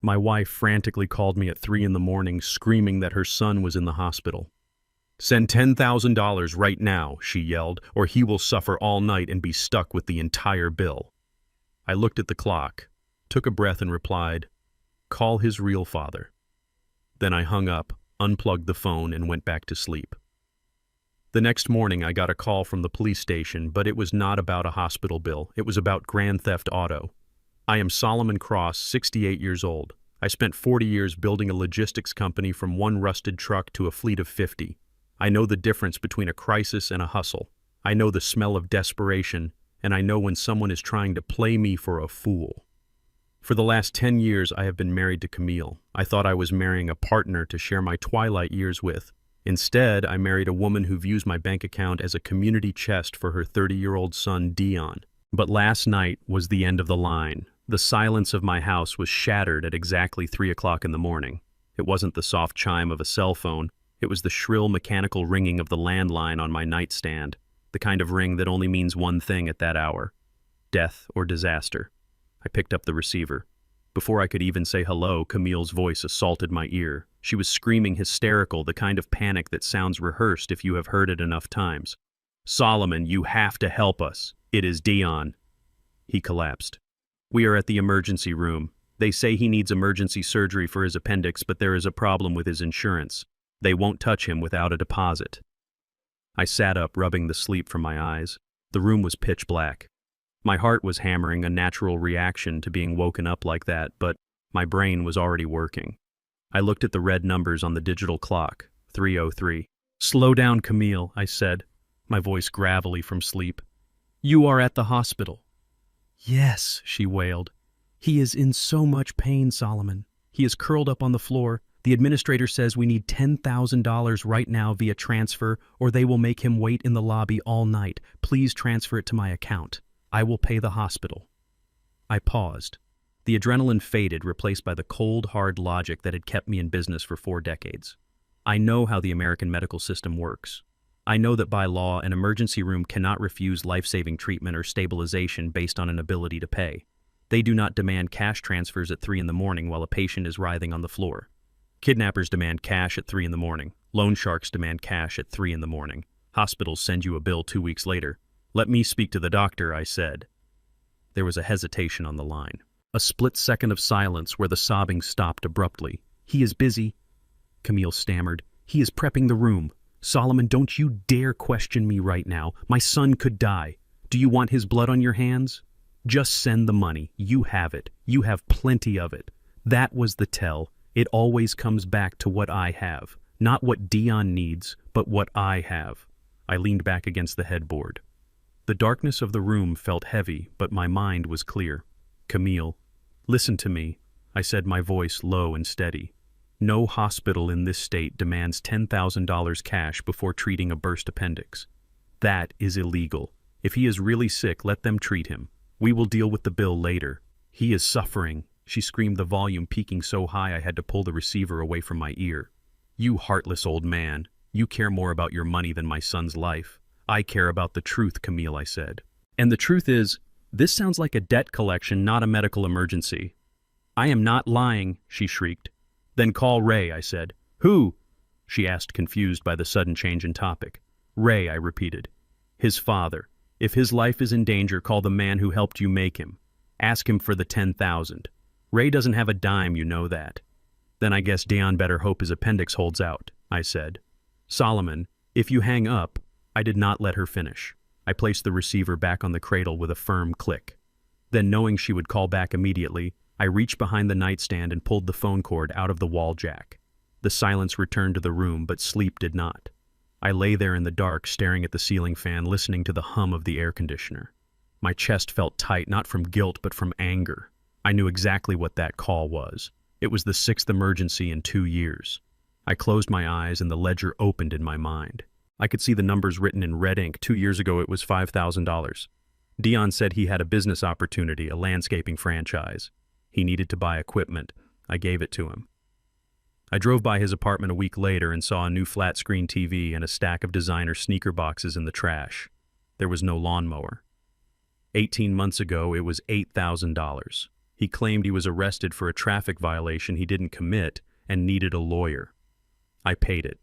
My wife frantically called me at 3 in the morning, screaming that her son was in the hospital. "Send $10,000 right now," she yelled, "or he will suffer all night and be stuck with the entire bill." I looked at the clock, took a breath and replied, "Call his real father." Then I hung up, unplugged the phone, and went back to sleep. The next morning I got a call from the police station, but it was not about a hospital bill. It was about grand theft auto. I am Solomon Cross, 68 years old. I spent 40 years building a logistics company from one rusted truck to a fleet of 50. I know the difference between a crisis and a hustle. I know the smell of desperation, and I know when someone is trying to play me for a fool. For the last 10 years, I have been married to Camille. I thought I was marrying a partner to share my twilight years with. Instead, I married a woman who views my bank account as a community chest for her 30-year-old son, Dion. But last night was the end of the line. The silence of my house was shattered at exactly 3 o'clock in the morning. It wasn't the soft chime of a cell phone. It was the shrill mechanical ringing of the landline on my nightstand, the kind of ring that only means one thing at that hour: death or disaster. I picked up the receiver. Before I could even say hello, Camille's voice assaulted my ear. She was screaming hysterical, the kind of panic that sounds rehearsed if you have heard it enough times. "Solomon, you have to help us. It is Dion." He collapsed. "We are at the emergency room. They say he needs emergency surgery for his appendix, but there is a problem with his insurance. They won't touch him without a deposit." I sat up, rubbing the sleep from my eyes. The room was pitch black. My heart was hammering, a natural reaction to being woken up like that, but my brain was already working. I looked at the red numbers on the digital clock, 3:03. "Slow down, Camille," I said, my voice gravelly from sleep. "You are at the hospital." "Yes," she wailed. "He is in so much pain, Solomon. He is curled up on the floor. The administrator says we need $10,000 right now via transfer, or they will make him wait in the lobby all night. Please transfer it to my account. I will pay the hospital." I paused. The adrenaline faded, replaced by the cold, hard logic that had kept me in business for 4 decades. I know how the American medical system works. I know that by law, an emergency room cannot refuse life-saving treatment or stabilization based on an ability to pay. They do not demand cash transfers at 3 in the morning while a patient is writhing on the floor. Kidnappers demand cash at 3 in the morning. Loan sharks demand cash at 3 in the morning. Hospitals send you a bill 2 weeks later. "Let me speak to the doctor," I said. There was a hesitation on the line. A split second of silence where the sobbing stopped abruptly. "He is busy," Camille stammered. "He is prepping the room. Solomon, don't you dare question me right now. My son could die. Do you want his blood on your hands? Just send the money. You have it. You have plenty of it." That was the tell. It always comes back to what I have. Not what Dion needs, but what I have. I leaned back against the headboard. The darkness of the room felt heavy, but my mind was clear. "Camille, listen to me," I said, my voice low and steady. "No hospital in this state demands $10,000 cash before treating a burst appendix. That is illegal. If he is really sick, let them treat him. We will deal with the bill later. He is suffering," she screamed, the volume peaking so high I had to pull the receiver away from my ear. "You heartless old man. You care more about your money than my son's life." "I care about the truth, Camille," I said. "And the truth is, this sounds like a debt collection, not a medical emergency." "I am not lying," she shrieked. "Then call Ray," I said. "Who?" she asked, confused by the sudden change in topic. "Ray," I repeated. "His father. If his life is in danger, call the man who helped you make him. Ask him for the 10,000. Ray doesn't have a dime, you know that." "Then I guess Dion better hope his appendix holds out," I said. "Solomon, if you hang up—" I did not let her finish. I placed the receiver back on the cradle with a firm click. Then, knowing she would call back immediately, I reached behind the nightstand and pulled the phone cord out of the wall jack. The silence returned to the room, but sleep did not. I lay there in the dark, staring at the ceiling fan, listening to the hum of the air conditioner. My chest felt tight, not from guilt, but from anger. I knew exactly what that call was. It was the 6th emergency in 2 years. I closed my eyes and the ledger opened in my mind. I could see the numbers written in red ink. 2 years ago, it was $5,000. Dion said he had a business opportunity, a landscaping franchise. He needed to buy equipment. I gave it to him. I drove by his apartment a week later and saw a new flat-screen TV and a stack of designer sneaker boxes in the trash. There was no lawnmower. 18 months ago, it was $8,000. He claimed he was arrested for a traffic violation he didn't commit and needed a lawyer. I paid it.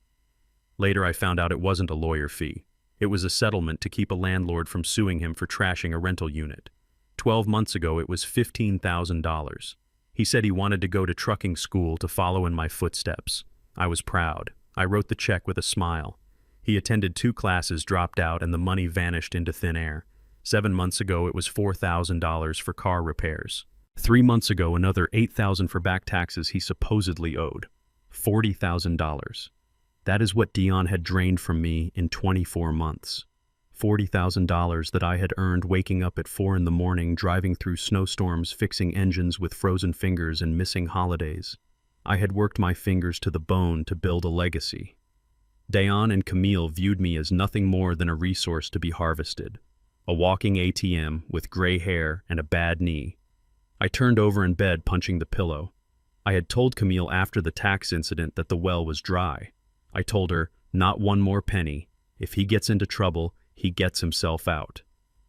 Later I found out it wasn't a lawyer fee. It was a settlement to keep a landlord from suing him for trashing a rental unit. 12 months ago it was $15,000. He said he wanted to go to trucking school to follow in my footsteps. I was proud. I wrote the check with a smile. He attended 2 classes, dropped out, and the money vanished into thin air. 7 months ago it was $4,000 for car repairs. 3 months ago another $8,000 for back taxes he supposedly owed. $40,000. That is what Dion had drained from me in 24 months. $40,000 that I had earned waking up at 4 in the morning, driving through snowstorms, fixing engines with frozen fingers and missing holidays. I had worked my fingers to the bone to build a legacy. Dion and Camille viewed me as nothing more than a resource to be harvested. A walking ATM with gray hair and a bad knee. I turned over in bed, punching the pillow. I had told Camille after the tax incident that the well was dry. I told her, not one more penny. If he gets into trouble, he gets himself out.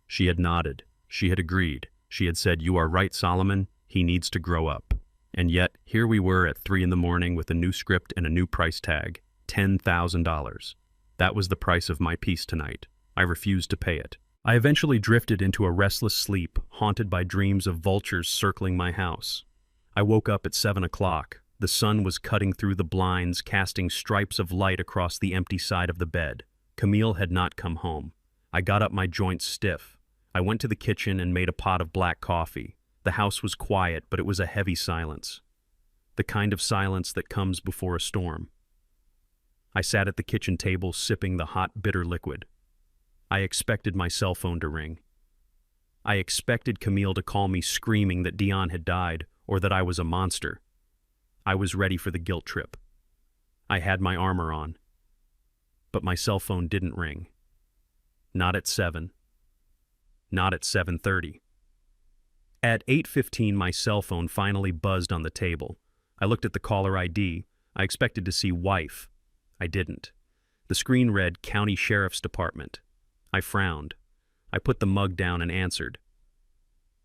She had nodded. She had agreed. She had said, "You are right, Solomon. He needs to grow up." And yet, here we were at 3 in the morning with a new script and a new price tag. $10,000. That was the price of my peace tonight. I refused to pay it. I eventually drifted into a restless sleep, haunted by dreams of vultures circling my house. I woke up at 7 o'clock. The sun was cutting through the blinds, casting stripes of light across the empty side of the bed. Camille had not come home. I got up, my joints stiff. I went to the kitchen and made a pot of black coffee. The house was quiet, but it was a heavy silence. The kind of silence that comes before a storm. I sat at the kitchen table, sipping the hot, bitter liquid. I expected my cell phone to ring. I expected Camille to call me screaming that Dion had died or that I was a monster. I was ready for the guilt trip. I had my armor on. But my cell phone didn't ring. Not at 7. Not at 7:30. At 8:15, my cell phone finally buzzed on the table. I looked at the caller ID. I expected to see wife. I didn't. The screen read County Sheriff's Department. I frowned. I put the mug down and answered.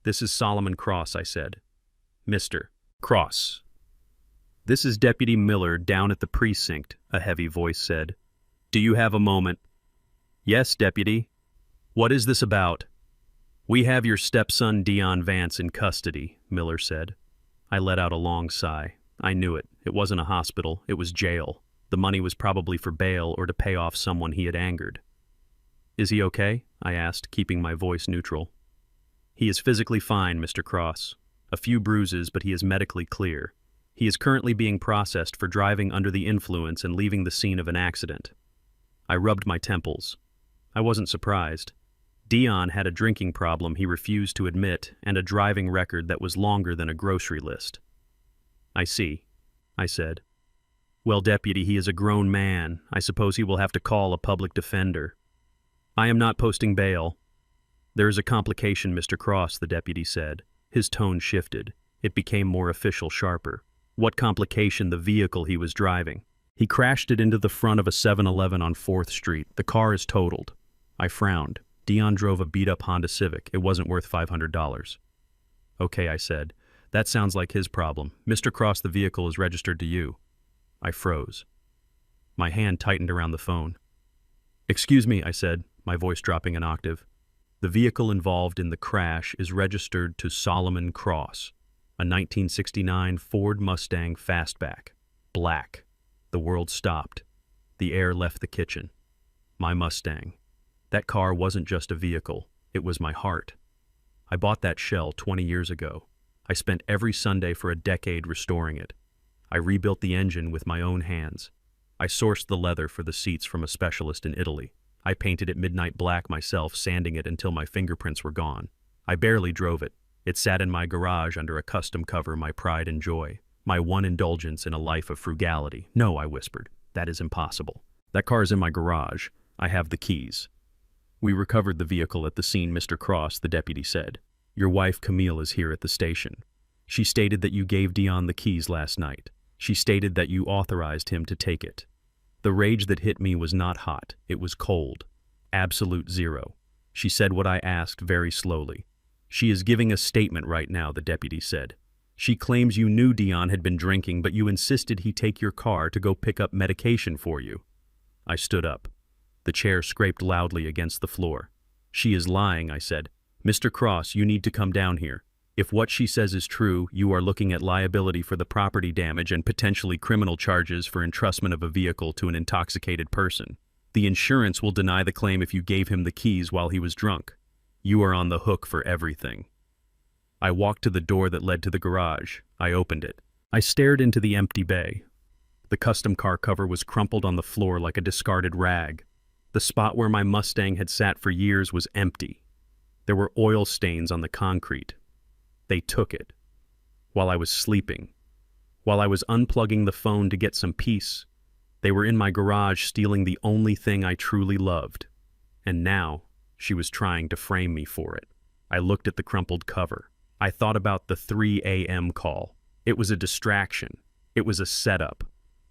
"This is Solomon Cross," I said. "Mr. Cross." "This is Deputy Miller down at the precinct," a heavy voice said. "Do you have a moment?" "Yes, Deputy." "What is this about?" "We have your stepson Dion Vance in custody," Miller said. I let out a long sigh. I knew it. It wasn't a hospital. It was jail. The money was probably for bail or to pay off someone he had angered. "Is he okay?" I asked, keeping my voice neutral. "He is physically fine, Mr. Cross. A few bruises, but he is medically clear. He is currently being processed for driving under the influence and leaving the scene of an accident." I rubbed my temples. I wasn't surprised. Dion had a drinking problem he refused to admit and a driving record that was longer than a grocery list. "I see," I said. "Well, Deputy, he is a grown man. I suppose he will have to call a public defender." "I am not posting bail." "There is a complication, Mr. Cross," the deputy said. His tone shifted. It became more official, sharper. "What complication?" "The vehicle he was driving. He crashed it into the front of a 7-Eleven on 4th Street. The car is totaled." I frowned. Dion drove a beat-up Honda Civic. It wasn't worth $500. "Okay," I said. "That sounds like his problem. Mr. Cross, the vehicle is registered to you." I froze. My hand tightened around the phone. "Excuse me," I said, my voice dropping an octave. "The vehicle involved in the crash is registered to Solomon Cross, a 1969 Ford Mustang Fastback. Black." The world stopped. The air left the kitchen. My Mustang. That car wasn't just a vehicle. It was my heart. I bought that shell 20 years ago. I spent every Sunday for a decade restoring it. I rebuilt the engine with my own hands. I sourced the leather for the seats from a specialist in Italy. I painted it midnight black myself, sanding it until my fingerprints were gone. I barely drove it. It sat in my garage under a custom cover, my pride and joy. My one indulgence in a life of frugality. "No," I whispered. "That is impossible. That car is in my garage. I have the keys." "We recovered the vehicle at the scene, Mr. Cross," the deputy said. "Your wife, Camille, is here at the station. She stated that you gave Dion the keys last night. She stated that you authorized him to take it." The rage that hit me was not hot. It was cold. Absolute zero. She said what I asked very slowly. She is giving a statement right now, the deputy said. She claims you knew Dion had been drinking, but you insisted he take your car to go pick up medication for you. I stood up. The chair scraped loudly against the floor. She is lying, I said. Mr. Cross, you need to come down here. If what she says is true, you are looking at liability for the property damage and potentially criminal charges for entrustment of a vehicle to an intoxicated person. The insurance will deny the claim if you gave him the keys while he was drunk. You are on the hook for everything. I walked to the door that led to the garage. I opened it. I stared into the empty bay. The custom car cover was crumpled on the floor like a discarded rag. The spot where my Mustang had sat for years was empty. There were oil stains on the concrete. They took it. While I was sleeping. While I was unplugging the phone to get some peace, they were in my garage stealing the only thing I truly loved. And now, she was trying to frame me for it. I looked at the crumpled cover. I thought about the 3 a.m. call. It was a distraction. It was a setup.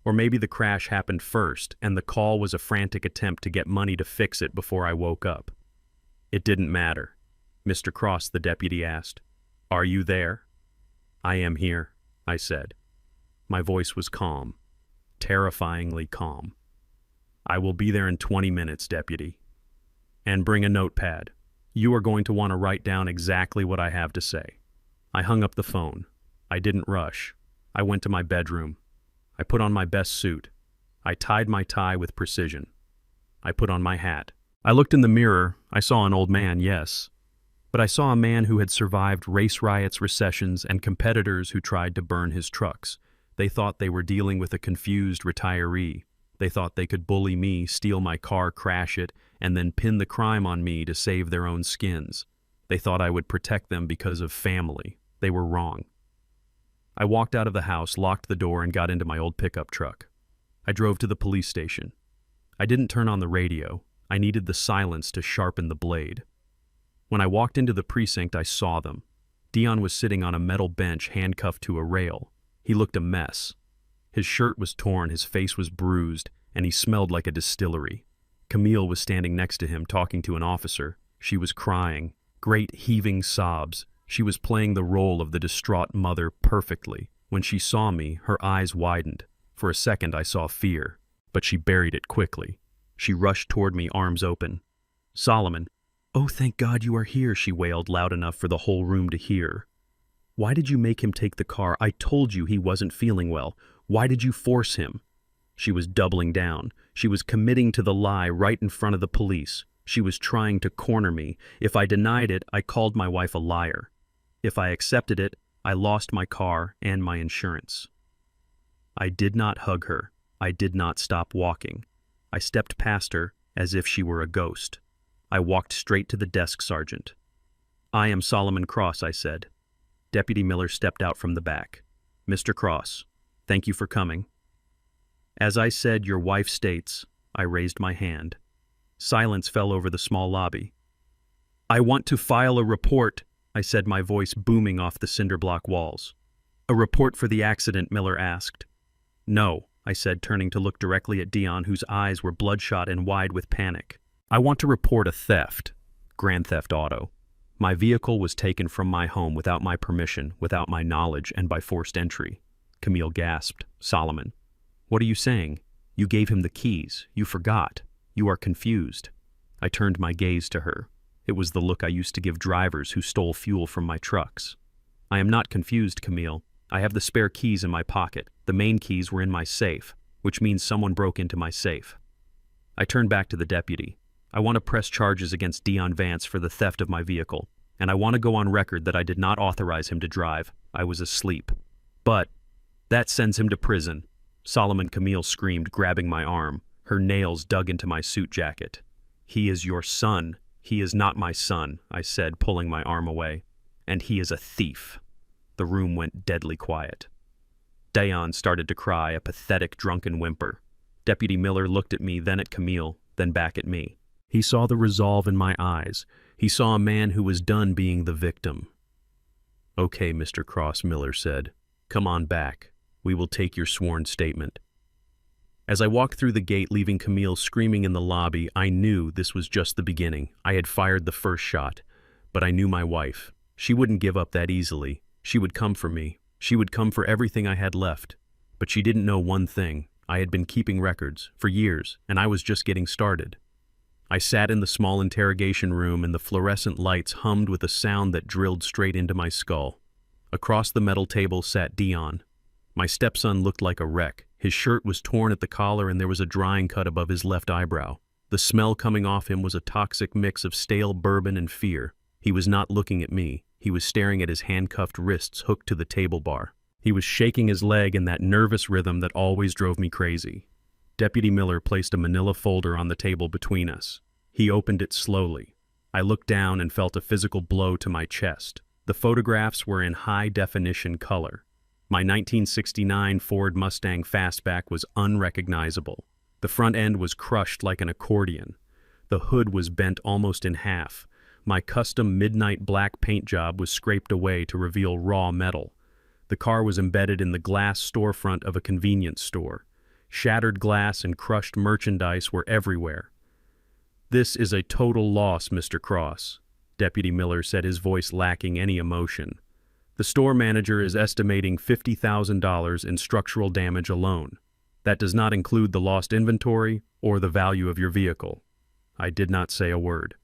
Or maybe the crash happened first, and the call was a frantic attempt to get money to fix it before I woke up. It didn't matter. Mr. Cross, the deputy asked. Are you there? I am here, I said. My voice was calm. Terrifyingly calm. I will be there in 20 minutes, deputy. And bring a notepad. You are going to want to write down exactly what I have to say. I hung up the phone. I didn't rush. I went to my bedroom. I put on my best suit. I tied my tie with precision. I put on my hat. I looked in the mirror. I saw an old man, yes. But I saw a man who had survived race riots, recessions, and competitors who tried to burn his trucks. They thought they were dealing with a confused retiree. They thought they could bully me, steal my car, crash it, and then pin the crime on me to save their own skins. They thought I would protect them because of family. They were wrong. I walked out of the house, locked the door, and got into my old pickup truck. I drove to the police station. I didn't turn on the radio. I needed the silence to sharpen the blade. When I walked into the precinct, I saw them. Dion was sitting on a metal bench handcuffed to a rail. He looked a mess. His shirt was torn, his face was bruised, and he smelled like a distillery. Camille was standing next to him, talking to an officer. She was crying, great heaving sobs. She was playing the role of the distraught mother perfectly. When she saw me, her eyes widened. For a second, I saw fear, but she buried it quickly. She rushed toward me, arms open. Solomon. Oh, thank God you are here, she wailed loud enough for the whole room to hear. Why did you make him take the car? I told you he wasn't feeling well. Why did you force him? She was doubling down. She was committing to the lie right in front of the police. She was trying to corner me. If I denied it, I called my wife a liar. If I accepted it, I lost my car and my insurance. I did not hug her. I did not stop walking. I stepped past her as if she were a ghost. I walked straight to the desk sergeant. I am Solomon Cross, I said. Deputy Miller stepped out from the back. Mr. Cross, thank you for coming. As I said, your wife states, I raised my hand. Silence fell over the small lobby. I want to file a report, I said, my voice booming off the cinder block walls. A report for the accident, Miller asked. No, I said, turning to look directly at Dion, whose eyes were bloodshot and wide with panic. I want to report a theft, Grand Theft Auto. My vehicle was taken from my home without my permission, without my knowledge, and by forced entry. Camille gasped. Solomon. What are you saying? You gave him the keys. You forgot. You are confused. I turned my gaze to her. It was the look I used to give drivers who stole fuel from my trucks. I am not confused, Camille. I have the spare keys in my pocket. The main keys were in my safe, which means someone broke into my safe. I turned back to the deputy. I want to press charges against Dion Vance for the theft of my vehicle, and I want to go on record that I did not authorize him to drive. I was asleep. But that sends him to prison. Solomon, Camille screamed, grabbing my arm. Her nails dug into my suit jacket. He is your son. He is not my son, I said, pulling my arm away. And he is a thief. The room went deadly quiet. Dion started to cry, a pathetic, drunken whimper. Deputy Miller looked at me, then at Camille, then back at me. He saw the resolve in my eyes. He saw a man who was done being the victim. Okay, Mr. Cross, Miller said. Come on back. We will take your sworn statement. As I walked through the gate, leaving Camille screaming in the lobby, I knew this was just the beginning. I had fired the first shot, but I knew my wife. She wouldn't give up that easily. She would come for me. She would come for everything I had left. But she didn't know one thing. I had been keeping records for years, and I was just getting started. I sat in the small interrogation room, and the fluorescent lights hummed with a sound that drilled straight into my skull. Across the metal table sat Dion. My stepson looked like a wreck. His shirt was torn at the collar, and there was a drying cut above his left eyebrow. The smell coming off him was a toxic mix of stale bourbon and fear. He was not looking at me. He was staring at his handcuffed wrists hooked to the table bar. He was shaking his leg in that nervous rhythm that always drove me crazy. Deputy Miller placed a manila folder on the table between us. He opened it slowly. I looked down and felt a physical blow to my chest. The photographs were in high-definition color. My 1969 Ford Mustang Fastback was unrecognizable. The front end was crushed like an accordion. The hood was bent almost in half. My custom midnight black paint job was scraped away to reveal raw metal. The car was embedded in the glass storefront of a convenience store. Shattered glass and crushed merchandise were everywhere. "This is a total loss, Mr. Cross," Deputy Miller said, his voice lacking any emotion. "The store manager is estimating $50,000 in structural damage alone. That does not include the lost inventory or the value of your vehicle." I did not say a word.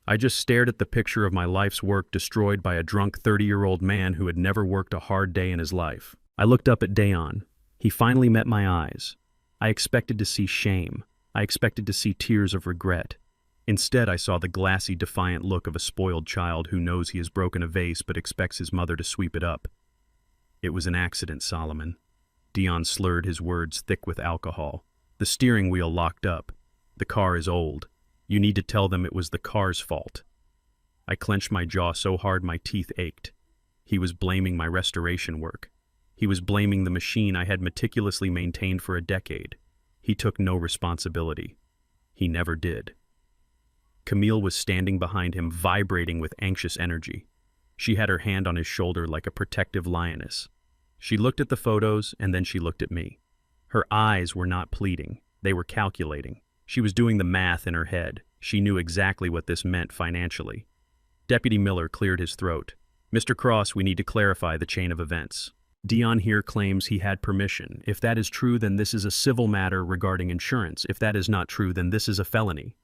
I just stared at the picture of my life's work destroyed by a drunk 30-year-old man who had never worked a hard day in his life. I looked up at Dion. He finally met my eyes. I expected to see shame. I expected to see tears of regret. Instead, I saw the glassy, defiant look of a spoiled child who knows he has broken a vase but expects his mother to sweep it up. "It was an accident, Solomon." Dion slurred his words thick with alcohol. "The steering wheel locked up. The car is old. You need to tell them it was the car's fault." I clenched my jaw so hard my teeth ached. He was blaming my restoration work. He was blaming the machine I had meticulously maintained for a decade. He took no responsibility. He never did. Camille was standing behind him, vibrating with anxious energy. She had her hand on his shoulder like a protective lioness. She looked at the photos, and then she looked at me. Her eyes were not pleading. They were calculating. She was doing the math in her head. She knew exactly what this meant financially. Deputy Miller cleared his throat. "Mr. Cross, we need to clarify the chain of events. Dion here claims he had permission. If that is true, then this is a civil matter regarding insurance. If that is not true, then this is a felony."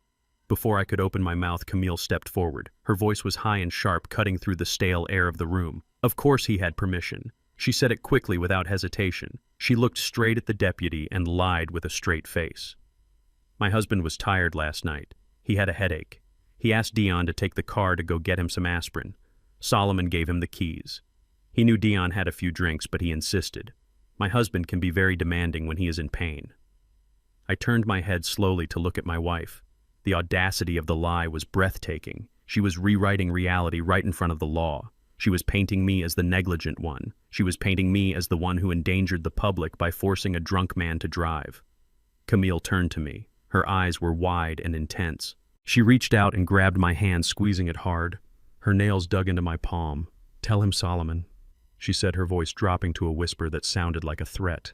Before I could open my mouth, Camille stepped forward. Her voice was high and sharp, cutting through the stale air of the room. Of course he had permission. She said it quickly, without hesitation. She looked straight at the deputy and lied with a straight face. "My husband was tired last night. He had a headache. He asked Dion to take the car to go get him some aspirin. Solomon gave him the keys. He knew Dion had a few drinks, but he insisted. My husband can be very demanding when he is in pain." I turned my head slowly to look at my wife. The audacity of the lie was breathtaking. She was rewriting reality right in front of the law. She was painting me as the negligent one. She was painting me as the one who endangered the public by forcing a drunk man to drive. Camille turned to me. Her eyes were wide and intense. She reached out and grabbed my hand, squeezing it hard. Her nails dug into my palm. "Tell him, Solomon," she said, her voice dropping to a whisper that sounded like a threat.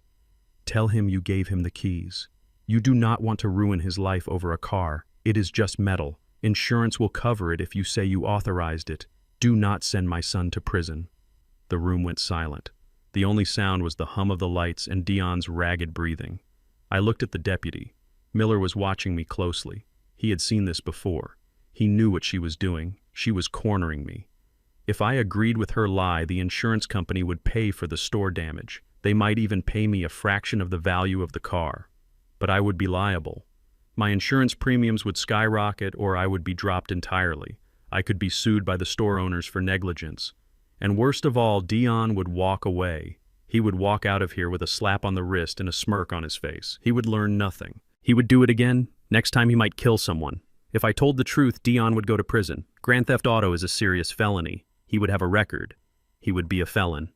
"Tell him you gave him the keys. You do not want to ruin his life over a car. It is just metal. Insurance will cover it if you say you authorized it. Do not send my son to prison." The room went silent. The only sound was the hum of the lights and Dion's ragged breathing. I looked at the deputy. Miller was watching me closely. He had seen this before. He knew what she was doing. She was cornering me. If I agreed with her lie, the insurance company would pay for the store damage. They might even pay me a fraction of the value of the car. But I would be liable. My insurance premiums would skyrocket, or I would be dropped entirely. I could be sued by the store owners for negligence. And worst of all, Dion would walk away. He would walk out of here with a slap on the wrist and a smirk on his face. He would learn nothing. He would do it again. Next time he might kill someone. If I told the truth, Dion would go to prison. Grand theft auto is a serious felony. He would have a record. He would be a felon.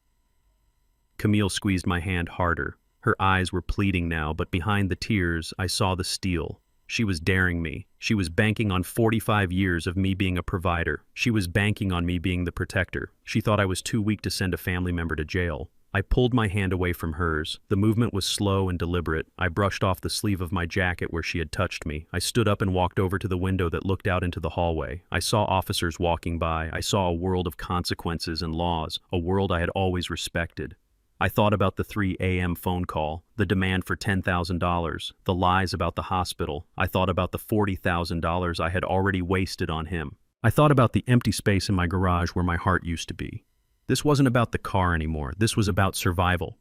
Camille squeezed my hand harder. Her eyes were pleading now, but behind the tears, I saw the steel. She was daring me. She was banking on 45 years of me being a provider. She was banking on me being the protector. She thought I was too weak to send a family member to jail. I pulled my hand away from hers. The movement was slow and deliberate. I brushed off the sleeve of my jacket where she had touched me. I stood up and walked over to the window that looked out into the hallway. I saw officers walking by. I saw a world of consequences and laws, a world I had always respected. I thought about the 3 a.m. phone call, the demand for $10,000, the lies about the hospital. I thought about the $40,000 I had already wasted on him. I thought about the empty space in my garage where my heart used to be. This wasn't about the car anymore. This was about survival.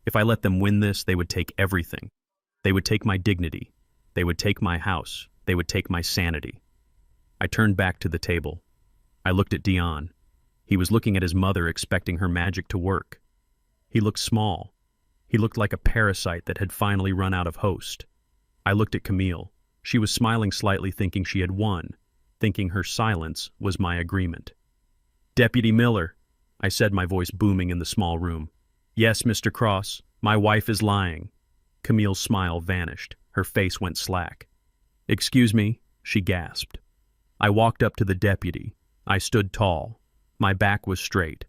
If I let them win this, they would take everything. They would take my dignity. They would take my house. They would take my sanity. I turned back to the table. I looked at Dion. He was looking at his mother, expecting her magic to work. He looked small. He looked like a parasite that had finally run out of host. I looked at Camille. She was smiling slightly, thinking she had won, thinking her silence was my agreement. "Deputy Miller," I said, my voice booming in the small room. "Yes, Mr. Cross, my wife is lying." Camille's smile vanished. Her face went slack. "Excuse me," she gasped. I walked up to the deputy. I stood tall. My back was straight.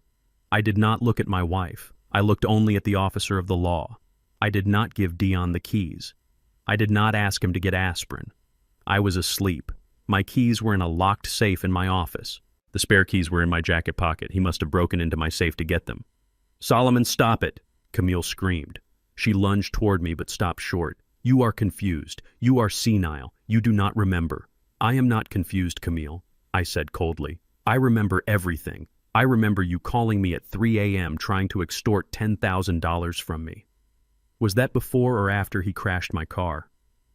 I did not look at my wife. I looked only at the officer of the law. I did not give Dion the keys. I did not ask him to get aspirin. I was asleep. My keys were in a locked safe in my office. The spare keys were in my jacket pocket. He must have broken into my safe to get them. "Solomon, stop it!" Camille screamed. She lunged toward me but stopped short. "You are confused. You are senile. You do not remember." "I am not confused, Camille," I said coldly. "I remember everything. I remember you calling me at 3 a.m. trying to extort $10,000 from me." "Was that before or after he crashed my car?"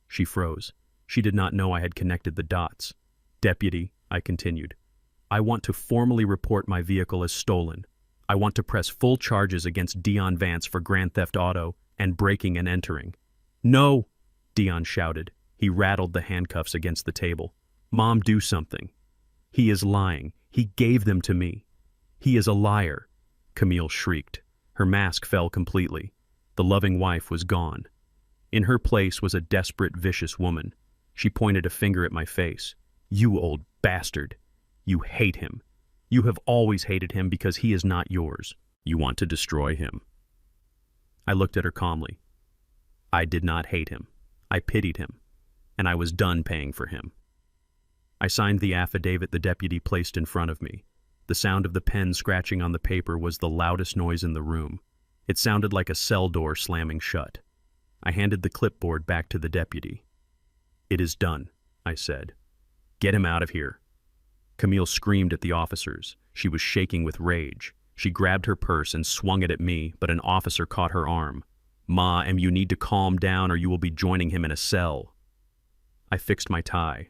She froze. She did not know I had connected the dots. "Deputy," I continued, "I want to formally report my vehicle as stolen. I want to press full charges against Dion Vance for grand theft auto and breaking and entering." "No!" Dion shouted. He rattled the handcuffs against the table. "Mom, do something. He is lying. He gave them to me. He is a liar." Camille shrieked. Her mask fell completely. The loving wife was gone. In her place was a desperate, vicious woman. She pointed a finger at my face. "You old bastard. You hate him. You have always hated him because he is not yours. You want to destroy him." I looked at her calmly. I did not hate him. I pitied him, and I was done paying for him. I signed the affidavit the deputy placed in front of me. The sound of the pen scratching on the paper was the loudest noise in the room. It sounded like a cell door slamming shut. I handed the clipboard back to the deputy. "It is done," I said. "Get him out of here." Camille screamed at the officers. She was shaking with rage. She grabbed her purse and swung it at me, but an officer caught her arm. "Ma, you need to calm down or you will be joining him in a cell." I fixed my tie.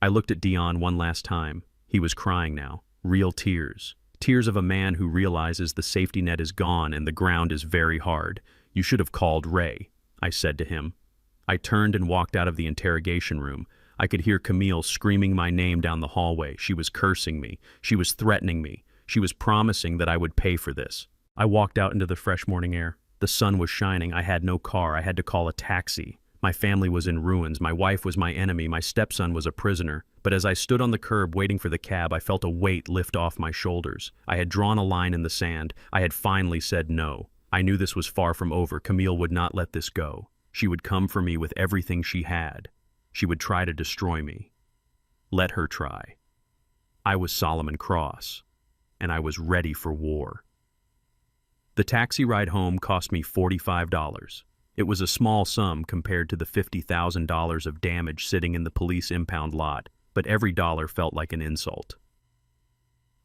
I looked at Dion one last time. He was crying now. Real tears. Tears of a man who realizes the safety net is gone and the ground is very hard. "You should have called Ray," I said to him. I turned and walked out of the interrogation room. I could hear Camille screaming my name down the hallway. She was cursing me. She was threatening me. She was promising that I would pay for this. I walked out into the fresh morning air. The sun was shining. I had no car. I had to call a taxi. My family was in ruins. My wife was my enemy. My stepson was a prisoner. But as I stood on the curb waiting for the cab, I felt a weight lift off my shoulders. I had drawn a line in the sand. I had finally said no. I knew this was far from over. Camille would not let this go. She would come for me with everything she had. She would try to destroy me. Let her try. I was Solomon Cross, and I was ready for war. The taxi ride home cost me $45. It was a small sum compared to the $50,000 of damage sitting in the police impound lot, but every dollar felt like an insult.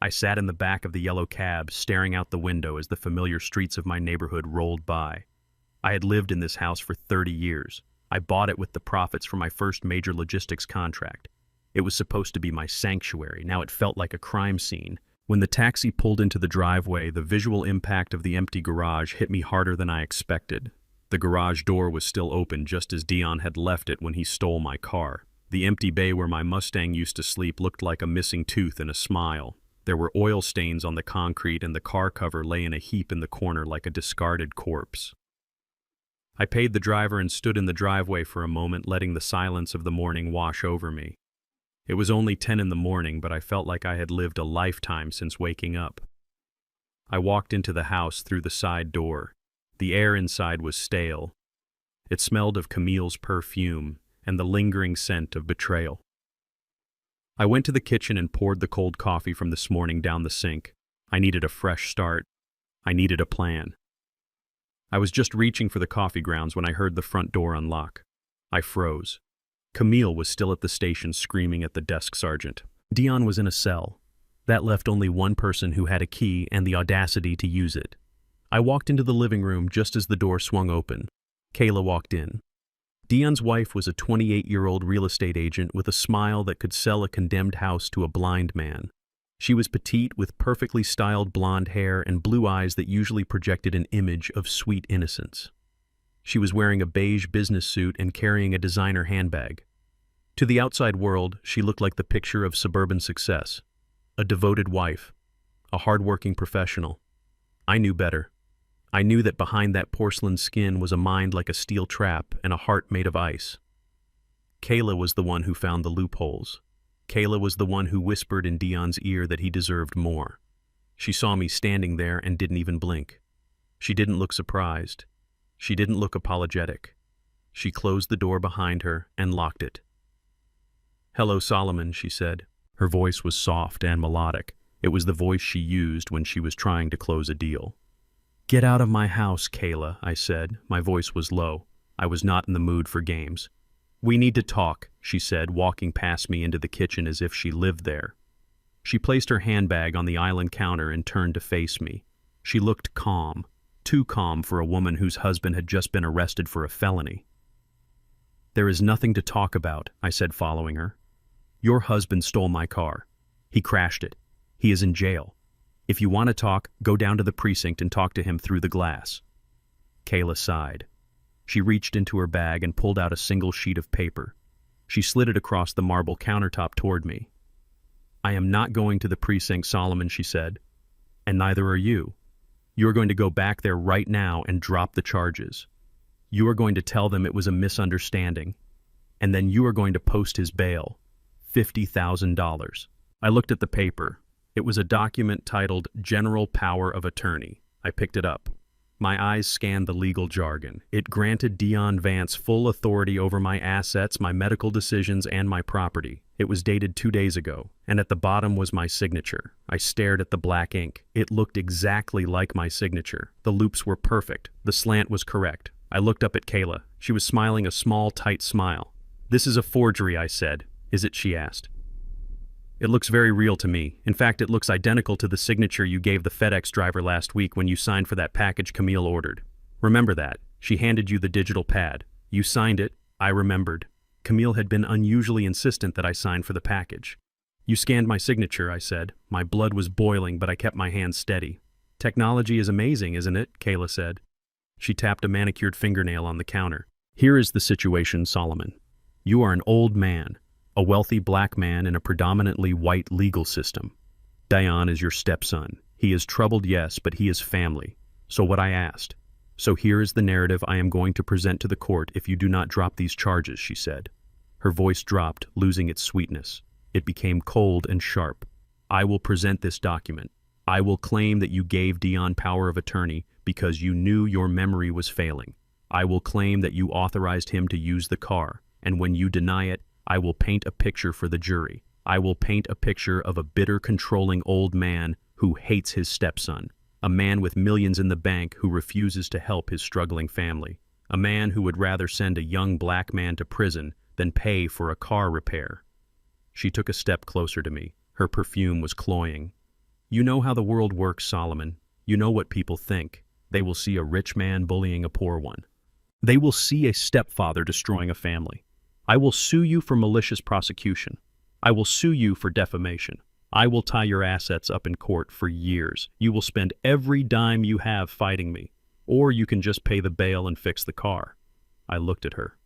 I sat in the back of the yellow cab, staring out the window as the familiar streets of my neighborhood rolled by. I had lived in this house for 30 years. I bought it with the profits from my first major logistics contract. It was supposed to be my sanctuary. Now it felt like a crime scene. When the taxi pulled into the driveway, the visual impact of the empty garage hit me harder than I expected. The garage door was still open, just as Dion had left it when he stole my car. The empty bay where my Mustang used to sleep looked like a missing tooth in a smile. There were oil stains on the concrete, and the car cover lay in a heap in the corner like a discarded corpse. I paid the driver and stood in the driveway for a moment, letting the silence of the morning wash over me. It was only 10 in the morning, but I felt like I had lived a lifetime since waking up. I walked into the house through the side door. The air inside was stale. It smelled of Camille's perfume and the lingering scent of betrayal. I went to the kitchen and poured the cold coffee from this morning down the sink. I needed a fresh start. I needed a plan. I was just reaching for the coffee grounds when I heard the front door unlock. I froze. Camille was still at the station screaming at the desk sergeant. Dion was in a cell. That left only one person who had a key and the audacity to use it. I walked into the living room just as the door swung open. Kayla walked in. Dion's wife was a 28-year-old real estate agent with a smile that could sell a condemned house to a blind man. She was petite with perfectly styled blonde hair and blue eyes that usually projected an image of sweet innocence. She was wearing a beige business suit and carrying a designer handbag. To the outside world, she looked like the picture of suburban success. A devoted wife, a hard-working professional. I knew better. I knew that behind that porcelain skin was a mind like a steel trap and a heart made of ice. Kayla was the one who found the loopholes. Kayla was the one who whispered in Dion's ear that he deserved more. She saw me standing there and didn't even blink. She didn't look surprised. She didn't look apologetic. She closed the door behind her and locked it. "Hello, Solomon," she said. Her voice was soft and melodic. It was the voice she used when she was trying to close a deal. "Get out of my house, Kayla," I said. My voice was low. I was not in the mood for games. "We need to talk," she said, walking past me into the kitchen as if she lived there. She placed her handbag on the island counter and turned to face me. She looked calm, too calm for a woman whose husband had just been arrested for a felony. "There is nothing to talk about," I said, following her. "Your husband stole my car. He crashed it. He is in jail. If you want to talk, go down to the precinct and talk to him through the glass." Kayla sighed. She reached into her bag and pulled out a single sheet of paper. She slid it across the marble countertop toward me. "I am not going to the precinct, Solomon," she said. "And neither are you. You are going to go back there right now and drop the charges. You are going to tell them it was a misunderstanding. And then you are going to post his bail. $50,000. I looked at the paper. It was a document titled General Power of Attorney. I picked it up. My eyes scanned the legal jargon. It granted Dion Vance full authority over my assets, my medical decisions, and my property. It was dated 2 days ago, and at the bottom was my signature. I stared at the black ink. It looked exactly like my signature. The loops were perfect. The slant was correct. I looked up at Kayla. She was smiling a small, tight smile. "This is a forgery," I said. "Is it?" she asked. "It looks very real to me. In fact, it looks identical to the signature you gave the FedEx driver last week when you signed for that package Camille ordered. Remember that? She handed you the digital pad. You signed it. I remembered. Camille had been unusually insistent that I sign for the package. You scanned my signature," I said. My blood was boiling, but I kept my hands steady. "Technology is amazing, isn't it?" Kayla said. She tapped a manicured fingernail on the counter. "Here is the situation, Solomon. You are an old man, a wealthy black man in a predominantly white legal system. Dion is your stepson. He is troubled, yes, but he is family. So what I asked. So here is the narrative I am going to present to the court if you do not drop these charges," she said. Her voice dropped, losing its sweetness. It became cold and sharp. "I will present this document. I will claim that you gave Dion power of attorney because you knew your memory was failing. I will claim that you authorized him to use the car, and when you deny it, I will paint a picture for the jury. I will paint a picture of a bitter, controlling old man who hates his stepson, a man with millions in the bank who refuses to help his struggling family, a man who would rather send a young black man to prison than pay for a car repair." She took a step closer to me. Her perfume was cloying. "You know how the world works, Solomon. You know what people think. They will see a rich man bullying a poor one. They will see a stepfather destroying a family. I will sue you for malicious prosecution. I will sue you for defamation. I will tie your assets up in court for years. You will spend every dime you have fighting me, or you can just pay the bail and fix the car." I looked at her.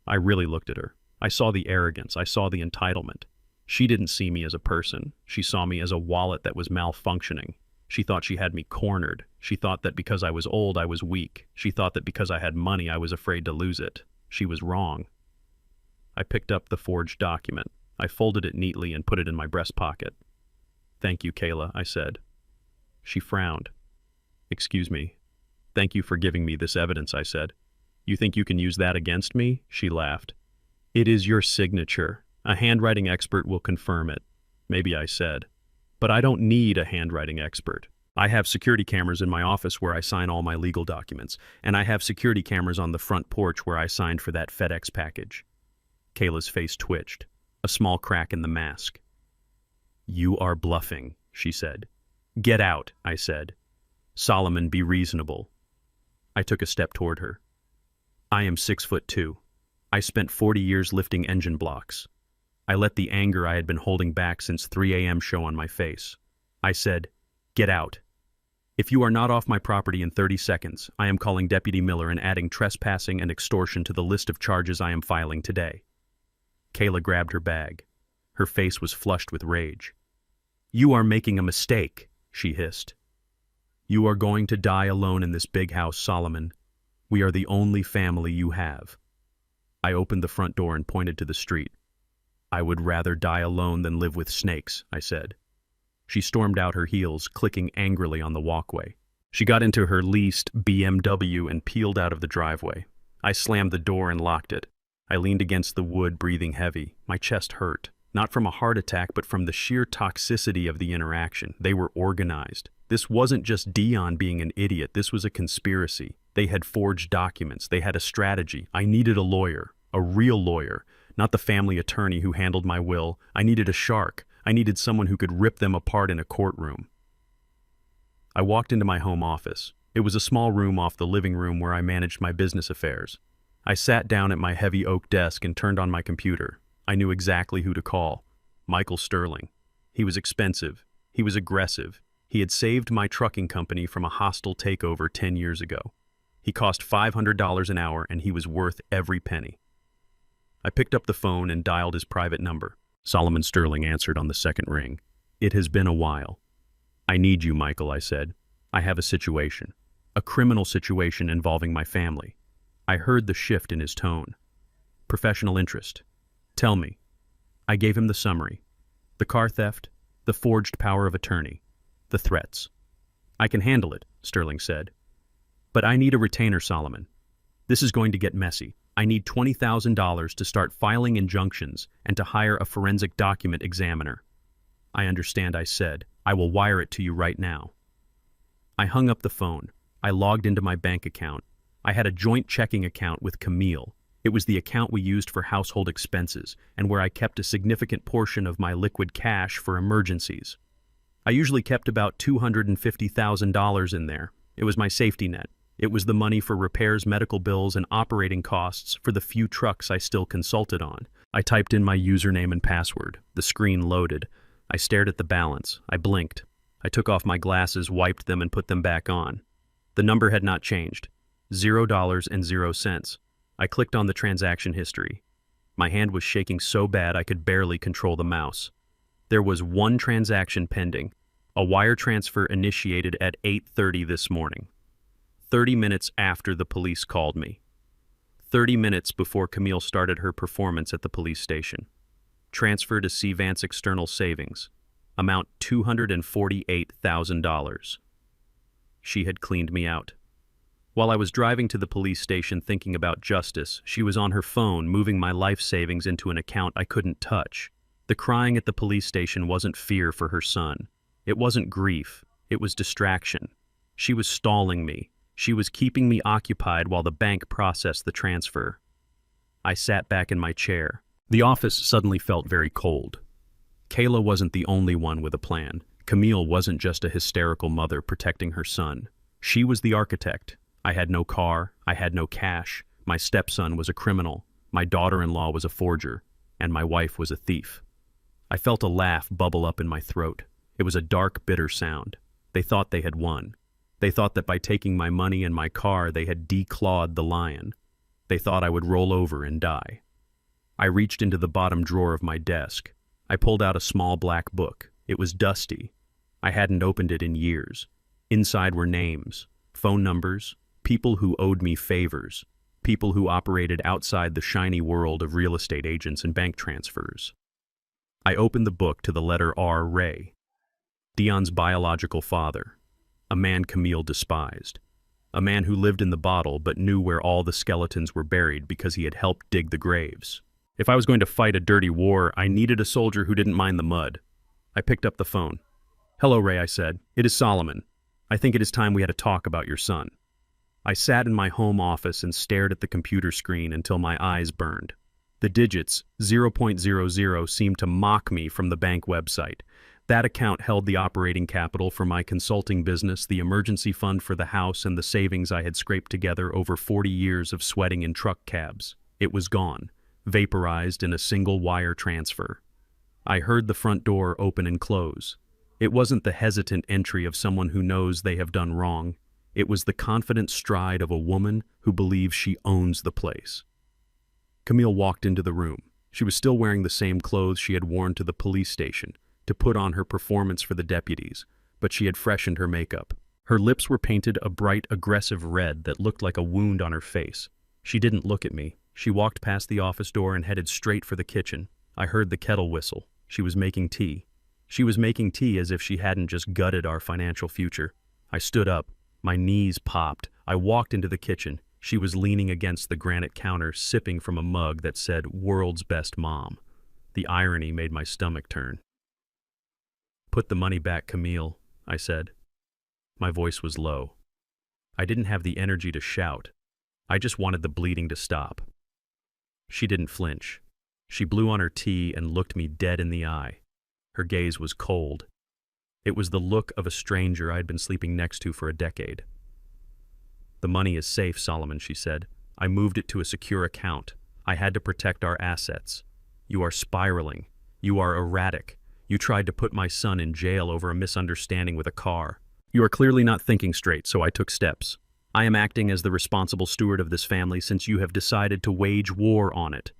I really looked at her. I saw the arrogance. I saw the entitlement. She didn't see me as a person. She saw me as a wallet that was malfunctioning. She thought she had me cornered. She thought that because I was old, I was weak. She thought that because I had money, I was afraid to lose it. She was wrong. I picked up the forged document. I folded it neatly and put it in my breast pocket. "Thank you, Kayla," I said. She frowned. Excuse me. Thank you for giving me this evidence, I said. You think you can use that against me? She laughed. It is your signature. A handwriting expert will confirm it. Maybe I said. But I don't need a handwriting expert. I have security cameras in my office where I sign all my legal documents, and I have security cameras on the front porch where I signed for that FedEx package. Kayla's face twitched, a small crack in the mask. You are bluffing, she said. Get out, I said. Solomon, be reasonable. I took a step toward her. I am 6'2". I spent 40 years lifting engine blocks. I let the anger I had been holding back since 3 a.m. show on my face. I said, get out. If you are not off my property in 30 seconds, I am calling Deputy Miller and adding trespassing and extortion to the list of charges I am filing today. Kayla grabbed her bag. Her face was flushed with rage. You are making a mistake, she hissed. You are going to die alone in this big house, Solomon. We are the only family you have. I opened the front door and pointed to the street. I would rather die alone than live with snakes, I said. She stormed out her heels, clicking angrily on the walkway. She got into her leased BMW and peeled out of the driveway. I slammed the door and locked it. I leaned against the wood, breathing heavy. My chest hurt, not from a heart attack, but from the sheer toxicity of the interaction. They were organized. This wasn't just Dion being an idiot. This was a conspiracy. They had forged documents. They had a strategy. I needed a lawyer, a real lawyer, not the family attorney who handled my will. I needed a shark. I needed someone who could rip them apart in a courtroom. I walked into my home office. It was a small room off the living room where I managed my business affairs. I sat down at my heavy oak desk and turned on my computer. I knew exactly who to call. Michael Sterling. He was expensive. He was aggressive. He had saved my trucking company from a hostile takeover 10 years ago. He cost $500 an hour, and he was worth every penny. I picked up the phone and dialed his private number. Solomon Sterling answered on the second ring. It has been a while. I need you, Michael, I said. I have a situation. A criminal situation involving my family. I heard the shift in his tone. Professional interest. Tell me. I gave him the summary. The car theft, the forged power of attorney, the threats. I can handle it, Sterling said. But I need a retainer, Solomon. This is going to get messy. I need $20,000 to start filing injunctions and to hire a forensic document examiner. I understand, I said. I will wire it to you right now. I hung up the phone. I logged into my bank account. I had a joint checking account with Camille. It was the account we used for household expenses and where I kept a significant portion of my liquid cash for emergencies. I usually kept about $250,000 in there. It was my safety net. It was the money for repairs, medical bills, and operating costs for the few trucks I still consulted on. I typed in my username and password. The screen loaded. I stared at the balance. I blinked. I took off my glasses, wiped them, and put them back on. The number had not changed. $0.00. I clicked on the transaction history. My hand was shaking so bad I could barely control the mouse. There was one transaction pending. A wire transfer initiated at 8:30 this morning. 30 minutes after the police called me. 30 minutes before Camille started her performance at the police station. Transfer to C. Vance External Savings. Amount $248,000. She had cleaned me out. While I was driving to the police station thinking about justice, she was on her phone moving my life savings into an account I couldn't touch. The crying at the police station wasn't fear for her son. It wasn't grief. It was distraction. She was stalling me. She was keeping me occupied while the bank processed the transfer. I sat back in my chair. The office suddenly felt very cold. Kayla wasn't the only one with a plan. Camille wasn't just a hysterical mother protecting her son. She was the architect. I had no car. I had no cash. My stepson was a criminal. My daughter-in-law was a forger. And my wife was a thief. I felt a laugh bubble up in my throat. It was a dark, bitter sound. They thought they had won. They thought that by taking my money and my car, they had declawed the lion. They thought I would roll over and die. I reached into the bottom drawer of my desk. I pulled out a small black book. It was dusty. I hadn't opened it in years. Inside were names, phone numbers, people who owed me favors, people who operated outside the shiny world of real estate agents and bank transfers. I opened the book to the letter R. Ray, Dion's biological father. A man Camille despised. A man who lived in the bottle but knew where all the skeletons were buried because he had helped dig the graves. If I was going to fight a dirty war, I needed a soldier who didn't mind the mud. I picked up the phone. "Hello, Ray," I said. "It is Solomon. I think it is time we had a talk about your son." I sat in my home office and stared at the computer screen until my eyes burned. The digits, 0.00, seemed to mock me from the bank website. That account held the operating capital for my consulting business, the emergency fund for the house, and the savings I had scraped together over 40 years of sweating in truck cabs. It was gone, vaporized in a single wire transfer. I heard the front door open and close. It wasn't the hesitant entry of someone who knows they have done wrong. It was the confident stride of a woman who believes she owns the place. Camille walked into the room. She was still wearing the same clothes she had worn to the police station, to put on her performance for the deputies, but she had freshened her makeup. Her lips were painted a bright, aggressive red that looked like a wound on her face. She didn't look at me. She walked past the office door and headed straight for the kitchen. I heard the kettle whistle. She was making tea. She was making tea as if she hadn't just gutted our financial future. I stood up. My knees popped. I walked into the kitchen. She was leaning against the granite counter, sipping from a mug that said, "World's Best Mom." The irony made my stomach turn. "Put the money back, Camille," I said. My voice was low. I didn't have the energy to shout. I just wanted the bleeding to stop. She didn't flinch. She blew on her tea and looked me dead in the eye. Her gaze was cold. It was the look of a stranger I'd been sleeping next to for a decade. "The money is safe, Solomon," she said. "I moved it to a secure account. I had to protect our assets. You are spiraling. You are erratic. You tried to put my son in jail over a misunderstanding with a car. You are clearly not thinking straight, so I took steps. I am acting as the responsible steward of this family since you have decided to wage war on it."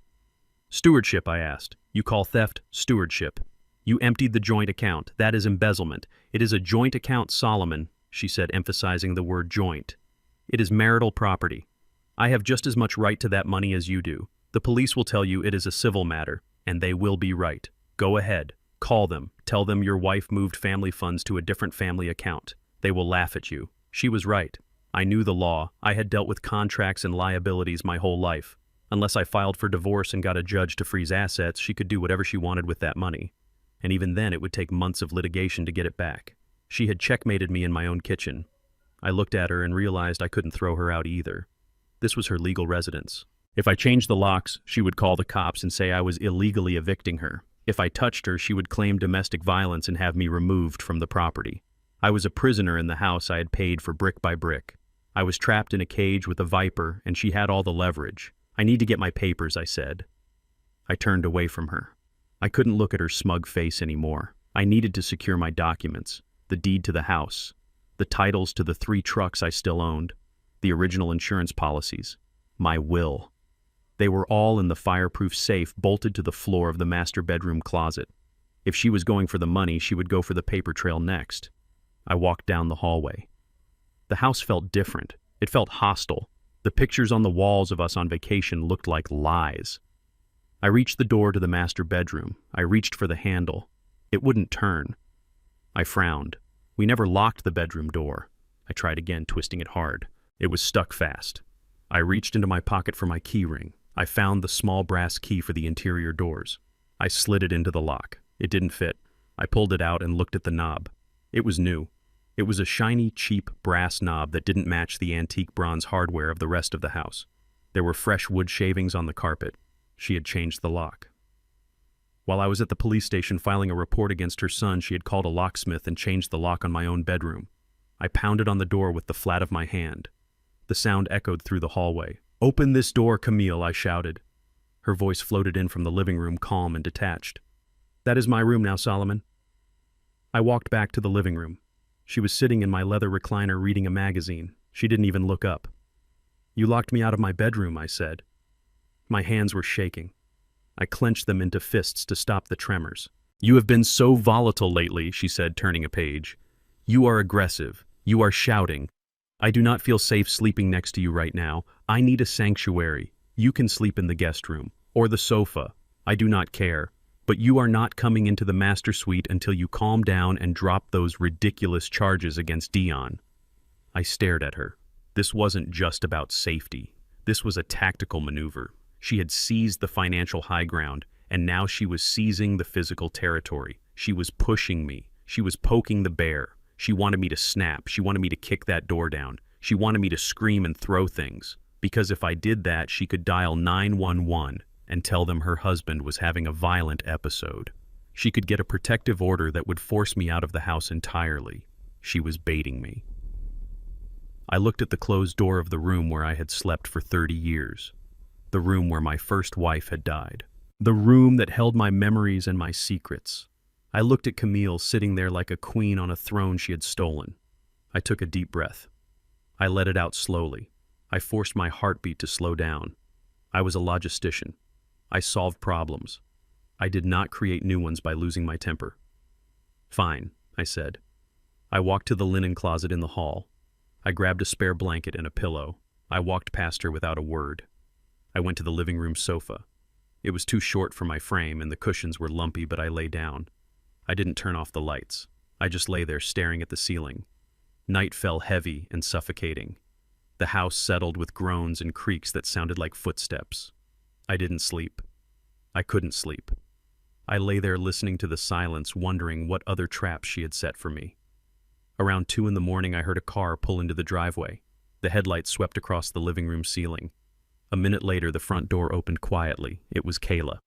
"Stewardship," I asked. "You call theft stewardship. You emptied the joint account. That is embezzlement. It is a joint account, Solomon," she said, emphasizing the word joint. "It is marital property. I have just as much right to that money as you do. The police will tell you it is a civil matter, and they will be right. Go ahead. Call them. Tell them your wife moved family funds to a different family account. They will laugh at you. She was right. I knew the law. I had dealt with contracts and liabilities my whole life. Unless I filed for divorce and got a judge to freeze assets, she could do whatever she wanted with that money. And even then, it would take months of litigation to get it back. She had checkmated me in my own kitchen. I looked at her and realized I couldn't throw her out either. This was her legal residence. If I changed the locks, she would call the cops and say I was illegally evicting her. If I touched her, she would claim domestic violence and have me removed from the property. I was a prisoner in the house I had paid for brick by brick. I was trapped in a cage with a viper, and she had all the leverage. "I need to get my papers," I said. I turned away from her. I couldn't look at her smug face anymore. I needed to secure my documents, the deed to the house, the titles to the 3 trucks I still owned, the original insurance policies, my will. They were all in the fireproof safe bolted to the floor of the master bedroom closet. If she was going for the money, she would go for the paper trail next. I walked down the hallway. The house felt different. It felt hostile. The pictures on the walls of us on vacation looked like lies. I reached the door to the master bedroom. I reached for the handle. It wouldn't turn. I frowned. We never locked the bedroom door. I tried again, twisting it hard. It was stuck fast. I reached into my pocket for my key ring. I found the small brass key for the interior doors. I slid it into the lock. It didn't fit. I pulled it out and looked at the knob. It was new. It was a shiny, cheap brass knob that didn't match the antique bronze hardware of the rest of the house. There were fresh wood shavings on the carpet. She had changed the lock. While I was at the police station filing a report against her son, she had called a locksmith and changed the lock on my own bedroom. I pounded on the door with the flat of my hand. The sound echoed through the hallway. "Open this door, Camille," I shouted. Her voice floated in from the living room, calm and detached. "That is my room now, Solomon." I walked back to the living room. She was sitting in my leather recliner reading a magazine. She didn't even look up. "You locked me out of my bedroom," I said. My hands were shaking. I clenched them into fists to stop the tremors. "You have been so volatile lately," she said, turning a page. "You are aggressive. You are shouting. I do not feel safe sleeping next to you right now. I need a sanctuary. You can sleep in the guest room. Or the sofa. I do not care. But you are not coming into the master suite until you calm down and drop those ridiculous charges against Dion." I stared at her. This wasn't just about safety. This was a tactical maneuver. She had seized the financial high ground, and now she was seizing the physical territory. She was pushing me. She was poking the bear. She wanted me to snap. She wanted me to kick that door down. She wanted me to scream and throw things. Because if I did that, she could dial 911 and tell them her husband was having a violent episode. She could get a protective order that would force me out of the house entirely. She was baiting me. I looked at the closed door of the room where I had slept for 30 years. The room where my first wife had died. The room that held my memories and my secrets. I looked at Camille sitting there like a queen on a throne she had stolen. I took a deep breath. I let it out slowly. I forced my heartbeat to slow down. I was a logistician. I solved problems. I did not create new ones by losing my temper. "Fine," I said. I walked to the linen closet in the hall. I grabbed a spare blanket and a pillow. I walked past her without a word. I went to the living room sofa. It was too short for my frame and the cushions were lumpy, but I lay down. I didn't turn off the lights. I just lay there staring at the ceiling. Night fell heavy and suffocating. The house settled with groans and creaks that sounded like footsteps. I didn't sleep. I couldn't sleep. I lay there listening to the silence, wondering what other traps she had set for me. Around 2 a.m, I heard a car pull into the driveway. The headlights swept across the living room ceiling. A minute later, the front door opened quietly. It was Kayla.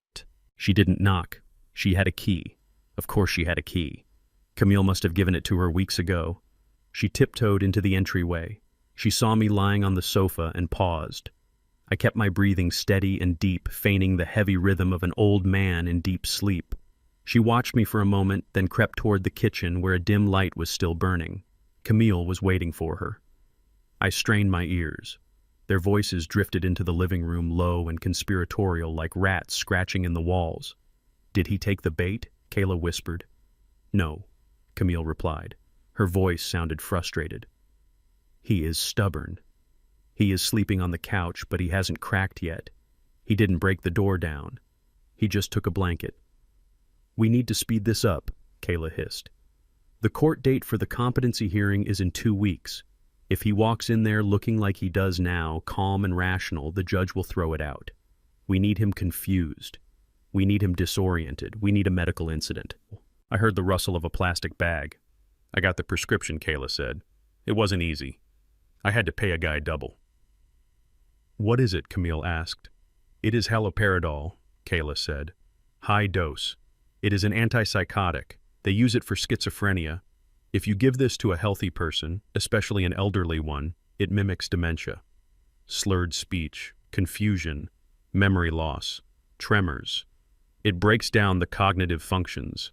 She didn't knock. She had a key. Of course she had a key. Camille must have given it to her weeks ago. She tiptoed into the entryway. She saw me lying on the sofa and paused. I kept my breathing steady and deep, feigning the heavy rhythm of an old man in deep sleep. She watched me for a moment, then crept toward the kitchen where a dim light was still burning. Camille was waiting for her. I strained my ears. Their voices drifted into the living room, low and conspiratorial, like rats scratching in the walls. "Did he take the bait?" Kayla whispered. "No," Camille replied. Her voice sounded frustrated. "He is stubborn. He is sleeping on the couch, but he hasn't cracked yet. He didn't break the door down. He just took a blanket." "We need to speed this up," Kayla hissed. "The court date for the competency hearing is in 2 weeks. If he walks in there looking like he does now, calm and rational, the judge will throw it out. We need him confused. We need him disoriented. We need a medical incident." I heard the rustle of a plastic bag. "I got the prescription," Kayla said. "It wasn't easy. I had to pay a guy double." "What is it?" Camille asked. "It is haloperidol," Kayla said. "High dose. It is an antipsychotic. They use it for schizophrenia. If you give this to a healthy person, especially an elderly one, it mimics dementia. Slurred speech, confusion, memory loss, tremors. It breaks down the cognitive functions."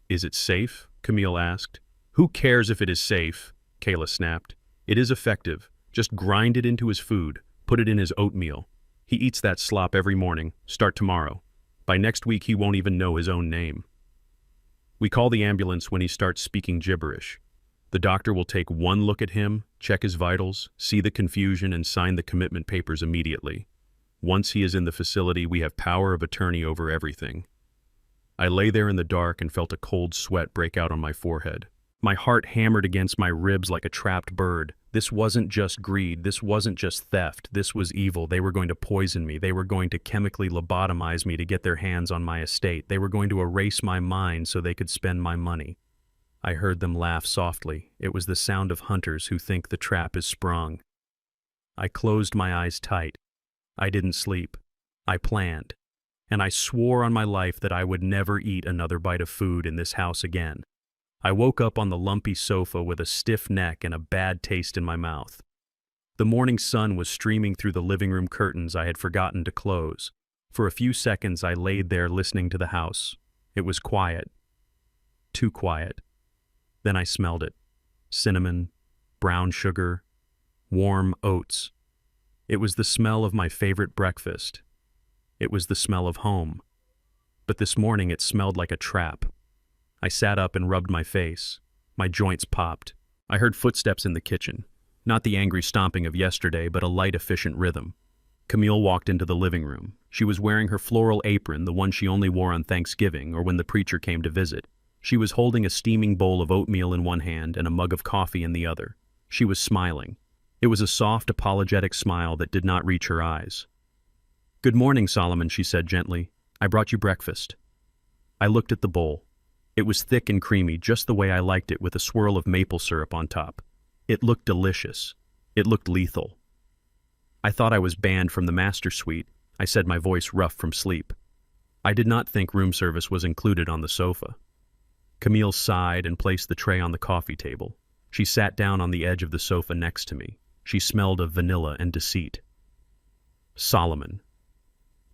"Is it safe?" Camille asked. "Who cares if it is safe?" Kayla snapped. "It is effective. Just grind it into his food. Put it in his oatmeal. He eats that slop every morning. Start tomorrow. By next week, he won't even know his own name. We call the ambulance when he starts speaking gibberish. The doctor will take one look at him, check his vitals, see the confusion, and sign the commitment papers immediately. Once he is in the facility, we have power of attorney over everything." I lay there in the dark and felt a cold sweat break out on my forehead. My heart hammered against my ribs like a trapped bird. This wasn't just greed. This wasn't just theft. This was evil. They were going to poison me. They were going to chemically lobotomize me to get their hands on my estate. They were going to erase my mind so they could spend my money. I heard them laugh softly. It was the sound of hunters who think the trap is sprung. I closed my eyes tight. I didn't sleep. I planned. And I swore on my life that I would never eat another bite of food in this house again. I woke up on the lumpy sofa with a stiff neck and a bad taste in my mouth. The morning sun was streaming through the living room curtains I had forgotten to close. For a few seconds I laid there listening to the house. It was quiet. Too quiet. Then I smelled it. Cinnamon, brown sugar, warm oats. It was the smell of my favorite breakfast. It was the smell of home. But this morning it smelled like a trap. I sat up and rubbed my face. My joints popped. I heard footsteps in the kitchen. Not the angry stomping of yesterday, but a light, efficient rhythm. Camille walked into the living room. She was wearing her floral apron, the one she only wore on Thanksgiving or when the preacher came to visit. She was holding a steaming bowl of oatmeal in one hand and a mug of coffee in the other. She was smiling. It was a soft, apologetic smile that did not reach her eyes. "Good morning, Solomon," she said gently. "I brought you breakfast." I looked at the bowl. It was thick and creamy, just the way I liked it, with a swirl of maple syrup on top. It looked delicious. It looked lethal. I thought I was banned from the master suite. I said, my voice rough from sleep. I did not think room service was included on the sofa. Camille sighed and placed the tray on the coffee table. She sat down on the edge of the sofa next to me. She smelled of vanilla and deceit. "Solomon,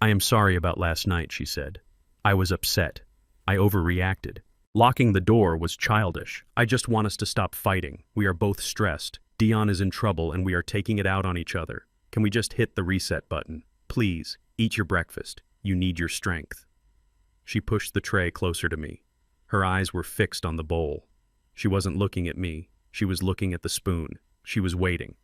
I am sorry about last night," she said. "I was upset. I overreacted. Locking the door was childish. I just want us to stop fighting. We are both stressed. Dion is in trouble and we are taking it out on each other. Can we just hit the reset button? Please, eat your breakfast. You need your strength." She pushed the tray closer to me. Her eyes were fixed on the bowl. She wasn't looking at me. She was looking at the spoon. She was waiting.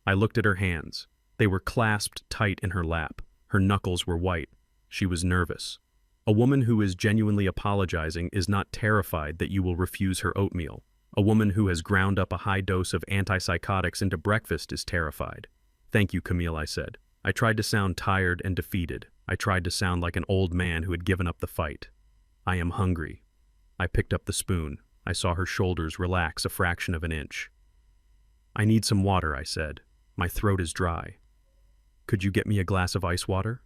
I looked at her hands. They were clasped tight in her lap. Her knuckles were white. She was nervous. A woman who is genuinely apologizing is not terrified that you will refuse her oatmeal. A woman who has ground up a high dose of antipsychotics into breakfast is terrified. "Thank you, Camille," I said. I tried to sound tired and defeated. I tried to sound like an old man who had given up the fight. "I am hungry." I picked up the spoon. I saw her shoulders relax a fraction of an inch. "I need some water," I said. "My throat is dry." "Could you get me a glass of ice water?"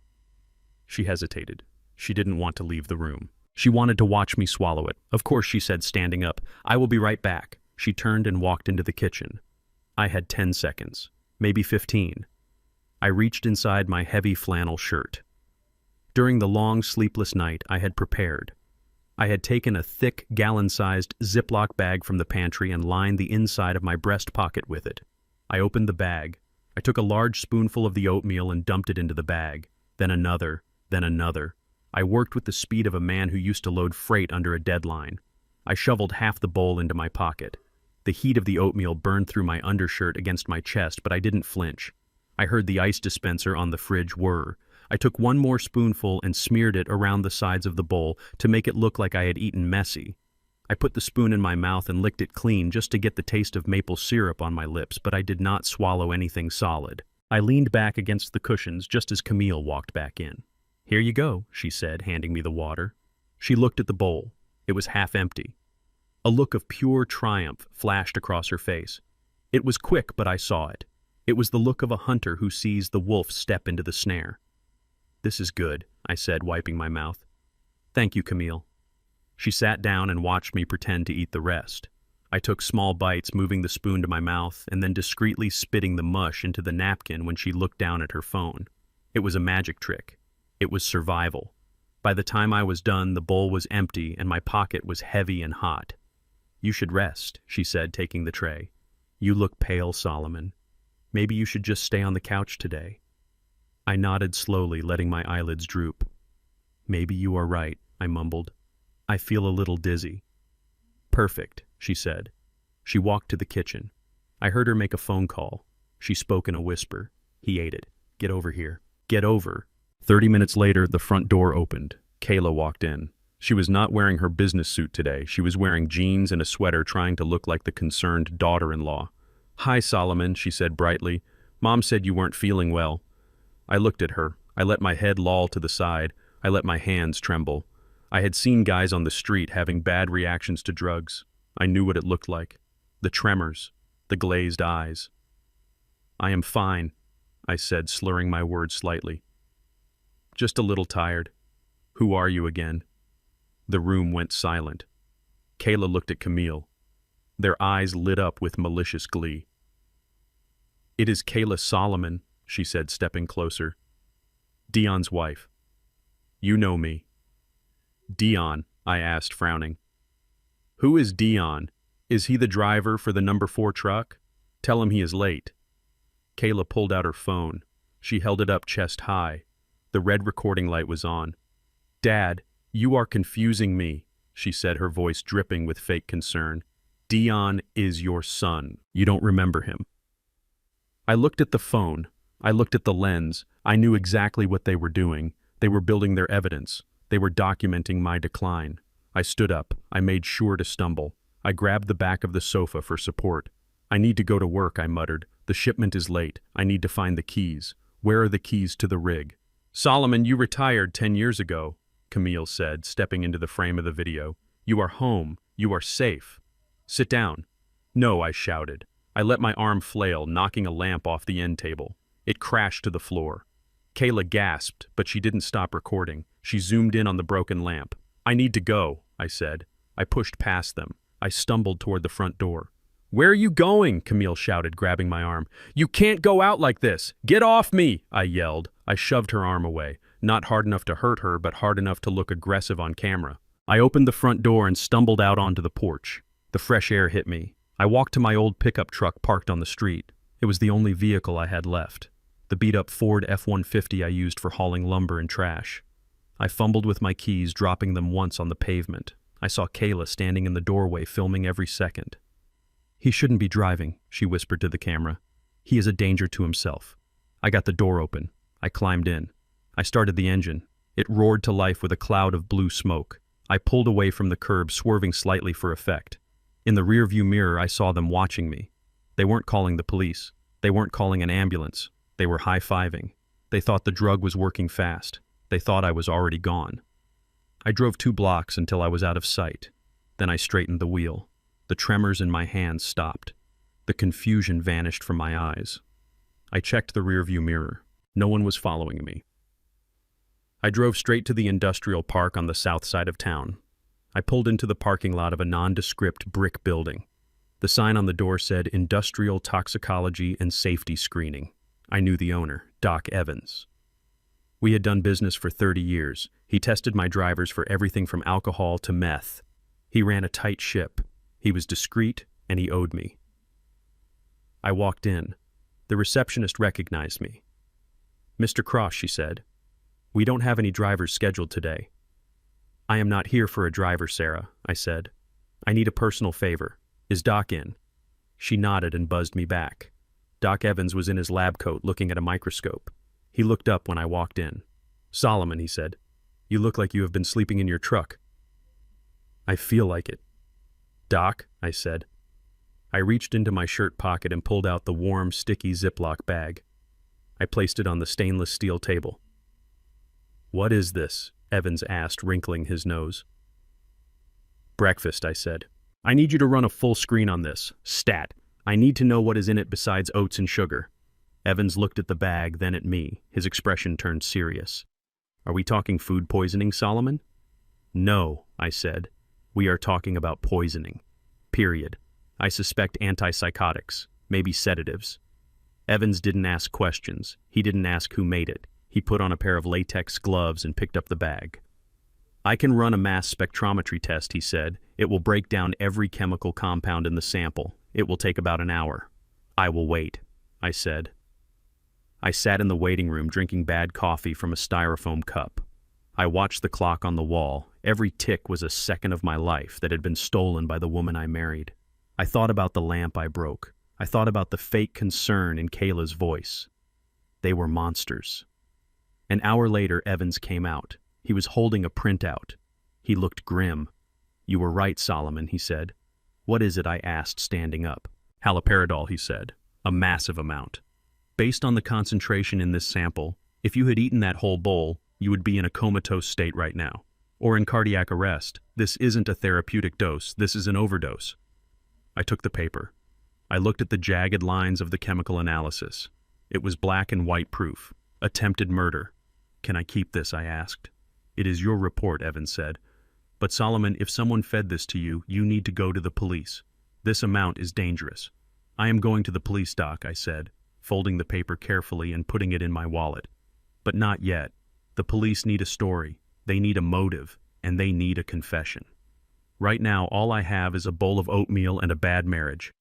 She hesitated. She didn't want to leave the room. She wanted to watch me swallow it. "Of course," she said, standing up. "I will be right back." She turned and walked into the kitchen. I had 10 seconds, maybe 15. I reached inside my heavy flannel shirt. During the long, sleepless night, I had prepared. I had taken a thick, gallon-sized Ziploc bag from the pantry and lined the inside of my breast pocket with it. I opened the bag. I took a large spoonful of the oatmeal and dumped it into the bag. Then another, then another. I worked with the speed of a man who used to load freight under a deadline. I shoveled half the bowl into my pocket. The heat of the oatmeal burned through my undershirt against my chest, but I didn't flinch. I heard the ice dispenser on the fridge whir. I took one more spoonful and smeared it around the sides of the bowl to make it look like I had eaten messy. I put the spoon in my mouth and licked it clean just to get the taste of maple syrup on my lips, but I did not swallow anything solid. I leaned back against the cushions just as Camille walked back in. "Here you go," she said, handing me the water. She looked at the bowl. It was half empty. A look of pure triumph flashed across her face. It was quick, but I saw it. It was the look of a hunter who sees the wolf step into the snare. "This is good," I said, wiping my mouth. "Thank you, Camille." She sat down and watched me pretend to eat the rest. I took small bites, moving the spoon to my mouth, and then discreetly spitting the mush into the napkin when she looked down at her phone. It was a magic trick. It was survival. By the time I was done, the bowl was empty and my pocket was heavy and hot. "You should rest," she said, taking the tray. "You look pale, Solomon. Maybe you should just stay on the couch today." I nodded slowly, letting my eyelids droop. "Maybe you are right," I mumbled. "I feel a little dizzy." "Perfect," she said. She walked to the kitchen. I heard her make a phone call. She spoke in a whisper. "He ate it. Get over here. Get over." 30 minutes later, the front door opened. Kayla walked in. She was not wearing her business suit today. She was wearing jeans and a sweater, trying to look like the concerned daughter-in-law. "Hi, Solomon," she said brightly. "Mom said you weren't feeling well." I looked at her. I let my head loll to the side. I let my hands tremble. I had seen guys on the street having bad reactions to drugs. I knew what it looked like. The tremors. The glazed eyes. "I am fine," I said, slurring my words slightly. "Just a little tired. Who are you again?" The room went silent. Kayla looked at Camille. Their eyes lit up with malicious glee. "It is Kayla Solomon," she said, stepping closer. "Dion's wife. You know me." "Dion?" I asked, frowning. "Who is Dion? Is he the driver for the number 4 truck? Tell him he is late." Kayla pulled out her phone. She held it up chest high. The red recording light was on. "Dad, you are confusing me," she said, her voice dripping with fake concern. "Dion is your son. You don't remember him." I looked at the phone. I looked at the lens. I knew exactly what they were doing. They were building their evidence. They were documenting my decline. I stood up. I made sure to stumble. I grabbed the back of the sofa for support. I need to go to work, I muttered. The shipment is late. I need to find the keys. Where are the keys to the rig? Solomon, you retired 10 years ago, Camille said, stepping into the frame of the video. You are home. You are safe. Sit down. No, I shouted. I let my arm flail, knocking a lamp off the end table. It crashed to the floor. Kayla gasped, but she didn't stop recording. She zoomed in on the broken lamp. I need to go, I said. I pushed past them. I stumbled toward the front door. Where are you going? Camille shouted, grabbing my arm. You can't go out like this. Get off me, I yelled. I shoved her arm away, not hard enough to hurt her, but hard enough to look aggressive on camera. I opened the front door and stumbled out onto the porch. The fresh air hit me. I walked to my old pickup truck parked on the street. It was the only vehicle I had left. The beat-up Ford F-150 I used for hauling lumber and trash. I fumbled with my keys, dropping them once on the pavement. I saw Kayla standing in the doorway, filming every second. He shouldn't be driving, she whispered to the camera. He is a danger to himself. I got the door open. I climbed in. I started the engine. It roared to life with a cloud of blue smoke. I pulled away from the curb, swerving slightly for effect. In the rearview mirror, I saw them watching me. They weren't calling the police. They weren't calling an ambulance. They were high-fiving. They thought the drug was working fast. They thought I was already gone. I drove 2 blocks until I was out of sight. Then I straightened the wheel. The tremors in my hands stopped. The confusion vanished from my eyes. I checked the rearview mirror. No one was following me. I drove straight to the industrial park on the south side of town. I pulled into the parking lot of a nondescript brick building. The sign on the door said Industrial Toxicology and Safety Screening. I knew the owner, Doc Evans. We had done business for 30 years. He tested my drivers for everything from alcohol to meth. He ran a tight ship. He was discreet, and he owed me. I walked in. The receptionist recognized me. Mr. Cross, she said, we don't have any drivers scheduled today. I am not here for a driver, Sarah, I said. I need a personal favor. Is Doc in? She nodded and buzzed me back. Doc Evans was in his lab coat looking at a microscope. He looked up when I walked in. Solomon, he said, you look like you have been sleeping in your truck. I feel like it. Doc, I said. I reached into my shirt pocket and pulled out the warm, sticky Ziploc bag. I placed it on the stainless steel table. What is this? Evans asked, wrinkling his nose. Breakfast, I said. I need you to run a full screen on this. Stat. I need to know what is in it besides oats and sugar. Evans looked at the bag, then at me. His expression turned serious. Are we talking food poisoning, Solomon? No, I said. We are talking about poisoning. Period. I suspect antipsychotics, maybe sedatives. Evans didn't ask questions. He didn't ask who made it. He put on a pair of latex gloves and picked up the bag. I can run a mass spectrometry test, he said. It will break down every chemical compound in the sample. It will take about an hour. I will wait, I said. I sat in the waiting room drinking bad coffee from a styrofoam cup. I watched the clock on the wall. Every tick was a second of my life that had been stolen by the woman I married. I thought about the lamp I broke. I thought about the fake concern in Kayla's voice. They were monsters. An hour later, Evans came out. He was holding a printout. He looked grim. You were right, Solomon, he said. What is it? I asked, standing up. Haloperidol, he said. A massive amount. Based on the concentration in this sample, if you had eaten that whole bowl, you would be in a comatose state right now. Or in cardiac arrest. This isn't a therapeutic dose. This is an overdose. I took the paper. I looked at the jagged lines of the chemical analysis. It was black and white proof. Attempted murder. Can I keep this? I asked. It is your report, Evans said. But Solomon, if someone fed this to you, you need to go to the police. This amount is dangerous. I am going to the police, Doc, I said, folding the paper carefully and putting it in my wallet. But not yet. The police need a story. They need a motive, and they need a confession. Right now, all I have is a bowl of oatmeal and a bad marriage.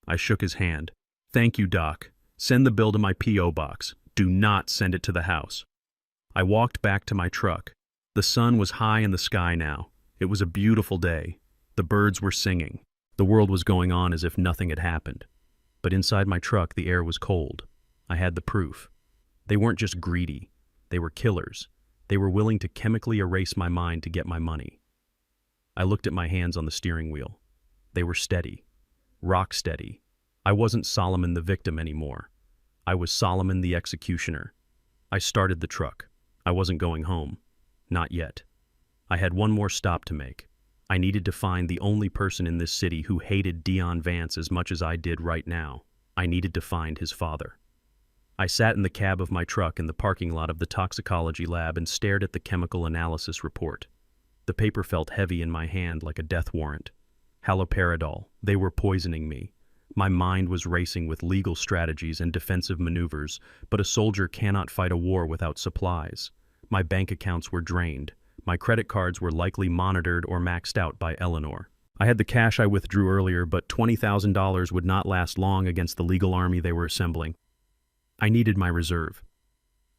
I shook his hand. Thank you, Doc. Send the bill to my P.O. box. Do not send it to the house. I walked back to my truck. The sun was high in the sky now. It was a beautiful day. The birds were singing. The world was going on as if nothing had happened. But inside my truck, the air was cold. I had the proof. They weren't just greedy. They were killers. They were willing to chemically erase my mind to get my money. I looked at my hands on the steering wheel. They were steady. Rock steady. I wasn't Solomon the victim anymore. I was Solomon the executioner. I started the truck. I wasn't going home. Not yet. I had one more stop to make. I needed to find the only person in this city who hated Dion Vance as much as I did right now. I needed to find his father. I sat in the cab of my truck in the parking lot of the toxicology lab and stared at the chemical analysis report. The paper felt heavy in my hand like a death warrant. Haloperidol. They were poisoning me. My mind was racing with legal strategies and defensive maneuvers, but a soldier cannot fight a war without supplies. My bank accounts were drained. My credit cards were likely monitored or maxed out by Eleanor. I had the cash I withdrew earlier, but $20,000 would not last long against the legal army they were assembling. I needed my reserve.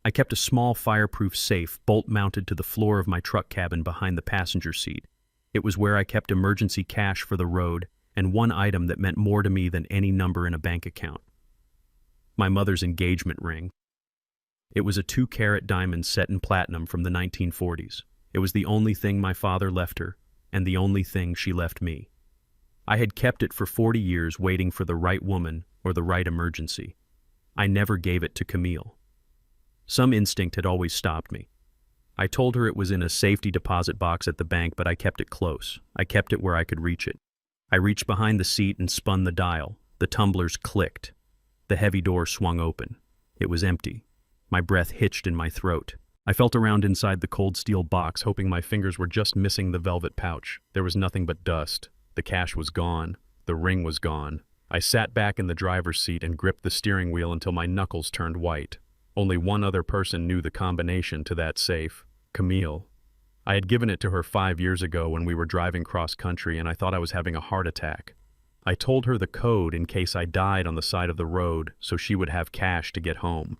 I kept a small fireproof safe bolt-mounted to the floor of my truck cabin behind the passenger seat. It was where I kept emergency cash for the road and one item that meant more to me than any number in a bank account. My mother's engagement ring. It was a 2-carat diamond set in platinum from the 1940s. It was the only thing my father left her, and the only thing she left me. I had kept it for 40 years waiting for the right woman or the right emergency. I never gave it to Camille. Some instinct had always stopped me. I told her it was in a safety deposit box at the bank, but I kept it close. I kept it where I could reach it. I reached behind the seat and spun the dial. The tumblers clicked. The heavy door swung open. It was empty. My breath hitched in my throat. I felt around inside the cold steel box, hoping my fingers were just missing the velvet pouch. There was nothing but dust. The cash was gone. The ring was gone. I sat back in the driver's seat and gripped the steering wheel until my knuckles turned white. Only one other person knew the combination to that safe: Camille. I had given it to her 5 years ago when we were driving cross-country, and I thought I was having a heart attack. I told her the code in case I died on the side of the road so she would have cash to get home.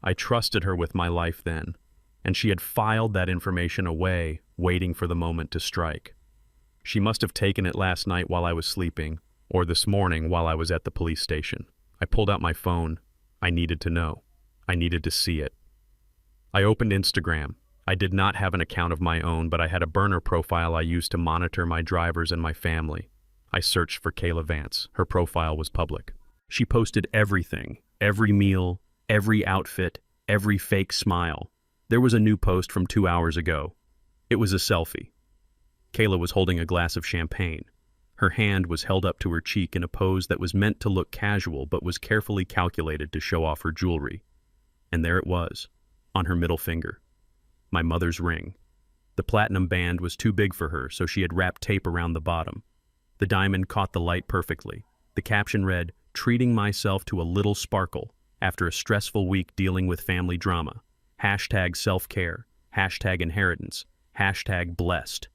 I trusted her with my life then, and she had filed that information away, waiting for the moment to strike. She must have taken it last night while I was sleeping, or this morning while I was at the police station. I pulled out my phone. I needed to know. I needed to see it. I opened Instagram. I did not have an account of my own, but I had a burner profile I used to monitor my drivers and my family. I searched for Kayla Vance. Her profile was public. She posted everything, every meal, every outfit, every fake smile. There was a new post from 2 hours ago. It was a selfie. Kayla was holding a glass of champagne. Her hand was held up to her cheek in a pose that was meant to look casual but was carefully calculated to show off her jewelry. And there it was, on her middle finger. My mother's ring. The platinum band was too big for her, so she had wrapped tape around the bottom. The diamond caught the light perfectly. The caption read, "Treating myself to a little sparkle after a stressful week dealing with family drama. Hashtag self-care. Hashtag inheritance. Hashtag blessed."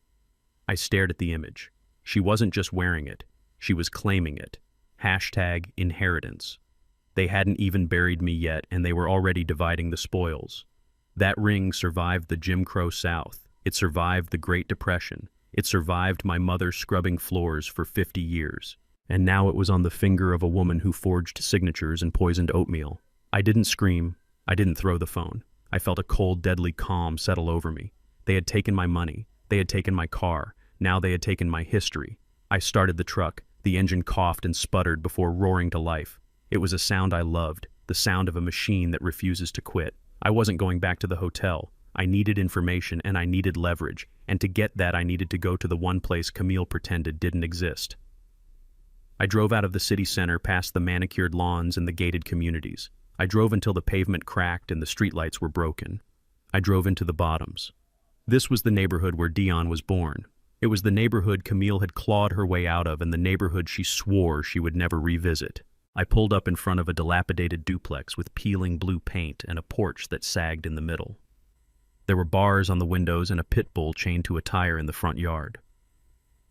I stared at the image. She wasn't just wearing it. She was claiming it. Hashtag inheritance. They hadn't even buried me yet, and they were already dividing the spoils. That ring survived the Jim Crow South. It survived the Great Depression. It survived my mother scrubbing floors for 50 years. And now it was on the finger of a woman who forged signatures and poisoned oatmeal. I didn't scream. I didn't throw the phone. I felt a cold, deadly calm settle over me. They had taken my money. They had taken my car. Now they had taken my history. I started the truck. The engine coughed and sputtered before roaring to life. It was a sound I loved, the sound of a machine that refuses to quit. I wasn't going back to the hotel. I needed information and I needed leverage, and to get that I needed to go to the one place Camille pretended didn't exist. I drove out of the city center past the manicured lawns and the gated communities. I drove until the pavement cracked and the streetlights were broken. I drove into the bottoms. This was the neighborhood where Dion was born. It was the neighborhood Camille had clawed her way out of and the neighborhood she swore she would never revisit. I pulled up in front of a dilapidated duplex with peeling blue paint and a porch that sagged in the middle. There were bars on the windows and a pit bull chained to a tire in the front yard.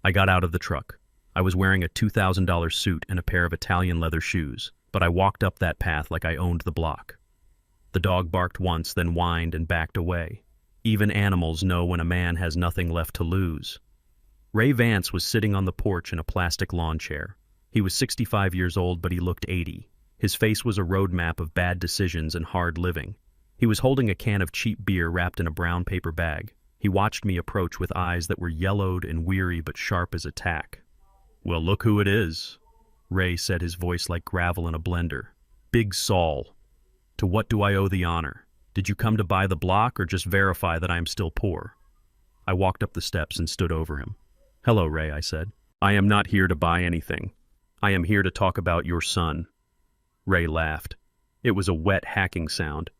I got out of the truck. I was wearing a $2,000 suit and a pair of Italian leather shoes, but I walked up that path like I owned the block. The dog barked once, then whined and backed away. Even animals know when a man has nothing left to lose. Ray Vance was sitting on the porch in a plastic lawn chair. He was 65 years old, but he looked 80. His face was a roadmap of bad decisions and hard living. He was holding a can of cheap beer wrapped in a brown paper bag. He watched me approach with eyes that were yellowed and weary but sharp as a tack. "Well, look who it is," Ray said, his voice like gravel in a blender. "Big Saul. To what do I owe the honor? Did you come to buy the block or just verify that I am still poor?" I walked up the steps and stood over him. "Hello, Ray," I said. "I am not here to buy anything. I am here to talk about your son." Ray laughed. It was a wet, hacking sound.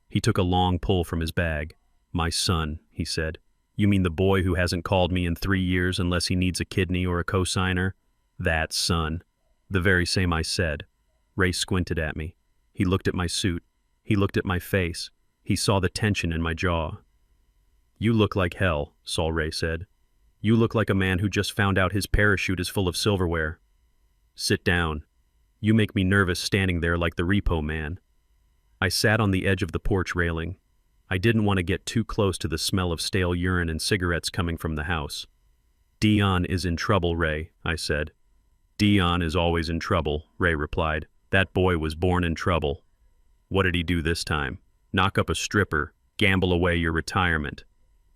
He took a long pull from his bag. "My son," he said. "You mean the boy who hasn't called me in 3 years unless he needs a kidney or a cosigner? That son." "The very same," I said. Ray squinted at me. He looked at my suit. He looked at my face. He saw the tension in my jaw. "You look like hell," Saul Ray said. "You look like a man who just found out his parachute is full of silverware. Sit down. You make me nervous standing there like the repo man." I sat on the edge of the porch railing. I didn't want to get too close to the smell of stale urine and cigarettes coming from the house. "Dion is in trouble, Ray," I said. "Dion is always in trouble," Ray replied. "That boy was born in trouble." "What did he do this time? Knock up a stripper, gamble away your retirement?"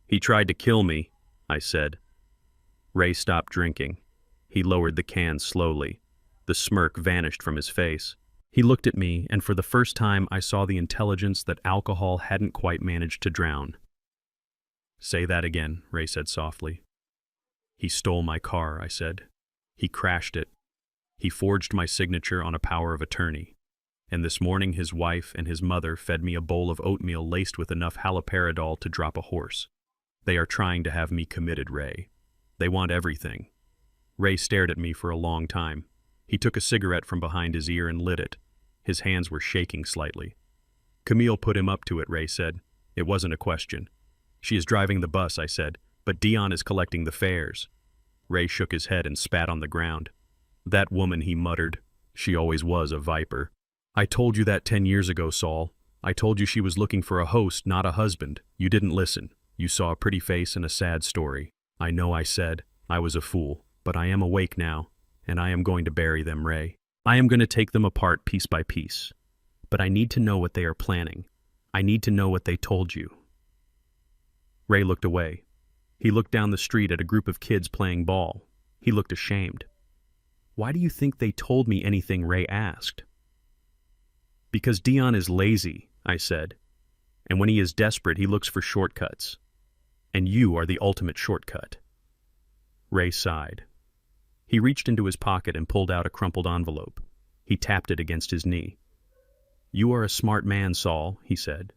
"He tried to kill me," I said. Ray stopped drinking. He lowered the can slowly. The smirk vanished from his face. He looked at me, and for the first time I saw the intelligence that alcohol hadn't quite managed to drown. "Say that again," Ray said softly. "He stole my car," I said. "He crashed it. He forged my signature on a power of attorney. And this morning his wife and his mother fed me a bowl of oatmeal laced with enough haloperidol to drop a horse. They are trying to have me committed, Ray. They want everything." Ray stared at me for a long time. He took a cigarette from behind his ear and lit it. His hands were shaking slightly. "Camille put him up to it," Ray said. "It wasn't a question." "She is driving the bus," I said, "but Dion is collecting the fares." Ray shook his head and spat on the ground. "That woman," he muttered. "She always was a viper." "I told you that 10 years ago, Saul. I told you she was looking for a host, not a husband. You didn't listen. You saw a pretty face and a sad story." "I know," I said. "I was a fool. But I am awake now, and I am going to bury them, Ray. I am going to take them apart piece by piece. But I need to know what they are planning. I need to know what they told you." Ray looked away. He looked down the street at a group of kids playing ball. He looked ashamed. "Why do you think they told me anything?" Ray asked. "Because Dion is lazy," I said. "And when he is desperate, he looks for shortcuts. And you are the ultimate shortcut." Ray sighed. He reached into his pocket and pulled out a crumpled envelope. He tapped it against his knee. "You are a smart man, Saul," he said.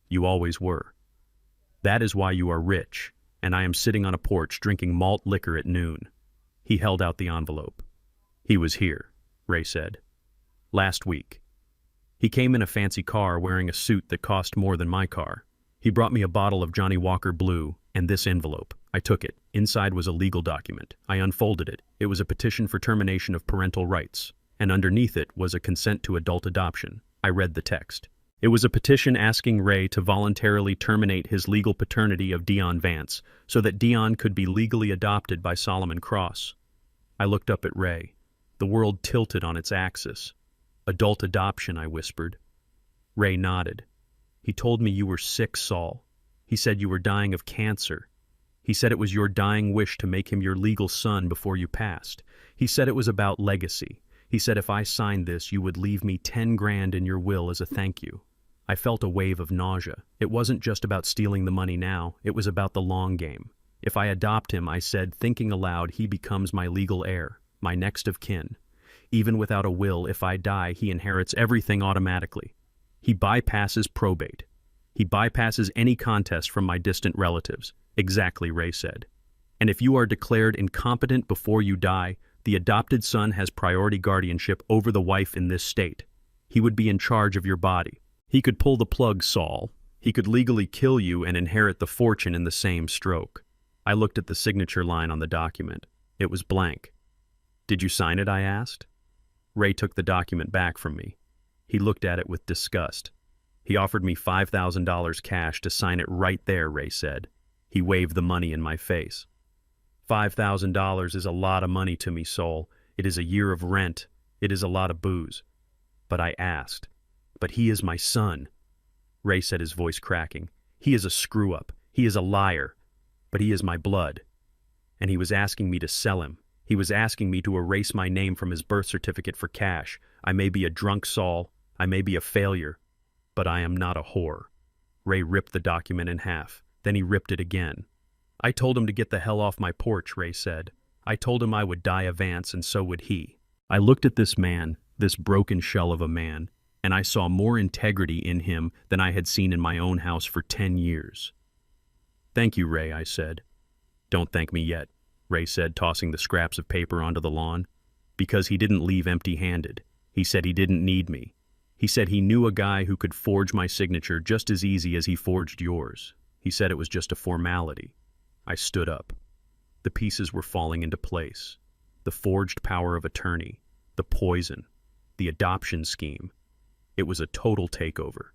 "You always were. That is why you are rich, and I am sitting on a porch drinking malt liquor at noon." He held out the envelope. "He was here," Ray said. "Last week. He came in a fancy car wearing a suit that cost more than my car. He brought me a bottle of Johnny Walker Blue and this envelope. I took it. Inside was a legal document. I unfolded it. It was a petition for termination of parental rights, and underneath it was a consent to adult adoption. I read the text. It was a petition asking Ray to voluntarily terminate his legal paternity of Dion Vance so that Dion could be legally adopted by Solomon Cross. I looked up at Ray. The world tilted on its axis. "Adult adoption," I whispered. Ray nodded. "He told me you were sick, Saul. He said you were dying of cancer. He said it was your dying wish to make him your legal son before you passed. He said it was about legacy. He said if I signed this, you would leave me 10 grand in your will as a thank you." I felt a wave of nausea. It wasn't just about stealing the money now. It was about the long game. If I adopt him, I said, thinking aloud, he becomes my legal heir, my next of kin. Even without a will, if I die, he inherits everything automatically. He bypasses probate. He bypasses any contest from my distant relatives. Exactly, Ray said. And if you are declared incompetent before you die, the adopted son has priority guardianship over the wife in this state. He would be in charge of your body. He could pull the plug, Saul. He could legally kill you and inherit the fortune in the same stroke. I looked at the signature line on the document. It was blank. "Did you sign it?" I asked. Ray took the document back from me. He looked at it with disgust. He offered me $5,000 cash to sign it right there, Ray said. He waved the money in my face. $5,000 is a lot of money to me, Saul. It is a year of rent. It is a lot of booze. But I asked. But he is my son. Ray said, his voice cracking. He is a screw-up. He is a liar. But he is my blood. And he was asking me to sell him. He was asking me to erase my name from his birth certificate for cash. I may be a drunk Saul. I may be a failure. But I am not a whore. Ray ripped the document in half. Then he ripped it again. I told him to get the hell off my porch, Ray said. I told him I would die of Vance, and so would he. I looked at this man, this broken shell of a man, and I saw more integrity in him than I had seen in my own house for 10 years. Thank you, Ray, I said. Don't thank me yet, Ray said, tossing the scraps of paper onto the lawn. Because he didn't leave empty-handed. He said he didn't need me. He said he knew a guy who could forge my signature just as easy as he forged yours. He said it was just a formality. I stood up. The pieces were falling into place. The forged power of attorney, the poison, the adoption scheme. It was a total takeover.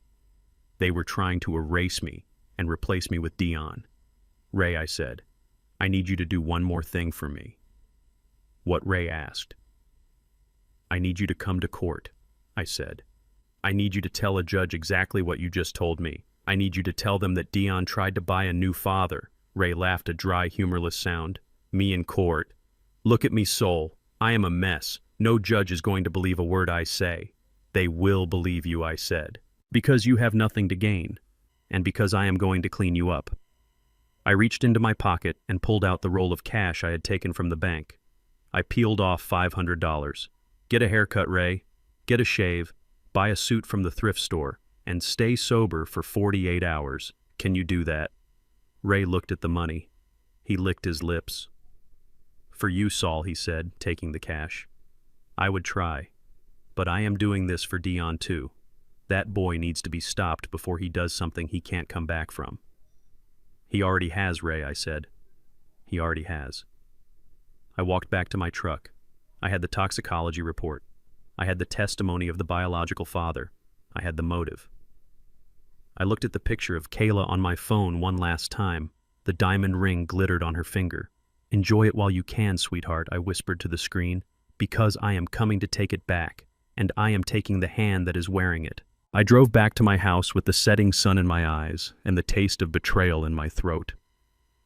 They were trying to erase me and replace me with Dion. Ray, I said, I need you to do one more thing for me. What? Ray asked. I need you to come to court, I said. I need you to tell a judge exactly what you just told me. I need you to tell them that Dion tried to buy a new father. Ray laughed a dry, humorless sound. Me in court. Look at me, Soul. I am a mess. No judge is going to believe a word I say. They will believe you, I said. Because you have nothing to gain. And because I am going to clean you up. I reached into my pocket and pulled out the roll of cash I had taken from the bank. I peeled off $500. Get a haircut, Ray. Get a shave. Buy a suit from the thrift store. And stay sober for 48 hours. Can you do that? Ray looked at the money. He licked his lips. For you, Saul, he said, taking the cash. I would try. But I am doing this for Dion too. That boy needs to be stopped before he does something he can't come back from. He already has, Ray, I said. He already has. I walked back to my truck. I had the toxicology report. I had the testimony of the biological father. I had the motive. I looked at the picture of Kayla on my phone one last time. The diamond ring glittered on her finger. Enjoy it while you can, sweetheart, I whispered to the screen, because I am coming to take it back, and I am taking the hand that is wearing it. I drove back to my house with the setting sun in my eyes and the taste of betrayal in my throat.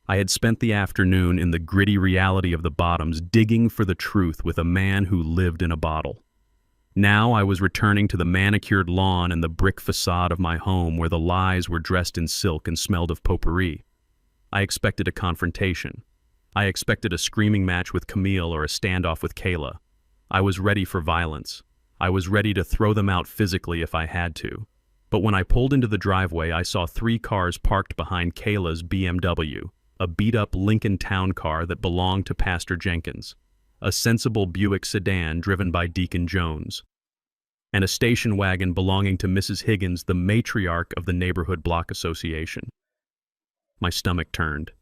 I had spent the afternoon in the gritty reality of the bottoms, digging for the truth with a man who lived in a bottle. Now I was returning to the manicured lawn and the brick facade of my home where the lies were dressed in silk and smelled of potpourri. I expected a confrontation. I expected a screaming match with Camille or a standoff with Kayla. I was ready for violence. I was ready to throw them out physically if I had to. But when I pulled into the driveway, I saw 3 cars parked behind Kayla's BMW, a beat-up Lincoln Town car that belonged to Pastor Jenkins, a sensible Buick sedan driven by Deacon Jones, and a station wagon belonging to Mrs. Higgins, the matriarch of the neighborhood block association. My stomach turned.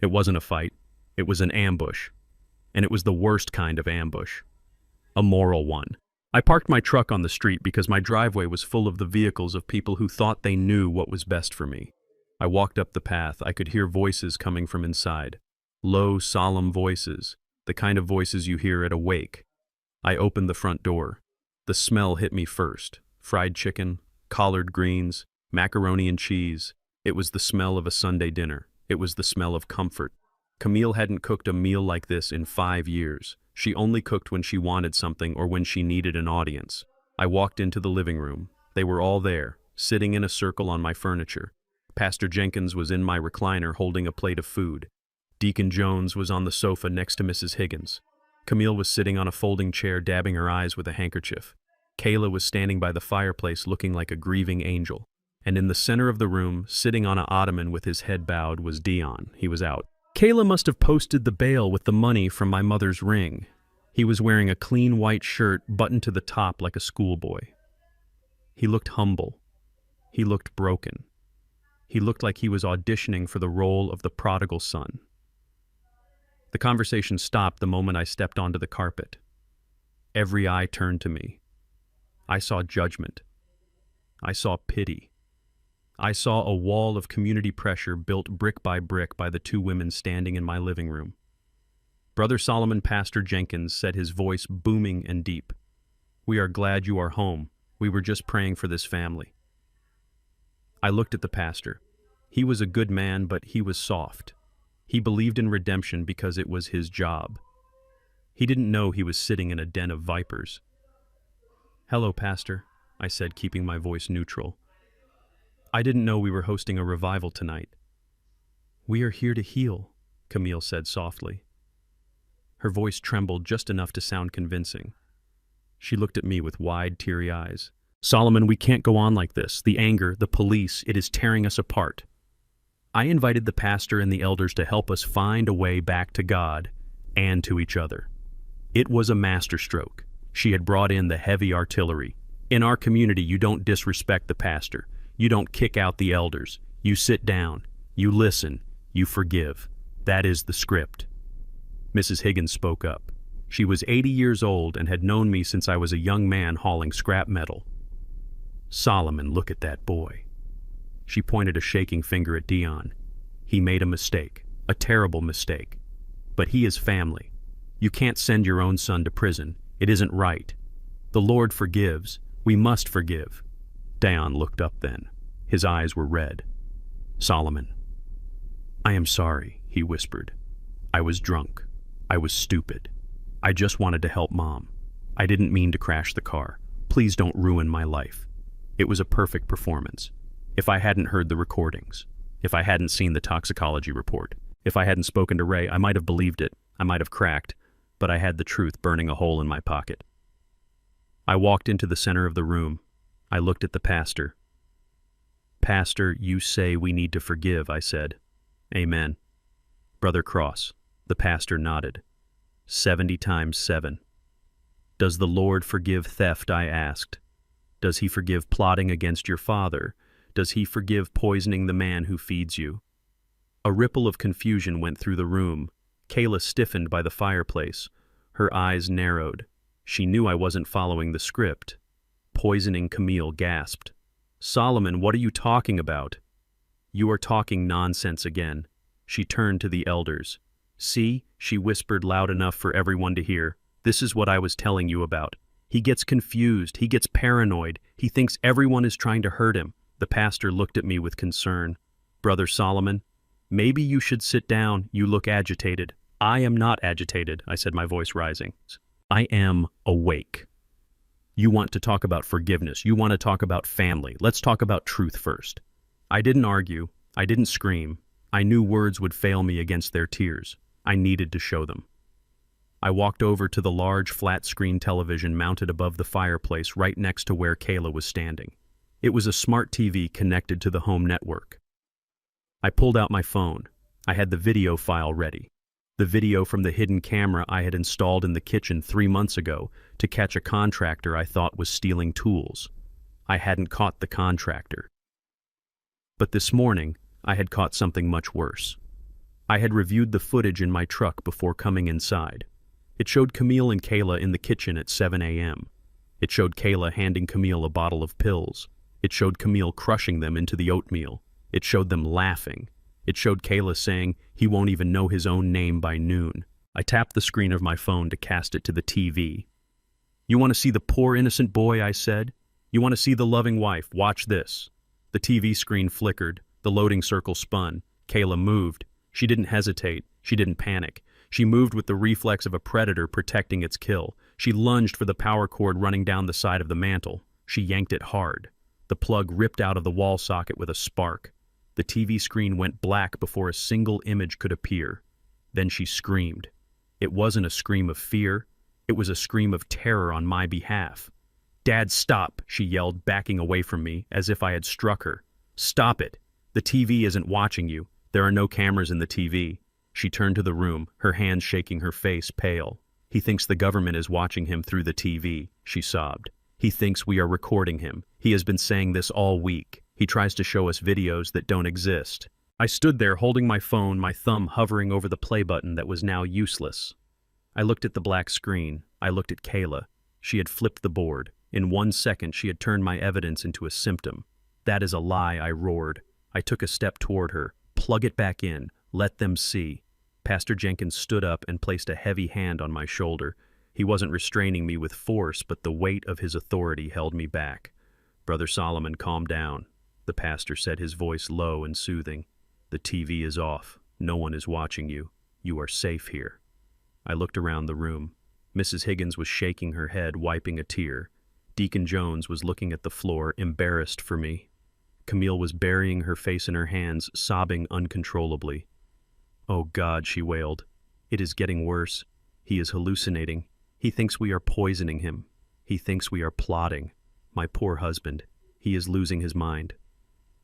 It wasn't a fight. It was an ambush. And it was the worst kind of ambush. A moral one. I parked my truck on the street because my driveway was full of the vehicles of people who thought they knew what was best for me. I walked up the path. I could hear voices coming from inside. Low, solemn voices. The kind of voices you hear at a wake. I opened the front door. The smell hit me first. Fried chicken, collard greens, macaroni and cheese. It was the smell of a Sunday dinner. It was the smell of comfort. Camille hadn't cooked a meal like this in 5 years. She only cooked when she wanted something or when she needed an audience. I walked into the living room. They were all there, sitting in a circle on my furniture. Pastor Jenkins was in my recliner holding a plate of food. Deacon Jones was on the sofa next to Mrs. Higgins. Camille was sitting on a folding chair dabbing her eyes with a handkerchief. Kayla was standing by the fireplace looking like a grieving angel. And in the center of the room, sitting on an ottoman with his head bowed, was Dion. He was out. Kayla must have posted the bail with the money from my mother's ring. He was wearing a clean white shirt buttoned to the top like a schoolboy. He looked humble. He looked broken. He looked like he was auditioning for the role of the prodigal son. The conversation stopped the moment I stepped onto the carpet. Every eye turned to me. I saw judgment. I saw pity. I saw a wall of community pressure built brick by the 2 women standing in my living room. Brother Solomon Pastor Jenkins said, his voice booming and deep, "We are glad you are home. We were just praying for this family. I looked at the pastor. He was a good man, but he was soft. He believed in redemption because it was his job. He didn't know he was sitting in a den of vipers. "Hello, Pastor," I said, keeping my voice neutral. "I didn't know we were hosting a revival tonight." "We are here to heal," Camille said softly. Her voice trembled just enough to sound convincing. She looked at me with wide, teary eyes. "Solomon, we can't go on like this. The anger, the police, it is tearing us apart." I invited the pastor and the elders to help us find a way back to God and to each other. It was a masterstroke. She had brought in the heavy artillery. In our community, you don't disrespect the pastor. You don't kick out the elders. You sit down. You listen. You forgive. That is the script. Mrs. Higgins spoke up. She was 80 years old and had known me since I was a young man hauling scrap metal. "Solomon, look at that boy." She pointed a shaking finger at Dion. "He made a mistake, a terrible mistake. But he is family. You can't send your own son to prison. It isn't right. The Lord forgives. We must forgive." Dion looked up then. His eyes were red. "Solomon." "I am sorry," he whispered. "I was drunk. I was stupid. I just wanted to help Mom. I didn't mean to crash the car. Please don't ruin my life. It was a perfect performance. If I hadn't heard the recordings, if I hadn't seen the toxicology report, if I hadn't spoken to Ray, I might have believed it. I might have cracked, but I had the truth burning a hole in my pocket." I walked into the center of the room. I looked at the pastor. "Pastor, you say we need to forgive," I said. "Amen." "Brother Cross," the pastor nodded. 70 times 7. "Does the Lord forgive theft?" I asked. "Does he forgive plotting against your father? Does he forgive poisoning the man who feeds you?" A ripple of confusion went through the room. Kayla stiffened by the fireplace. Her eyes narrowed. She knew I wasn't following the script. Poisoning Camille gasped. "Solomon, what are you talking about?" "You are talking nonsense again." She turned to the elders. "See," she whispered loud enough for everyone to hear. "This is what I was telling you about. He gets confused. He gets paranoid. He thinks everyone is trying to hurt him." The pastor looked at me with concern. "Brother Solomon, maybe you should sit down. You look agitated." "I am not agitated," I said, my voice rising. "I am awake. You want to talk about forgiveness. You want to talk about family. Let's talk about truth first." I didn't argue. I didn't scream. I knew words would fail me against their tears. I needed to show them. I walked over to the large flat-screen television mounted above the fireplace right next to where Kayla was standing. It was a smart TV connected to the home network. I pulled out my phone. I had the video file ready. The video from the hidden camera I had installed in the kitchen 3 months ago to catch a contractor I thought was stealing tools. I hadn't caught the contractor. But this morning, I had caught something much worse. I had reviewed the footage in my truck before coming inside. It showed Camille and Kayla in the kitchen at 7 a.m. It showed Kayla handing Camille a bottle of pills. It showed Camille crushing them into the oatmeal. It showed them laughing. It showed Kayla saying he won't even know his own name by noon. I tapped the screen of my phone to cast it to the TV. "You want to see the poor innocent boy?" I said. "You want to see the loving wife? Watch this." The TV screen flickered. The loading circle spun. Kayla moved. She didn't hesitate. She didn't panic. She moved with the reflex of a predator protecting its kill. She lunged for the power cord running down the side of the mantel. She yanked it hard. The plug ripped out of the wall socket with a spark. The TV screen went black before a single image could appear. Then she screamed. It wasn't a scream of fear. It was a scream of terror on my behalf. "Dad, stop," she yelled, backing away from me, as if I had struck her. "Stop it. The TV isn't watching you. There are no cameras in the TV." She turned to the room, her hands shaking, her face pale. "He thinks the government is watching him through the TV," she sobbed. "He thinks we are recording him. He has been saying this all week. He tries to show us videos that don't exist." I stood there holding my phone, my thumb hovering over the play button that was now useless. I looked at the black screen. I looked at Kayla. She had flipped the board. In 1 second, she had turned my evidence into a symptom. "That is a lie," I roared. I took a step toward her. "Plug it back in. Let them see." Pastor Jenkins stood up and placed a heavy hand on my shoulder. He wasn't restraining me with force, but the weight of his authority held me back. "Brother Solomon, calm down," the pastor said, his voice low and soothing. "The TV is off. No one is watching you. You are safe here." I looked around the room. Mrs. Higgins was shaking her head, wiping a tear. Deacon Jones was looking at the floor, embarrassed for me. Camille was burying her face in her hands, sobbing uncontrollably. "Oh God," she wailed. "It is getting worse. He is hallucinating. He thinks we are poisoning him. He thinks we are plotting. My poor husband. He is losing his mind."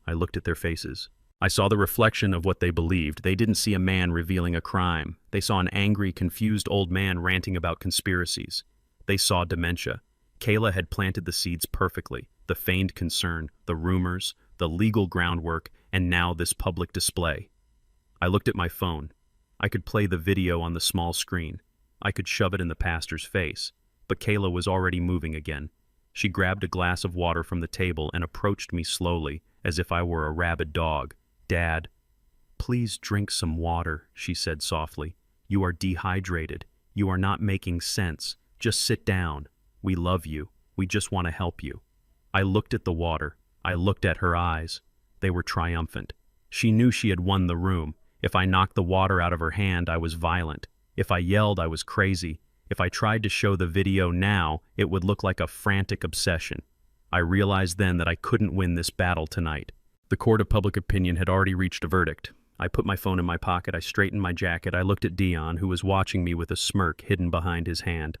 I looked at their faces. I saw the reflection of what they believed. They didn't see a man revealing a crime. They saw an angry, confused old man ranting about conspiracies. They saw dementia. Kayla had planted the seeds perfectly. The feigned concern, the rumors, the legal groundwork, and now this public display. I looked at my phone. I could play the video on the small screen. I could shove it in the pastor's face. But Kayla was already moving again. She grabbed a glass of water from the table and approached me slowly, as if I were a rabid dog. "Dad, please drink some water," she said softly. "You are dehydrated. You are not making sense. Just sit down. We love you. We just want to help you." I looked at the water. I looked at her eyes. They were triumphant. She knew she had won the room. If I knocked the water out of her hand, I was violent. If I yelled, I was crazy. If I tried to show the video now, it would look like a frantic obsession. I realized then that I couldn't win this battle tonight. The court of public opinion had already reached a verdict. I put my phone in my pocket. I straightened my jacket. I looked at Dion, who was watching me with a smirk hidden behind his hand.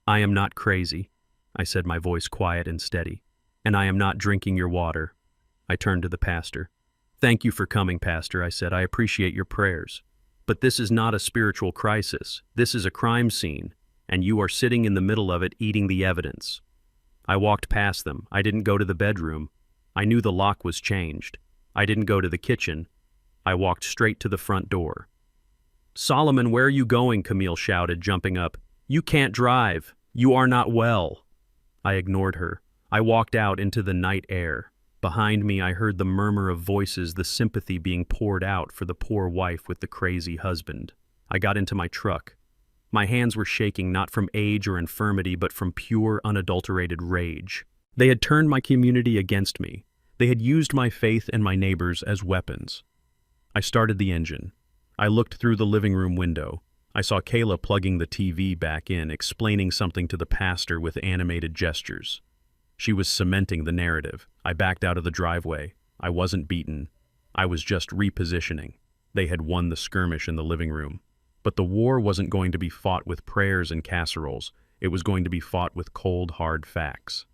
"I am not crazy," I said, my voice quiet and steady. "And I am not drinking your water." I turned to the pastor. "Thank you for coming, Pastor," I said. "I appreciate your prayers. But this is not a spiritual crisis. This is a crime scene, and you are sitting in the middle of it eating the evidence." I walked past them. I didn't go to the bedroom. I knew the lock was changed. I didn't go to the kitchen. I walked straight to the front door. "Solomon, where are you going?" Camille shouted, jumping up. "You can't drive. You are not well." I ignored her. I walked out into the night air. Behind me, I heard the murmur of voices, the sympathy being poured out for the poor wife with the crazy husband. I got into my truck. My hands were shaking not from age or infirmity, but from pure, unadulterated rage. They had turned my community against me. They had used my faith and my neighbors as weapons. I started the engine. I looked through the living room window. I saw Kayla plugging the TV back in, explaining something to the pastor with animated gestures. She was cementing the narrative. I backed out of the driveway. I wasn't beaten. I was just repositioning. They had won the skirmish in the living room. But the war wasn't going to be fought with prayers and casseroles. It was going to be fought with cold, hard facts.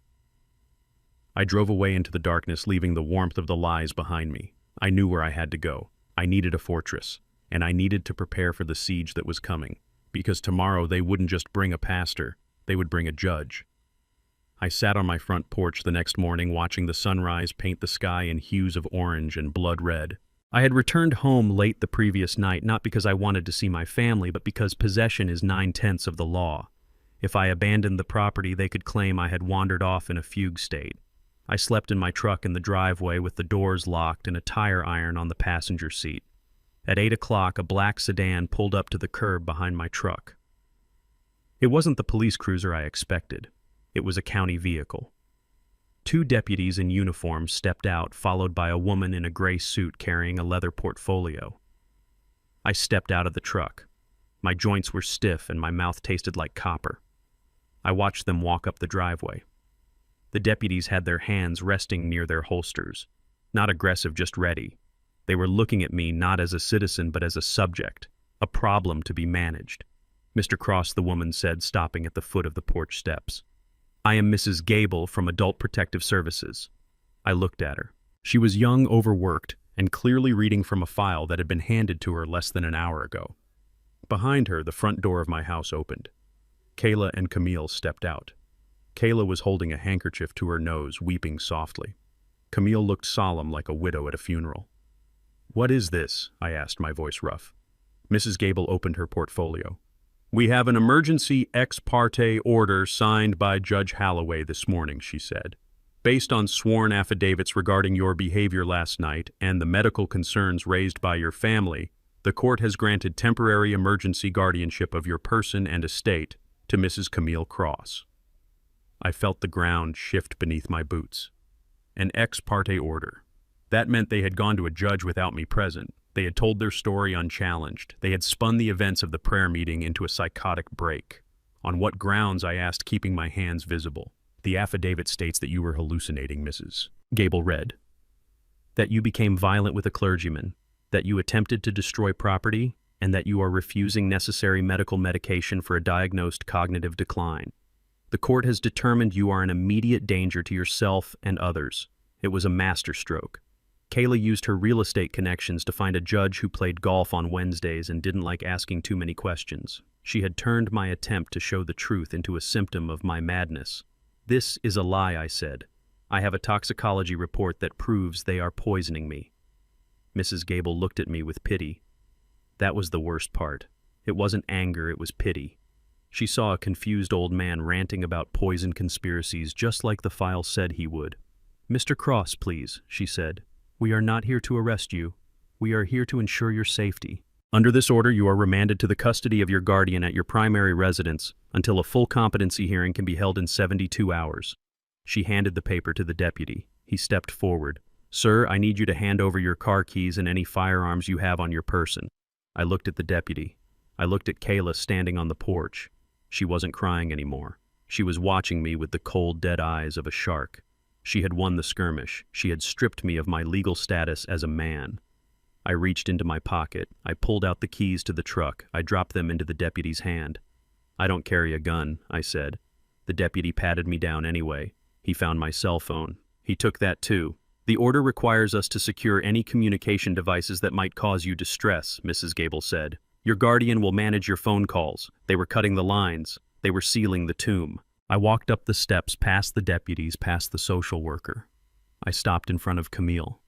I drove away into the darkness, leaving the warmth of the lies behind me. I knew where I had to go. I needed a fortress, and I needed to prepare for the siege that was coming, because tomorrow they wouldn't just bring a pastor, they would bring a judge. I sat on my front porch the next morning watching the sunrise paint the sky in hues of orange and blood red. I had returned home late the previous night, not because I wanted to see my family, but because possession is 9/10 of the law. If I abandoned the property, they could claim I had wandered off in a fugue state. I slept in my truck in the driveway with the doors locked and a tire iron on the passenger seat. At 8 o'clock, a black sedan pulled up to the curb behind my truck. It wasn't the police cruiser I expected. It was a county vehicle. 2 deputies in uniform stepped out, followed by a woman in a gray suit carrying a leather portfolio. I stepped out of the truck. My joints were stiff and my mouth tasted like copper. I watched them walk up the driveway. The deputies had their hands resting near their holsters. Not aggressive, just ready. They were looking at me not as a citizen but as a subject, a problem to be managed. "Mr. Cross," the woman said, stopping at the foot of the porch steps. "I am Mrs. Gable from Adult Protective Services." I looked at her. She was young, overworked, and clearly reading from a file that had been handed to her less than an hour ago. Behind her, the front door of my house opened. Kayla and Camille stepped out. Kayla was holding a handkerchief to her nose, weeping softly. Camille looked solemn like a widow at a funeral. "What is this?" I asked, my voice rough. Mrs. Gable opened her portfolio. "We have an emergency ex parte order signed by Judge Holloway this morning," she said. "Based on sworn affidavits regarding your behavior last night and the medical concerns raised by your family, the court has granted temporary emergency guardianship of your person and estate to Mrs. Camille Cross. I felt the ground shift beneath my boots. An ex parte order. That meant they had gone to a judge without me present. They had told their story unchallenged. They had spun the events of the prayer meeting into a psychotic break. On what grounds, I asked, keeping my hands visible. The affidavit states that you were hallucinating, Mrs. Gable read. That you became violent with a clergyman, that you attempted to destroy property, and that you are refusing necessary medical medication for a diagnosed cognitive decline. The court has determined you are an immediate danger to yourself and others. It was a masterstroke. Kayla used her real estate connections to find a judge who played golf on Wednesdays and didn't like asking too many questions. She had turned my attempt to show the truth into a symptom of my madness. This is a lie, I said. I have a toxicology report that proves they are poisoning me. Mrs. Gable looked at me with pity. That was the worst part. It wasn't anger, it was pity. She saw a confused old man ranting about poison conspiracies just like the file said he would. Mr. Cross, please, she said. We are not here to arrest you. We are here to ensure your safety. Under this order, you are remanded to the custody of your guardian at your primary residence until a full competency hearing can be held in 72 hours. She handed the paper to the deputy. He stepped forward. Sir, I need you to hand over your car keys and any firearms you have on your person. I looked at the deputy. I looked at Kayla standing on the porch. She wasn't crying anymore. She was watching me with the cold, dead eyes of a shark. She had won the skirmish. She had stripped me of my legal status as a man. I reached into my pocket. I pulled out the keys to the truck. I dropped them into the deputy's hand. I don't carry a gun, I said. The deputy patted me down anyway. He found my cell phone. He took that too. The order requires us to secure any communication devices that might cause you distress, Mrs. Gable said. Your guardian will manage your phone calls. They were cutting the lines. They were sealing the tomb. I walked up the steps, past the deputies, past the social worker. I stopped in front of Camille.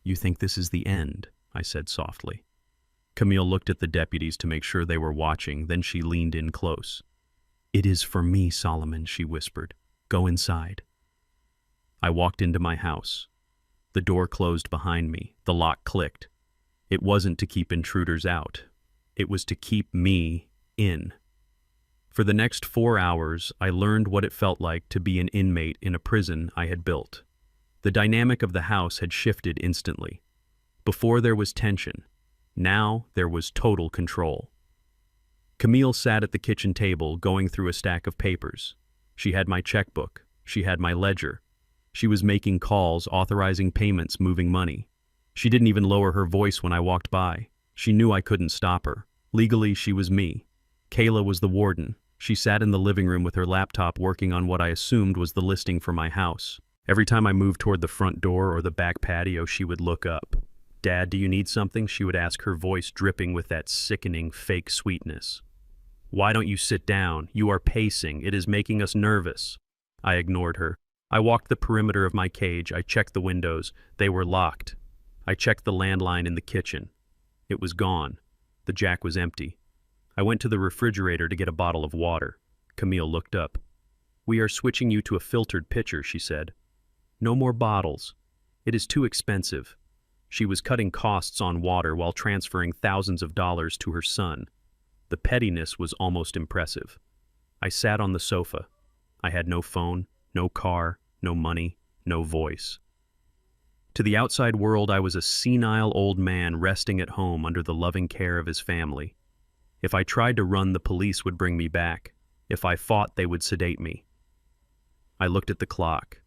You think this is the end? I said softly. Camille looked at the deputies to make sure they were watching, then she leaned in close. It is for me, Solomon, she whispered. Go inside. I walked into my house. The door closed behind me. The lock clicked. It wasn't to keep intruders out. It was to keep me in. For the next 4 hours, I learned what it felt like to be an inmate in a prison I had built. The dynamic of the house had shifted instantly. Before there was tension. Now there was total control. Camille sat at the kitchen table going through a stack of papers. She had my checkbook. She had my ledger. She was making calls, authorizing payments, moving money. She didn't even lower her voice when I walked by. She knew I couldn't stop her. Legally, she was me. Kayla was the warden. She sat in the living room with her laptop working on what I assumed was the listing for my house. Every time I moved toward the front door or the back patio, she would look up. Dad, do you need something? She would ask, her voice dripping with that sickening fake sweetness. Why don't you sit down? You are pacing. It is making us nervous. I ignored her. I walked the perimeter of my cage. I checked the windows. They were locked. I checked the landline in the kitchen. It was gone. The jack was empty. I went to the refrigerator to get a bottle of water. Camille looked up. We are switching you to a filtered pitcher, she said. No more bottles. It is too expensive. She was cutting costs on water while transferring thousands of dollars to her son. The pettiness was almost impressive. I sat on the sofa. I had no phone, no car, no money, no voice. To the outside world, I was a senile old man resting at home under the loving care of his family. If I tried to run, the police would bring me back. If I fought, they would sedate me. I looked at the clock.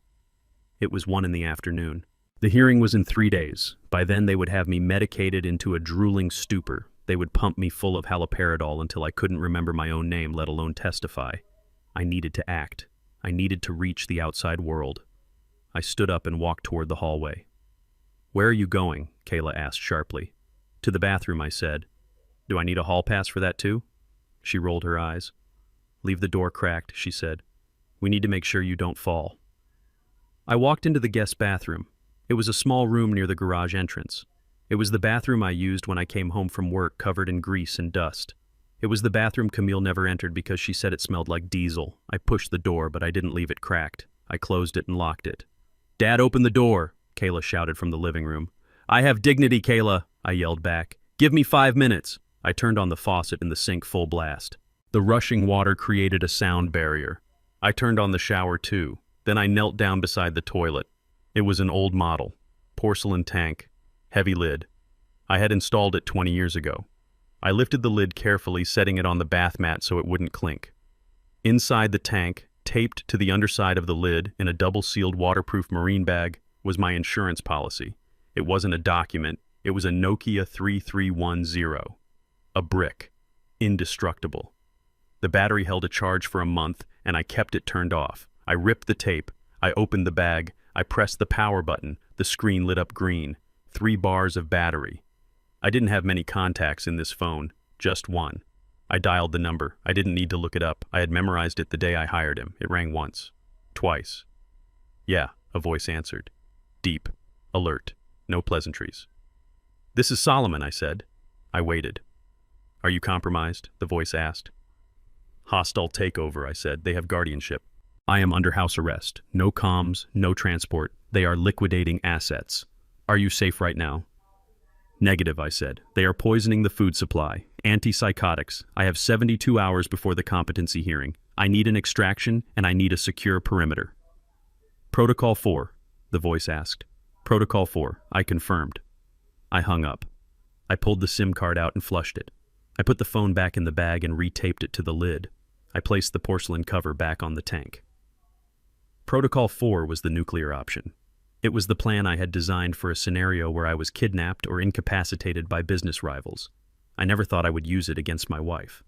It was 1 p.m. The hearing was in 3 days. By then, they would have me medicated into a drooling stupor. They would pump me full of haloperidol until I couldn't remember my own name, let alone testify. I needed to act. I needed to reach the outside world. I stood up and walked toward the hallway. Where are you going? Kayla asked sharply. To the bathroom, I said. Do I need a hall pass for that too? She rolled her eyes. Leave the door cracked, she said. We need to make sure you don't fall. I walked into the guest bathroom. It was a small room near the garage entrance. It was the bathroom I used when I came home from work, covered in grease and dust. It was the bathroom Camille never entered because she said it smelled like diesel. I pushed the door, but I didn't leave it cracked. I closed it and locked it. Dad, open the door, Kayla shouted from the living room. I have dignity, Kayla, I yelled back. Give me 5 minutes. I turned on the faucet in the sink full blast. The rushing water created a sound barrier. I turned on the shower too. Then I knelt down beside the toilet. It was an old model. Porcelain tank. Heavy lid. I had installed it 20 years ago. I lifted the lid carefully, setting it on the bath mat so it wouldn't clink. Inside the tank, taped to the underside of the lid in a double-sealed waterproof marine bag, was my insurance policy. It wasn't a document. It was a Nokia 3310. A brick. Indestructible. The battery held a charge for a month, and I kept it turned off. I ripped the tape. I opened the bag. I pressed the power button. The screen lit up green. 3 bars of battery. I didn't have many contacts in this phone, just one. I dialed the number. I didn't need to look it up. I had memorized it the day I hired him. It rang once. Twice. Yeah, a voice answered. Deep. Alert. No pleasantries. This is Solomon, I said. I waited. Are you compromised? The voice asked. Hostile takeover, I said. They have guardianship. I am under house arrest. No comms, no transport. They are liquidating assets. Are you safe right now? Negative, I said. They are poisoning the food supply. Antipsychotics. I have 72 hours before the competency hearing. I need an extraction, and I need a secure perimeter. Protocol 4, the voice asked. Protocol 4, I confirmed. I hung up. I pulled the SIM card out and flushed it. I put the phone back in the bag and retaped it to the lid. I placed the porcelain cover back on the tank. Protocol 4 was the nuclear option. It was the plan I had designed for a scenario where I was kidnapped or incapacitated by business rivals. I never thought I would use it against my wife.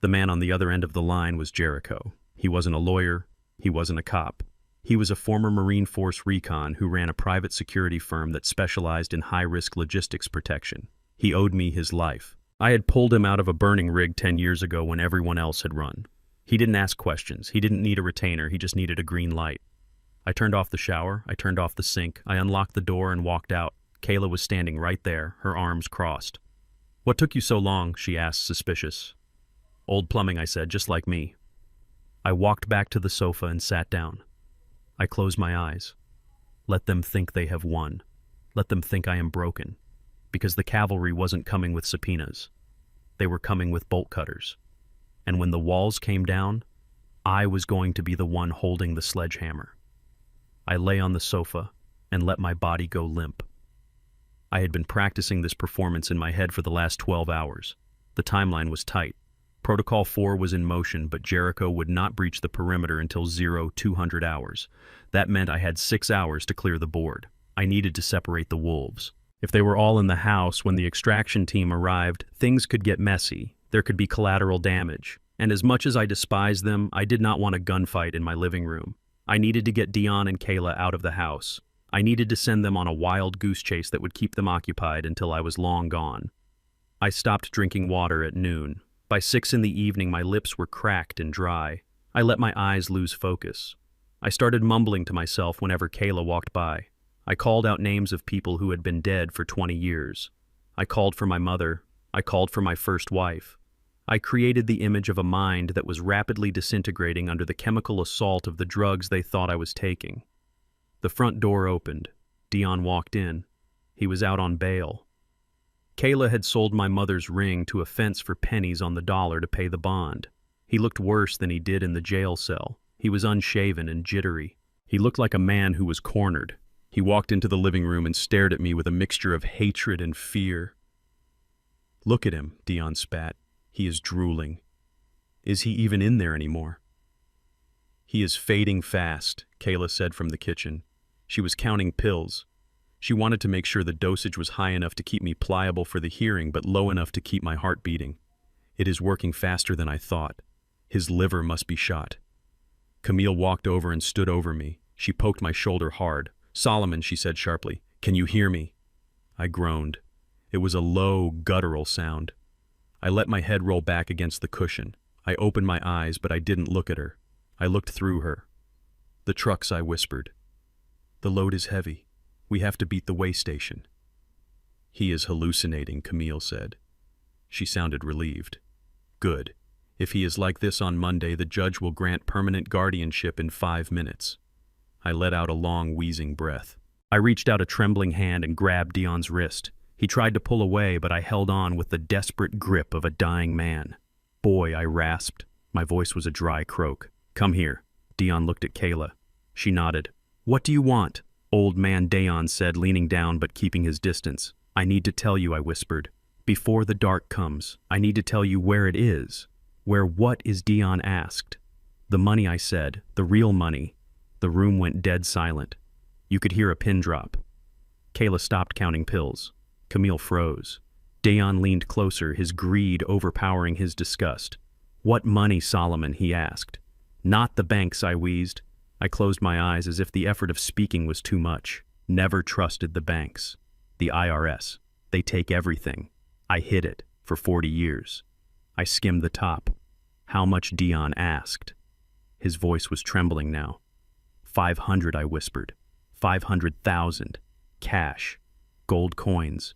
The man on the other end of the line was Jericho. He wasn't a lawyer. He wasn't a cop. He was a former Marine Force recon who ran a private security firm that specialized in high-risk logistics protection. He owed me his life. I had pulled him out of a burning rig 10 years ago when everyone else had run. He didn't ask questions. He didn't need a retainer. He just needed a green light. I turned off the shower. I turned off the sink. I unlocked the door and walked out. Kayla was standing right there, her arms crossed. What took you so long? She asked, suspicious. Old plumbing, I said, just like me. I walked back to the sofa and sat down. I closed my eyes. Let them think they have won. Let them think I am broken. Because the cavalry wasn't coming with subpoenas. They were coming with bolt cutters. And when the walls came down, I was going to be the one holding the sledgehammer. I lay on the sofa and let my body go limp. I had been practicing this performance in my head for the last 12 hours. The timeline was tight. Protocol 4 was in motion, but Jericho would not breach the perimeter until 0200 hours. That meant I had 6 hours to clear the board. I needed to separate the wolves. If they were all in the house when the extraction team arrived, things could get messy. There could be collateral damage. And as much as I despised them, I did not want a gunfight in my living room. I needed to get Dion and Kayla out of the house. I needed to send them on a wild goose chase that would keep them occupied until I was long gone. I stopped drinking water at noon. By 6 in the evening, my lips were cracked and dry. I let my eyes lose focus. I started mumbling to myself whenever Kayla walked by. I called out names of people who had been dead for 20 years. I called for my mother. I called for my first wife. I created the image of a mind that was rapidly disintegrating under the chemical assault of the drugs they thought I was taking. The front door opened. Dion walked in. He was out on bail. Kayla had sold my mother's ring to a fence for pennies on the dollar to pay the bond. He looked worse than he did in the jail cell. He was unshaven and jittery. He looked like a man who was cornered. He walked into the living room and stared at me with a mixture of hatred and fear. Look at him, Dion spat. He is drooling. Is he even in there anymore? He is fading fast, Kayla said from the kitchen. She was counting pills. She wanted to make sure the dosage was high enough to keep me pliable for the hearing, but low enough to keep my heart beating. It is working faster than I thought. His liver must be shot. Camille walked over and stood over me. She poked my shoulder hard. Solomon, she said sharply, can you hear me? I groaned. It was a low, guttural sound. I let my head roll back against the cushion. I opened my eyes, but I didn't look at her. I looked through her. The trucks, I whispered. The load is heavy. We have to beat the way station. He is hallucinating, Camille said. She sounded relieved. Good. If he is like this on Monday, the judge will grant permanent guardianship in 5 minutes. I let out a long, wheezing breath. I reached out a trembling hand and grabbed Dion's wrist. He tried to pull away, but I held on with the desperate grip of a dying man. Boy, I rasped. My voice was a dry croak. Come here. Dion looked at Kayla. She nodded. What do you want? Old man Dayon said, leaning down but keeping his distance. I need to tell you, I whispered. Before the dark comes, I need to tell you where it is. Where what is, Dion asked. The money, I said. The real money. The room went dead silent. You could hear a pin drop. Kayla stopped counting pills. Camille froze. Dayon leaned closer, his greed overpowering his disgust. What money, Solomon? He asked. Not the banks, I wheezed. I closed my eyes as if the effort of speaking was too much. Never trusted the banks. The IRS. They take everything. I hid it for 40 years. I skimmed the top. How much, Dion asked. His voice was trembling now. 500, I whispered. 500,000. Cash. Gold coins.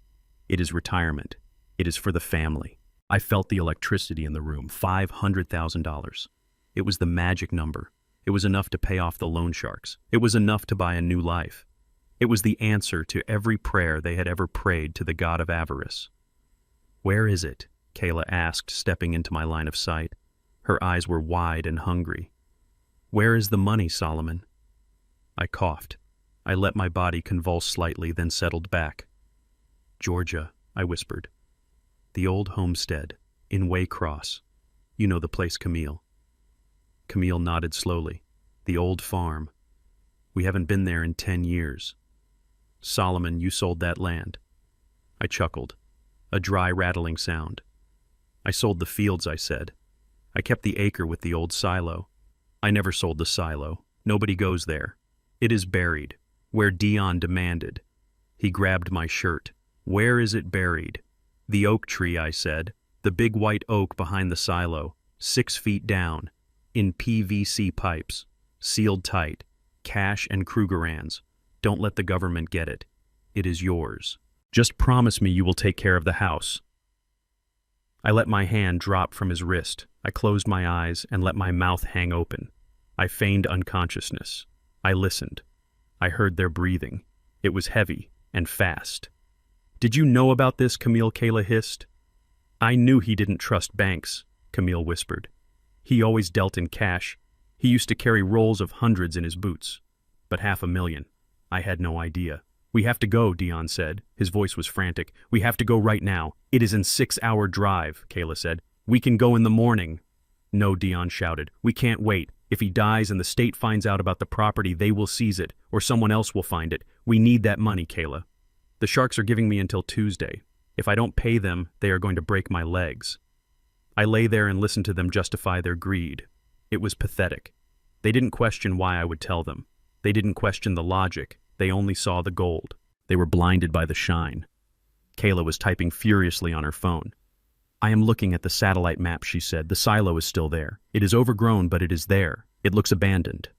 It is retirement. It is for the family. I felt the electricity in the room. $500,000. It was the magic number. It was enough to pay off the loan sharks. It was enough to buy a new life. It was the answer to every prayer they had ever prayed to the god of avarice. Where is it? Kayla asked, stepping into my line of sight. Her eyes were wide and hungry. Where is the money, Solomon? I coughed. I let my body convulse slightly, then settled back. Georgia, I whispered. The old homestead, in Waycross. You know the place, Camille. Camille nodded slowly. The old farm. We haven't been there in 10 years. Solomon, you sold that land. I chuckled. A dry, rattling sound. I sold the fields, I said. I kept the acre with the old silo. I never sold the silo. Nobody goes there. It is buried, where Dion demanded. He grabbed my shirt. Where is it buried? The oak tree, I said. The big white oak behind the silo, 6 feet down, in PVC pipes, sealed tight, cash and Krugerrands. Don't let the government get it. It is yours. Just promise me you will take care of the house. I let my hand drop from his wrist. I closed my eyes and let my mouth hang open. I feigned unconsciousness. I listened. I heard their breathing. It was heavy and fast. Did you know about this, Camille? Kayla hissed. I knew he didn't trust banks, Camille whispered. He always dealt in cash. He used to carry rolls of hundreds in his boots. But $500,000. I had no idea. We have to go, Dion said. His voice was frantic. We have to go right now. It is in 6-hour drive, Kayla said. We can go in the morning. No, Dion shouted. We can't wait. If he dies and the state finds out about the property, they will seize it, or someone else will find it. We need that money, Kayla. The sharks are giving me until Tuesday. If I don't pay them, they are going to break my legs. I lay there and listened to them justify their greed. It was pathetic. They didn't question why I would tell them. They didn't question the logic. They only saw the gold. They were blinded by the shine. Kayla was typing furiously on her phone. I am looking at the satellite map, she said. The silo is still there. It is overgrown, but it is there. It looks abandoned.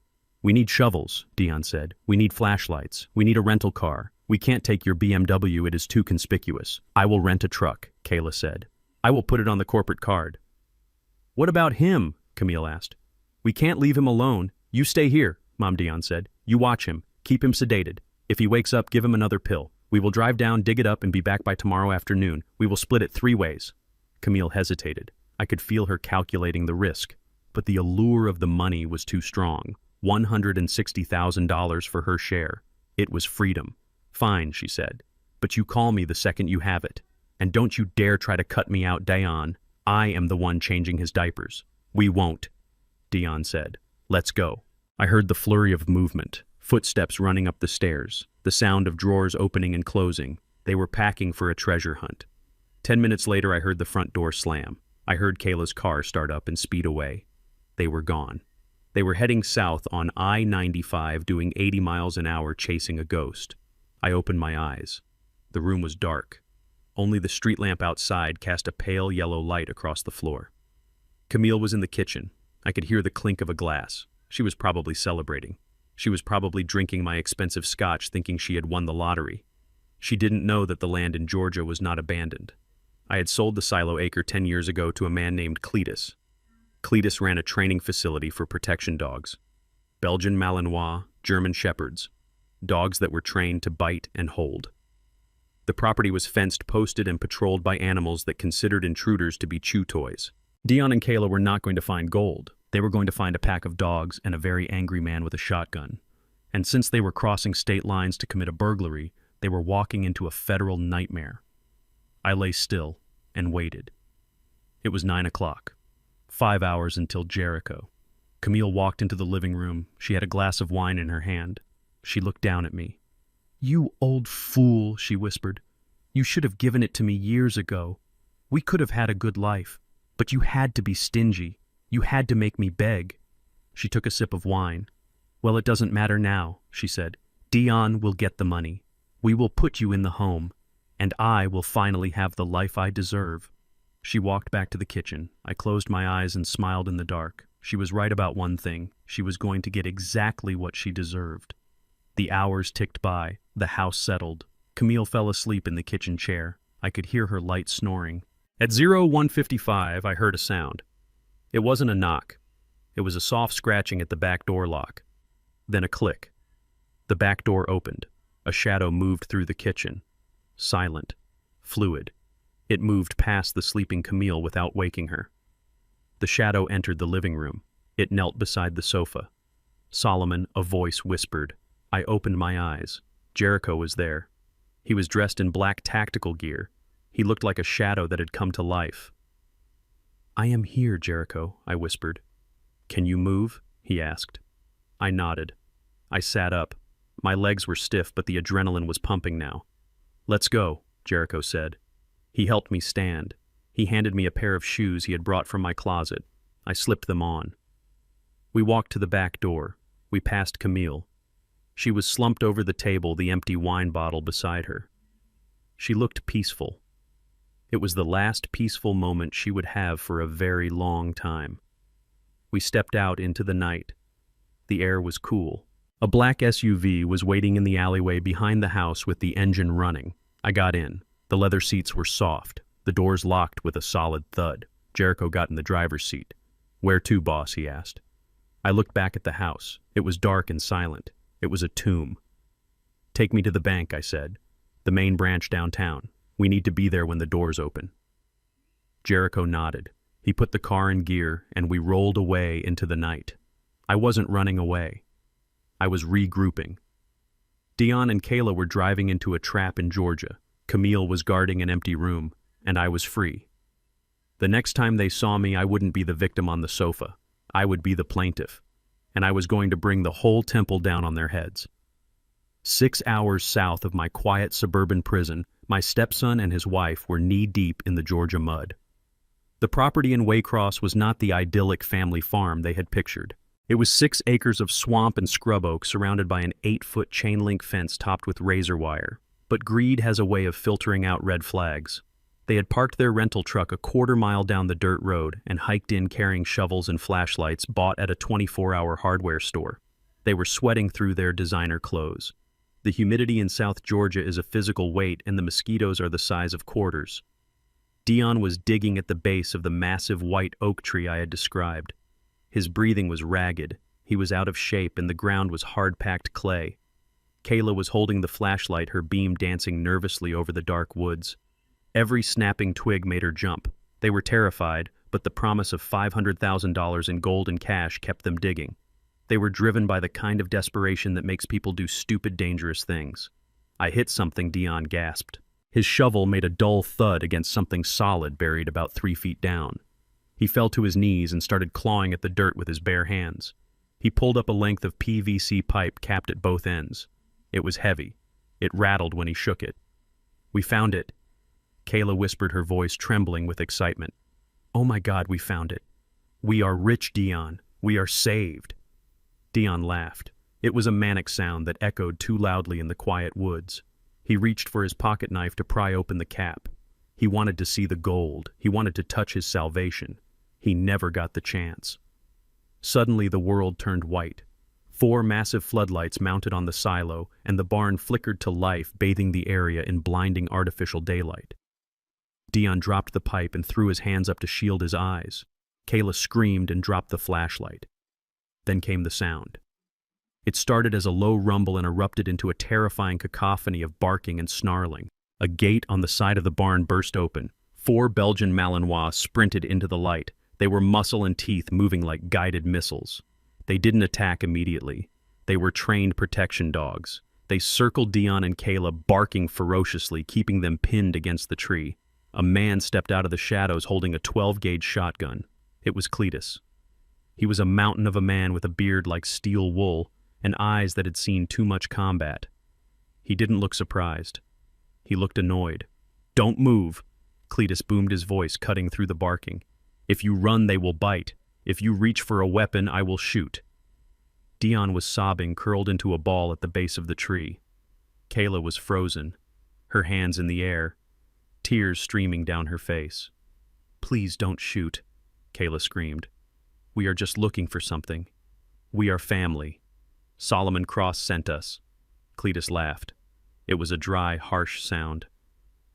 We need shovels, Dion said. We need flashlights. We need a rental car. We can't take your BMW. It is too conspicuous. I will rent a truck, Kayla said. I will put it on the corporate card. What about him? Camille asked. We can't leave him alone. You stay here, Mom Dion said. You watch him. Keep him sedated. If he wakes up, give him another pill. We will drive down, dig it up, and be back by tomorrow afternoon. We will split it 3 ways. Camille hesitated. I could feel her calculating the risk. But the allure of the money was too strong. $160,000 for her share. It was freedom. Fine, she said. But you call me the second you have it. And don't you dare try to cut me out, Dayon. I am the one changing his diapers. We won't, Dion said. Let's go. I heard the flurry of movement, footsteps running up the stairs, the sound of drawers opening and closing. They were packing for a treasure hunt. 10 minutes later, I heard the front door slam. I heard Kayla's car start up and speed away. They were gone. They were heading south on I-95, doing 80 miles an hour, chasing a ghost. I opened my eyes. The room was dark. Only the street lamp outside cast a pale yellow light across the floor. Camille was in the kitchen. I could hear the clink of a glass. She was probably celebrating. She was probably drinking my expensive scotch, thinking she had won the lottery. She didn't know that the land in Georgia was not abandoned. I had sold the silo acre 10 years ago to a man named Cletus. Cletus ran a training facility for protection dogs. Belgian Malinois, German Shepherds. Dogs that were trained to bite and hold. The property was fenced, posted, and patrolled by animals that considered intruders to be chew toys. Dion and Kayla were not going to find gold. They were going to find a pack of dogs and a very angry man with a shotgun. And since they were crossing state lines to commit a burglary, they were walking into a federal nightmare. I lay still and waited. It was 9 o'clock. 5 hours until Jericho. Camille walked into the living room. She had a glass of wine in her hand. She looked down at me. "You old fool," she whispered. "You should have given it to me years ago. We could have had a good life. But you had to be stingy. You had to make me beg." She took a sip of wine. "Well, it doesn't matter now," she said. "Dion will get the money. We will put you in the home. And I will finally have the life I deserve." She walked back to the kitchen. I closed my eyes and smiled in the dark. She was right about one thing. She was going to get exactly what she deserved. The hours ticked by. The house settled. Camille fell asleep in the kitchen chair. I could hear her light snoring. At 01:55, I heard a sound. It wasn't a knock. It was a soft scratching at the back door lock. Then a click. The back door opened. A shadow moved through the kitchen. Silent. Fluid. It moved past the sleeping Camille without waking her. The shadow entered the living room. It knelt beside the sofa. "Solomon," a voice whispered. I opened my eyes. Jericho was there. He was dressed in black tactical gear. He looked like a shadow that had come to life. "I am here, Jericho," I whispered. "Can you move?" he asked. I nodded. I sat up. My legs were stiff, but the adrenaline was pumping now. "Let's go," Jericho said. He helped me stand. He handed me a pair of shoes he had brought from my closet. I slipped them on. We walked to the back door. We passed Camille. She was slumped over the table, the empty wine bottle beside her. She looked peaceful. It was the last peaceful moment she would have for a very long time. We stepped out into the night. The air was cool. A black SUV was waiting in the alleyway behind the house with the engine running. I got in. The leather seats were soft. The doors locked with a solid thud. Jericho got in the driver's seat. "Where to, boss?" he asked. I looked back at the house. It was dark and silent. It was a tomb. "Take me to the bank," I said. "The main branch downtown. We need to be there when the doors open." Jericho nodded. He put the car in gear, and we rolled away into the night. I wasn't running away. I was regrouping. Dion and Kayla were driving into a trap in Georgia. Camille was guarding an empty room, and I was free. The next time they saw me, I wouldn't be the victim on the sofa. I would be the plaintiff, and I was going to bring the whole temple down on their heads. 6 hours south of my quiet suburban prison, my stepson and his wife were knee-deep in the Georgia mud. The property in Waycross was not the idyllic family farm they had pictured. It was 6 acres of swamp and scrub oak surrounded by an 8-foot chain-link fence topped with razor wire. But greed has a way of filtering out red flags. They had parked their rental truck a quarter-mile down the dirt road and hiked in carrying shovels and flashlights bought at a 24-hour hardware store. They were sweating through their designer clothes. The humidity in South Georgia is a physical weight, and the mosquitoes are the size of quarters. Dion was digging at the base of the massive white oak tree I had described. His breathing was ragged. He was out of shape, and the ground was hard-packed clay. Kayla was holding the flashlight, her beam dancing nervously over the dark woods. Every snapping twig made her jump. They were terrified, but the promise of $500,000 in gold and cash kept them digging. They were driven by the kind of desperation that makes people do stupid, dangerous things. "I hit something," Dion gasped. His shovel made a dull thud against something solid buried about 3 feet down. He fell to his knees and started clawing at the dirt with his bare hands. He pulled up a length of PVC pipe capped at both ends. It was heavy. It rattled when he shook it. "We found it," Kayla whispered, her voice trembling with excitement. "Oh my God, we found it. We are rich, Dion. We are saved." Dion laughed. It was a manic sound that echoed too loudly in the quiet woods. He reached for his pocket knife to pry open the cap. He wanted to see the gold. He wanted to touch his salvation. He never got the chance. Suddenly the world turned white. 4 massive floodlights mounted on the silo, and the barn flickered to life, bathing the area in blinding artificial daylight. Dion dropped the pipe and threw his hands up to shield his eyes. Kayla screamed and dropped the flashlight. Then came the sound. It started as a low rumble and erupted into a terrifying cacophony of barking and snarling. A gate on the side of the barn burst open. 4 Belgian Malinois sprinted into the light. They were muscle and teeth moving like guided missiles. They didn't attack immediately. They were trained protection dogs. They circled Dion and Kayla, barking ferociously, keeping them pinned against the tree. A man stepped out of the shadows holding a 12-gauge shotgun. It was Cletus. He was a mountain of a man with a beard like steel wool and eyes that had seen too much combat. He didn't look surprised. He looked annoyed. "Don't move," Cletus boomed his voice, cutting through the barking. "If you run, they will bite. If you reach for a weapon, I will shoot." Dion was sobbing, curled into a ball at the base of the tree. Kayla was frozen, her hands in the air, tears streaming down her face. "Please don't shoot," Kayla screamed. "We are just looking for something. We are family. Solomon Cross sent us." Cletus laughed. It was a dry, harsh sound.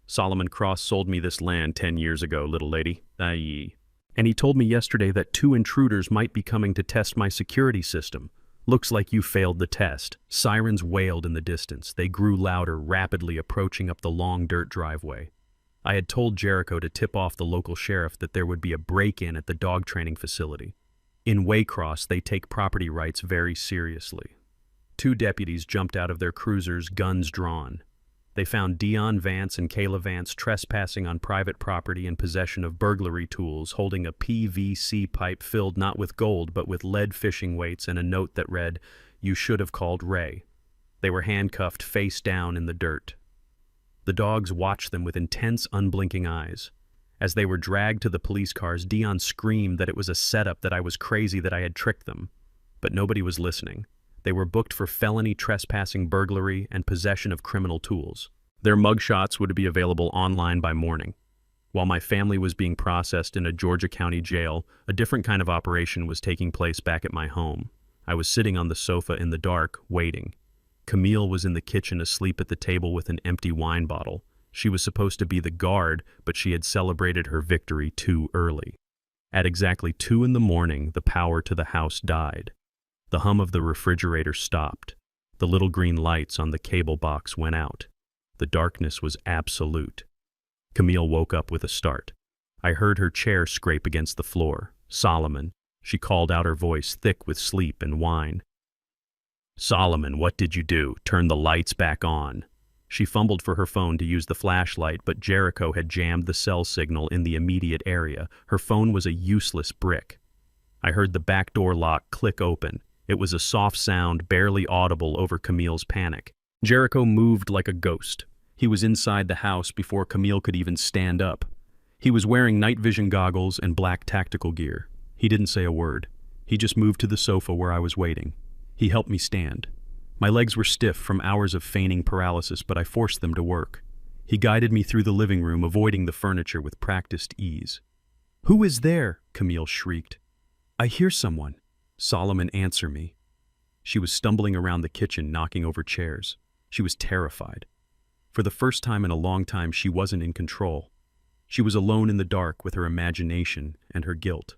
"Solomon Cross sold me this land 10 years ago, little lady. Aye. And he told me yesterday that 2 intruders might be coming to test my security system. Looks like you failed the test." Sirens wailed in the distance. They grew louder, rapidly approaching up the long dirt driveway. I had told Jericho to tip off the local sheriff that there would be a break-in at the dog training facility. In Waycross, they take property rights very seriously. 2 deputies jumped out of their cruisers, guns drawn. They found Dion Vance and Kayla Vance trespassing on private property in possession of burglary tools, holding a PVC pipe filled not with gold but with lead fishing weights and a note that read, "You should have called Ray." They were handcuffed face down in the dirt. The dogs watched them with intense, unblinking eyes. As they were dragged to the police cars, Dion screamed that it was a setup, that I was crazy, that I had tricked them. But nobody was listening. They were booked for felony trespassing, burglary, and possession of criminal tools. Their mugshots would be available online by morning. While my family was being processed in a Georgia County jail, a different kind of operation was taking place back at my home. I was sitting on the sofa in the dark, waiting. Camille was in the kitchen asleep at the table with an empty wine bottle. She was supposed to be the guard, but she had celebrated her victory too early. At exactly 2 in the morning, the power to the house died. The hum of the refrigerator stopped. The little green lights on the cable box went out. The darkness was absolute. Camille woke up with a start. I heard her chair scrape against the floor. "Solomon," she called out, her voice thick with sleep and wine. "Solomon, what did you do? Turn the lights back on." She fumbled for her phone to use the flashlight, but Jericho had jammed the cell signal in the immediate area. Her phone was a useless brick. I heard the back door lock click open. It was a soft sound, barely audible over Camille's panic. Jericho moved like a ghost. He was inside the house before Camille could even stand up. He was wearing night vision goggles and black tactical gear. He didn't say a word. He just moved to the sofa where I was waiting. He helped me stand. My legs were stiff from hours of feigning paralysis, but I forced them to work. He guided me through the living room, avoiding the furniture with practiced ease. "Who is there?" Camille shrieked. "I hear someone." "Solomon, answer me." She was stumbling around the kitchen, knocking over chairs. She was terrified. For the first time in a long time, she wasn't in control. She was alone in the dark with her imagination and her guilt.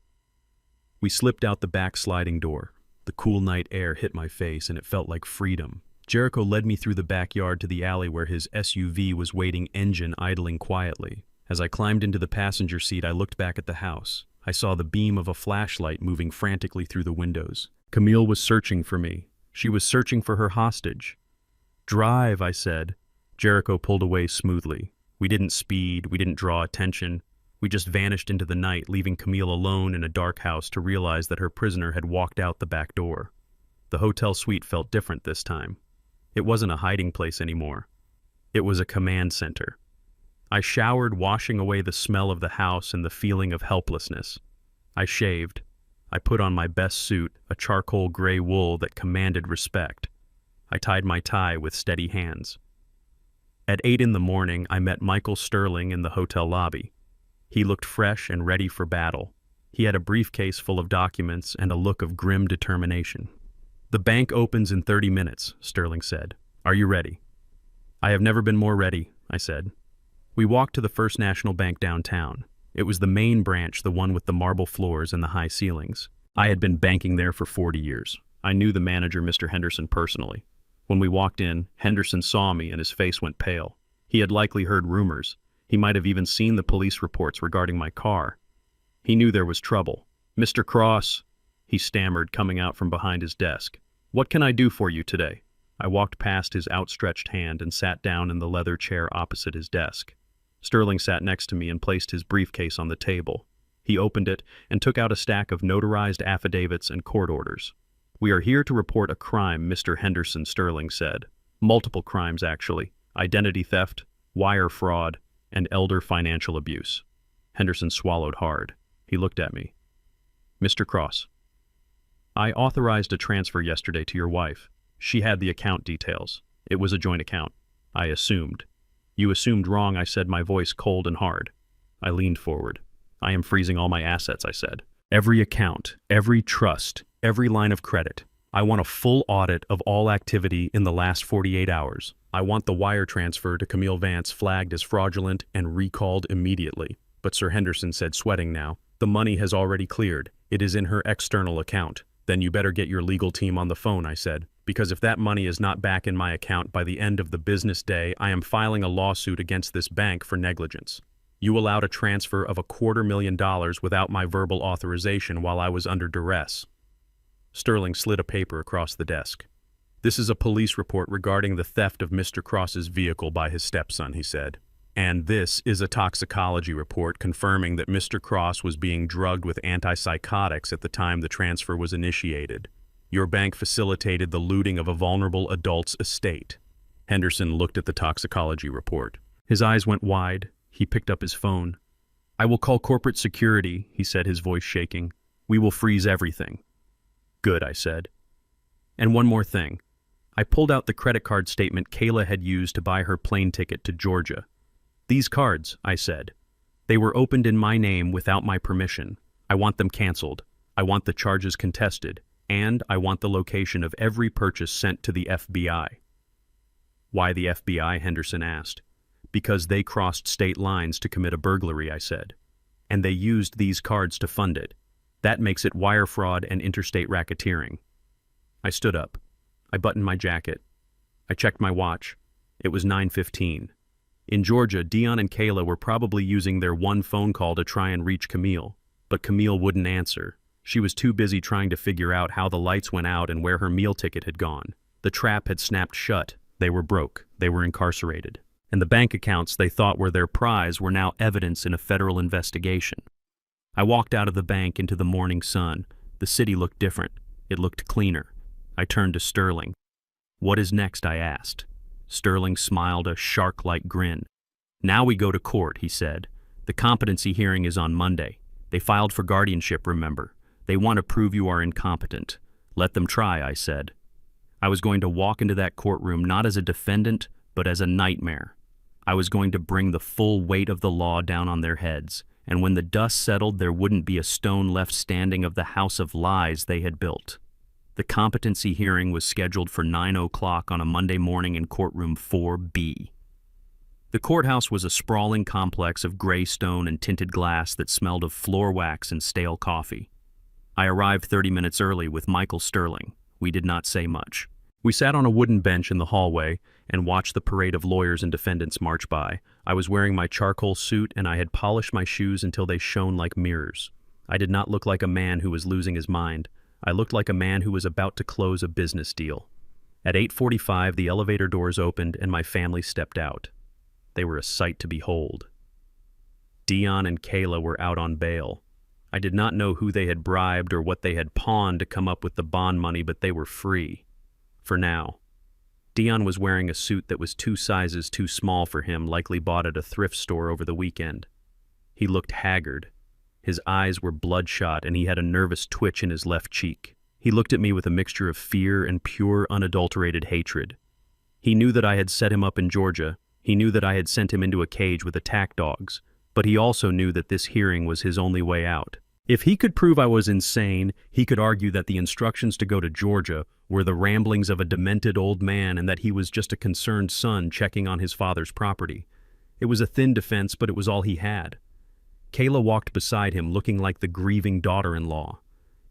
We slipped out the back sliding door. The cool night air hit my face, and it felt like freedom. Jericho led me through the backyard to the alley where his SUV was waiting, engine idling quietly. As I climbed into the passenger seat, I looked back at the house. I saw the beam of a flashlight moving frantically through the windows. Camille was searching for me. She was searching for her hostage. "Drive," I said. Jericho pulled away smoothly. We didn't speed, we didn't draw attention. We just vanished into the night, leaving Camille alone in a dark house to realize that her prisoner had walked out the back door. The hotel suite felt different this time. It wasn't a hiding place anymore. It was a command center. I showered, washing away the smell of the house and the feeling of helplessness. I shaved. I put on my best suit, a charcoal gray wool that commanded respect. I tied my tie with steady hands. At 8 in the morning, I met Michael Sterling in the hotel lobby. He looked fresh and ready for battle. He had a briefcase full of documents and a look of grim determination. "The bank opens in 30 minutes, Sterling said. "Are you ready?" "I have never been more ready," I said. We walked to the First National Bank downtown. It was the main branch, the one with the marble floors and the high ceilings. I had been banking there for 40 years. I knew the manager, Mr. Henderson, personally. When we walked in, Henderson saw me and his face went pale. He had likely heard rumors. He might have even seen the police reports regarding my car. He knew there was trouble. "Mr. Cross," he stammered, coming out from behind his desk. "What can I do for you today?" I walked past his outstretched hand and sat down in the leather chair opposite his desk. Sterling sat next to me and placed his briefcase on the table. He opened it and took out a stack of notarized affidavits and court orders. "We are here to report a crime," Mr. Henderson, Sterling said. "Multiple crimes, actually. Identity theft, wire fraud, and elder financial abuse." Henderson swallowed hard. He looked at me. "Mr. Cross, I authorized a transfer yesterday to your wife. She had the account details. It was a joint account. I assumed." "You assumed wrong," I said, my voice cold and hard. I leaned forward. "I am freezing all my assets," I said. "Every account, every trust, every line of credit. I want a full audit of all activity in the last 48 hours. I want the wire transfer to Camille Vance flagged as fraudulent and recalled immediately." "But," Sir Henderson said, sweating now, "the money has already cleared. It is in her external account." "Then you better get your legal team on the phone," I said, "because if that money is not back in my account by the end of the business day, I am filing a lawsuit against this bank for negligence. You allowed a transfer of $250,000 without my verbal authorization while I was under duress." Sterling slid a paper across the desk. "This is a police report regarding the theft of Mr. Cross's vehicle by his stepson," he said. "And this is a toxicology report confirming that Mr. Cross was being drugged with antipsychotics at the time the transfer was initiated. Your bank facilitated the looting of a vulnerable adult's estate." Henderson looked at the toxicology report. His eyes went wide. He picked up his phone. "I will call corporate security," he said, his voice shaking. "We will freeze everything." "Good," I said. "And one more thing. I pulled out the credit card statement Kayla had used to buy her plane ticket to Georgia. These cards," I said, "they were opened in my name without my permission. I want them canceled. I want the charges contested. And I want the location of every purchase sent to the FBI." "Why the FBI?" Henderson asked. "Because they crossed state lines to commit a burglary," I said. "And they used these cards to fund it. That makes it wire fraud and interstate racketeering." I stood up. I buttoned my jacket. I checked my watch. It was 9:15. In Georgia, Dion and Kayla were probably using their one phone call to try and reach Camille, but Camille wouldn't answer. She was too busy trying to figure out how the lights went out and where her meal ticket had gone. The trap had snapped shut. They were broke. They were incarcerated. And the bank accounts they thought were their prize were now evidence in a federal investigation. I walked out of the bank into the morning sun. The city looked different. It looked cleaner. I turned to Sterling. "What is next?" I asked. Sterling smiled a shark-like grin. "Now we go to court," he said. "The competency hearing is on Monday. They filed for guardianship, remember. They want to prove you are incompetent. Let them try," I said. I was going to walk into that courtroom not as a defendant, but as a nightmare. I was going to bring the full weight of the law down on their heads, and when the dust settled, there wouldn't be a stone left standing of the house of lies they had built. The competency hearing was scheduled for 9 o'clock on a Monday morning in courtroom 4B. The courthouse was a sprawling complex of gray stone and tinted glass that smelled of floor wax and stale coffee. I arrived 30 minutes early with Michael Sterling. We did not say much. We sat on a wooden bench in the hallway and watched the parade of lawyers and defendants march by. I was wearing my charcoal suit and I had polished my shoes until they shone like mirrors. I did not look like a man who was losing his mind. I looked like a man who was about to close a business deal. At 8:45, the elevator doors opened and my family stepped out. They were a sight to behold. Dion and Kayla were out on bail. I did not know who they had bribed or what they had pawned to come up with the bond money, but they were free. For now. Dion was wearing a suit that was 2 sizes too small for him, likely bought at a thrift store over the weekend. He looked haggard. His eyes were bloodshot and he had a nervous twitch in his left cheek. He looked at me with a mixture of fear and pure, unadulterated hatred. He knew that I had set him up in Georgia. He knew that I had sent him into a cage with attack dogs. But he also knew that this hearing was his only way out. If he could prove I was insane, he could argue that the instructions to go to Georgia were the ramblings of a demented old man and that he was just a concerned son checking on his father's property. It was a thin defense, but it was all he had. Kayla walked beside him, looking like the grieving daughter-in-law.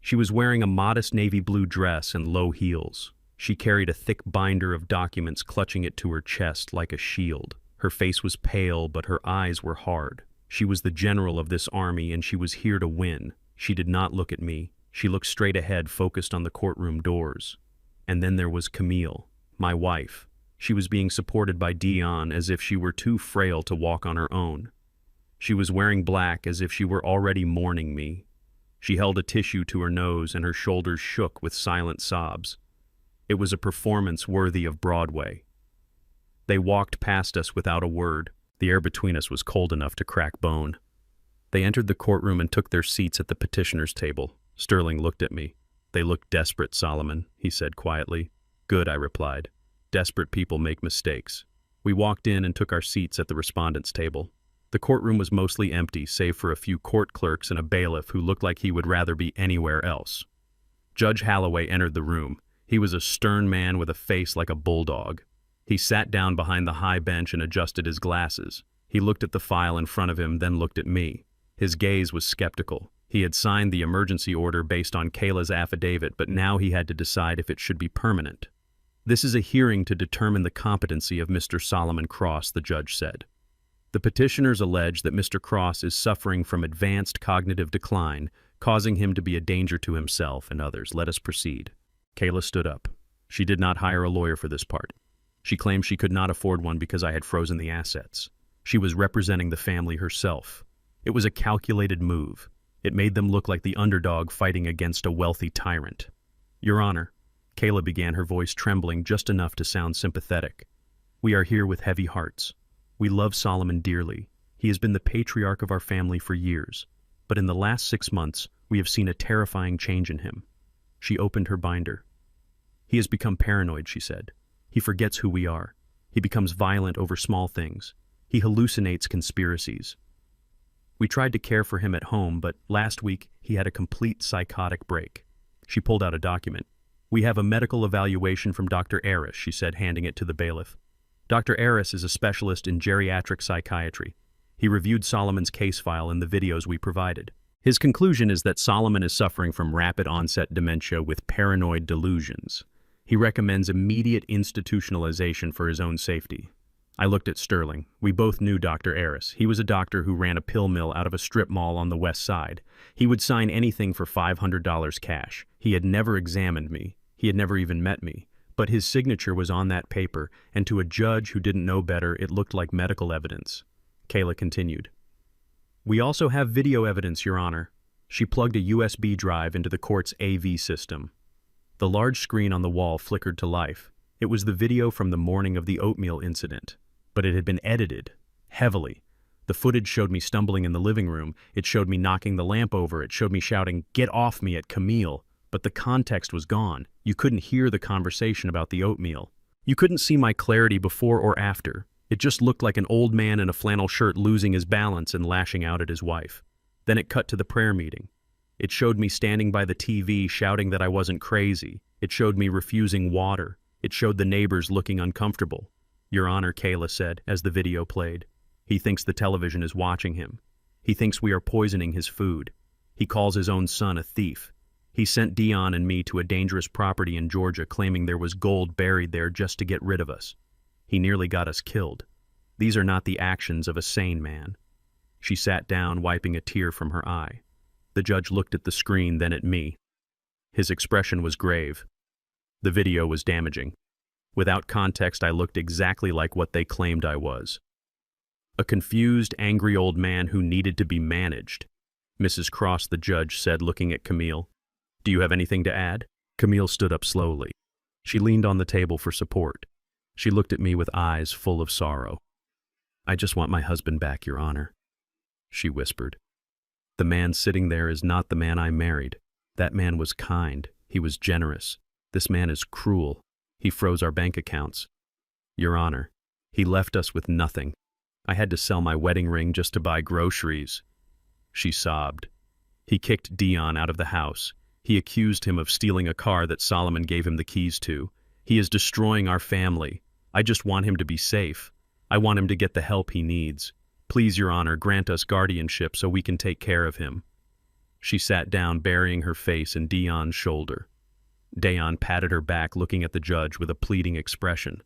She was wearing a modest navy blue dress and low heels. She carried a thick binder of documents, clutching it to her chest like a shield. Her face was pale, but her eyes were hard. She was the general of this army, and she was here to win. She did not look at me. She looked straight ahead, focused on the courtroom doors. And then there was Camille, my wife. She was being supported by Dion as if she were too frail to walk on her own. She was wearing black as if she were already mourning me. She held a tissue to her nose and her shoulders shook with silent sobs. It was a performance worthy of Broadway. They walked past us without a word. The air between us was cold enough to crack bone. They entered the courtroom and took their seats at the petitioner's table. Sterling looked at me. "They look desperate, Solomon," he said quietly. "Good," I replied. "Desperate people make mistakes." We walked in and took our seats at the respondent's table. The courtroom was mostly empty, save for a few court clerks and a bailiff who looked like he would rather be anywhere else. Judge Holloway entered the room. He was a stern man with a face like a bulldog. He sat down behind the high bench and adjusted his glasses. He looked at the file in front of him, then looked at me. His gaze was skeptical. He had signed the emergency order based on Kayla's affidavit, but now he had to decide if it should be permanent. "This is a hearing to determine the competency of Mr. Solomon Cross," the judge said. "The petitioners allege that Mr. Cross is suffering from advanced cognitive decline, causing him to be a danger to himself and others. Let us proceed." Kayla stood up. She did not hire a lawyer for this part. She claimed she could not afford one because I had frozen the assets. She was representing the family herself. It was a calculated move. It made them look like the underdog fighting against a wealthy tyrant. "Your Honor," Kayla began, her voice trembling just enough to sound sympathetic. "We are here with heavy hearts. We love Solomon dearly. He has been the patriarch of our family for years. But in the last 6 months, we have seen a terrifying change in him." She opened her binder. "He has become paranoid," she said. "He forgets who we are. He becomes violent over small things. He hallucinates conspiracies. We tried to care for him at home, but last week he had a complete psychotic break." She pulled out a document. "We have a medical evaluation from Dr. Aris," she said, handing it to the bailiff. "Dr. Aris is a specialist in geriatric psychiatry. He reviewed Solomon's case file and the videos we provided. His conclusion is that Solomon is suffering from rapid-onset dementia with paranoid delusions. He recommends immediate institutionalization for his own safety." I looked at Sterling. We both knew Dr. Aris. He was a doctor who ran a pill mill out of a strip mall on the west side. He would sign anything for $500 cash. He had never examined me. He had never even met me. But his signature was on that paper, and to a judge who didn't know better, it looked like medical evidence. Kayla continued. "We also have video evidence, Your Honor." She plugged a USB drive into the court's AV system. The large screen on the wall flickered to life. It was the video from the morning of the oatmeal incident. But it had been edited, heavily. The footage showed me stumbling in the living room. It showed me knocking the lamp over. It showed me shouting, "Get off me," at Camille. But the context was gone. You couldn't hear the conversation about the oatmeal. You couldn't see my clarity before or after. It just looked like an old man in a flannel shirt losing his balance and lashing out at his wife. Then it cut to the prayer meeting. It showed me standing by the TV shouting that I wasn't crazy. It showed me refusing water. It showed the neighbors looking uncomfortable. "Your Honor," Kayla said as the video played. "He thinks the television is watching him. He thinks we are poisoning his food. He calls his own son a thief. He sent Dion and me to a dangerous property in Georgia claiming there was gold buried there just to get rid of us. He nearly got us killed. These are not the actions of a sane man." She sat down, wiping a tear from her eye. The judge looked at the screen, then at me. His expression was grave. The video was damaging. Without context, I looked exactly like what they claimed I was. A confused, angry old man who needed to be managed. "Mrs. Cross," the judge said, looking at Camille. "Do you have anything to add?" Camille stood up slowly. She leaned on the table for support. She looked at me with eyes full of sorrow. "I just want my husband back, Your Honor," she whispered. "The man sitting there is not the man I married. That man was kind. He was generous. This man is cruel. He froze our bank accounts. Your Honor, he left us with nothing. I had to sell my wedding ring just to buy groceries." She sobbed. "He kicked Dion out of the house. He accused him of stealing a car that Solomon gave him the keys to. He is destroying our family. I just want him to be safe. I want him to get the help he needs. Please, Your Honor, grant us guardianship so we can take care of him." She sat down, burying her face in Dion's shoulder. Dion patted her back, looking at the judge with a pleading expression.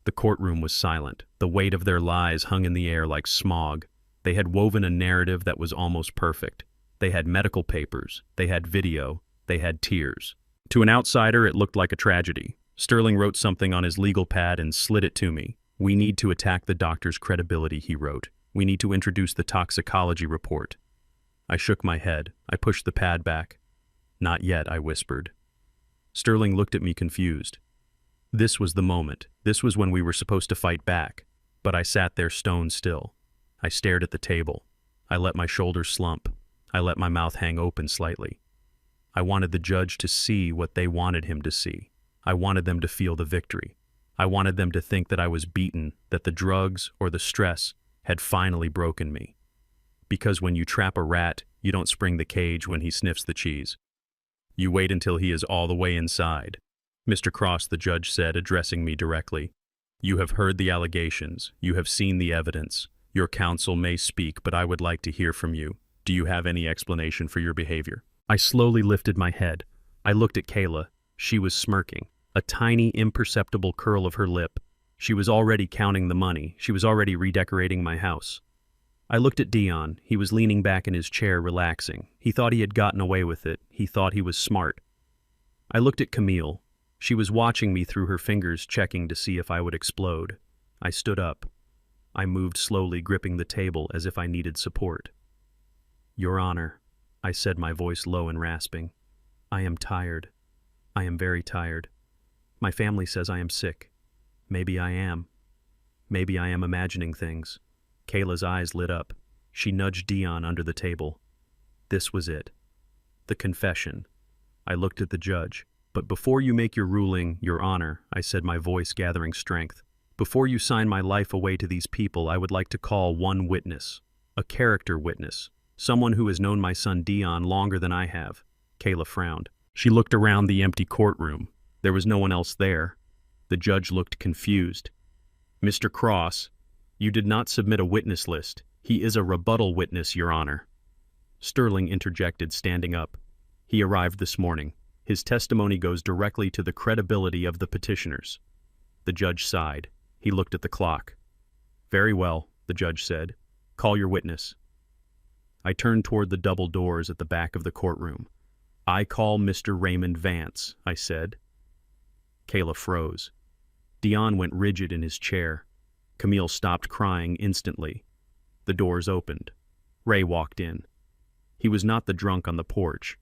The courtroom was silent. The weight of their lies hung in the air like smog. They had woven a narrative that was almost perfect. They had medical papers, they had video, they had tears. To an outsider, it looked like a tragedy. Sterling wrote something on his legal pad and slid it to me. "We need to attack the doctor's credibility," he wrote. "We need to introduce the toxicology report." I shook my head. I pushed the pad back. "Not yet," I whispered. Sterling looked at me confused. This was the moment. This was when we were supposed to fight back. But I sat there stone still. I stared at the table. I let my shoulders slump. I let my mouth hang open slightly. I wanted the judge to see what they wanted him to see. I wanted them to feel the victory. I wanted them to think that I was beaten, that the drugs or the stress had finally broken me. Because when you trap a rat, you don't spring the cage when he sniffs the cheese. You wait until he is all the way inside. "Mr. Cross," the judge said, addressing me directly, "you have heard the allegations. You have seen the evidence. Your counsel may speak, but I would like to hear from you. Do you have any explanation for your behavior?" I slowly lifted my head. I looked at Kayla. She was smirking, a tiny, imperceptible curl of her lip. She was already counting the money. She was already redecorating my house. I looked at Dion. He was leaning back in his chair, relaxing. He thought he had gotten away with it. He thought he was smart. I looked at Camille. She was watching me through her fingers, checking to see if I would explode. I stood up. I moved slowly, gripping the table as if I needed support. "Your Honor," I said, my voice low and rasping, "I am tired. I am very tired. My family says I am sick. Maybe I am. Maybe I am imagining things." Kayla's eyes lit up. She nudged Dion under the table. This was it. The confession. I looked at the judge. "But before you make your ruling, Your Honor," I said, my voice gathering strength, "before you sign my life away to these people, I would like to call one witness. A character witness. Someone who has known my son Dion longer than I have." Kayla frowned. She looked around the empty courtroom. There was no one else there. The judge looked confused. "Mr. Cross, you did not submit a witness list. He is a rebuttal witness, Your Honor." Sterling interjected, standing up. "He arrived this morning. His testimony goes directly to the credibility of the petitioners." The judge sighed. He looked at the clock. "Very well," the judge said. "Call your witness." I turned toward the double doors at the back of the courtroom. "I call Mr. Raymond Vance," I said. Kayla froze. Dion went rigid in his chair. Camille stopped crying instantly. The doors opened. Ray walked in. He was not the drunk on the porch.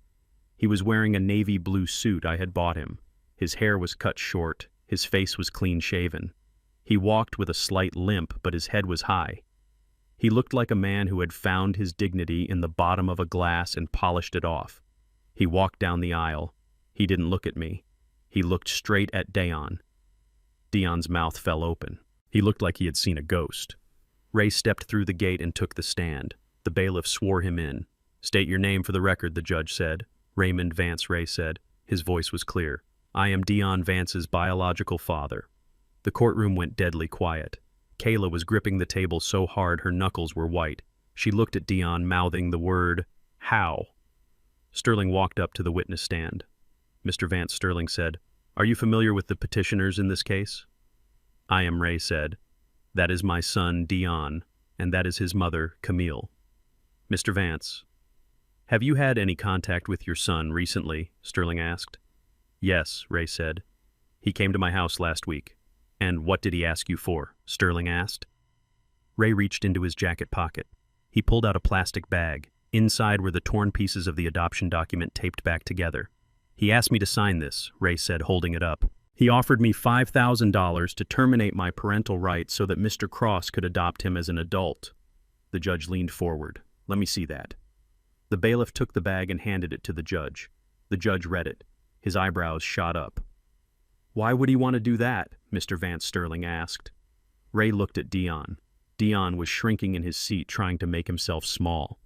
He was wearing a navy blue suit I had bought him. His hair was cut short. His face was clean-shaven. He walked with a slight limp, but his head was high. He looked like a man who had found his dignity in the bottom of a glass and polished it off. He walked down the aisle. He didn't look at me. He looked straight at Dion. Dion's mouth fell open. He looked like he had seen a ghost. Ray stepped through the gate and took the stand. The bailiff swore him in. "State your name for the record," the judge said. "Raymond Vance," Ray said. His voice was clear. "I am Dion Vance's biological father." The courtroom went deadly quiet. Kayla was gripping the table so hard her knuckles were white. She looked at Dion, mouthing the word, "How?" Sterling walked up to the witness stand. "Mr. Vance," Sterling said, "are you familiar with the petitioners in this case?" "I am," Ray said. "That is my son, Dion, and that is his mother, Camille." "Mr. Vance, have you had any contact with your son recently?" Sterling asked. "Yes," Ray said. "He came to my house last week." "And what did he ask you for?" Sterling asked. Ray reached into his jacket pocket. He pulled out a plastic bag. Inside were the torn pieces of the adoption document taped back together. "He asked me to sign this," Ray said, holding it up. "He offered me $5,000 to terminate my parental rights so that Mr. Cross could adopt him as an adult." The judge leaned forward. "Let me see that." The bailiff took the bag and handed it to the judge. The judge read it. His eyebrows shot up. "Why would he want to do that?" Mr. Vance Sterling asked. Ray looked at Dion. Dion was shrinking in his seat, trying to make himself small.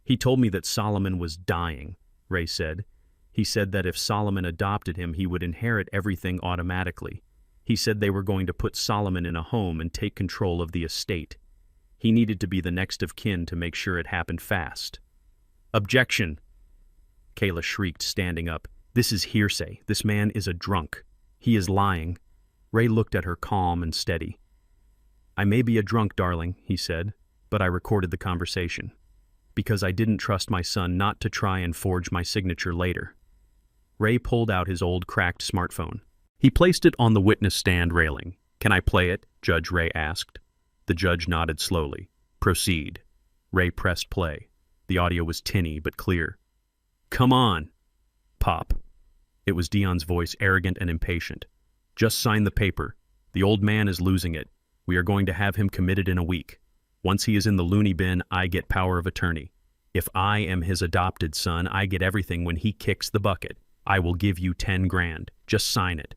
"He told me that Solomon was dying," Ray said. "He said that if Solomon adopted him, he would inherit everything automatically. He said they were going to put Solomon in a home and take control of the estate. He needed to be the next of kin to make sure it happened fast." "Objection!" Kayla shrieked, standing up. "This is hearsay. This man is a drunk. He is lying." Ray looked at her calm and steady. "I may be a drunk, darling," he said, but I recorded the conversation. Because I didn't trust my son not to try and forge my signature later. Ray pulled out his old cracked smartphone. He placed it on the witness stand railing. "Can I play it?" Judge Ray asked. The judge nodded slowly. "Proceed." Ray pressed play. The audio was tinny but clear. "Come on." "Pop." It was Dion's voice, arrogant and impatient. "Just sign the paper. The old man is losing it. We are going to have him committed in a week. Once he is in the loony bin, I get power of attorney. If I am his adopted son, I get everything when he kicks the bucket. I will give you 10 grand. Just sign it."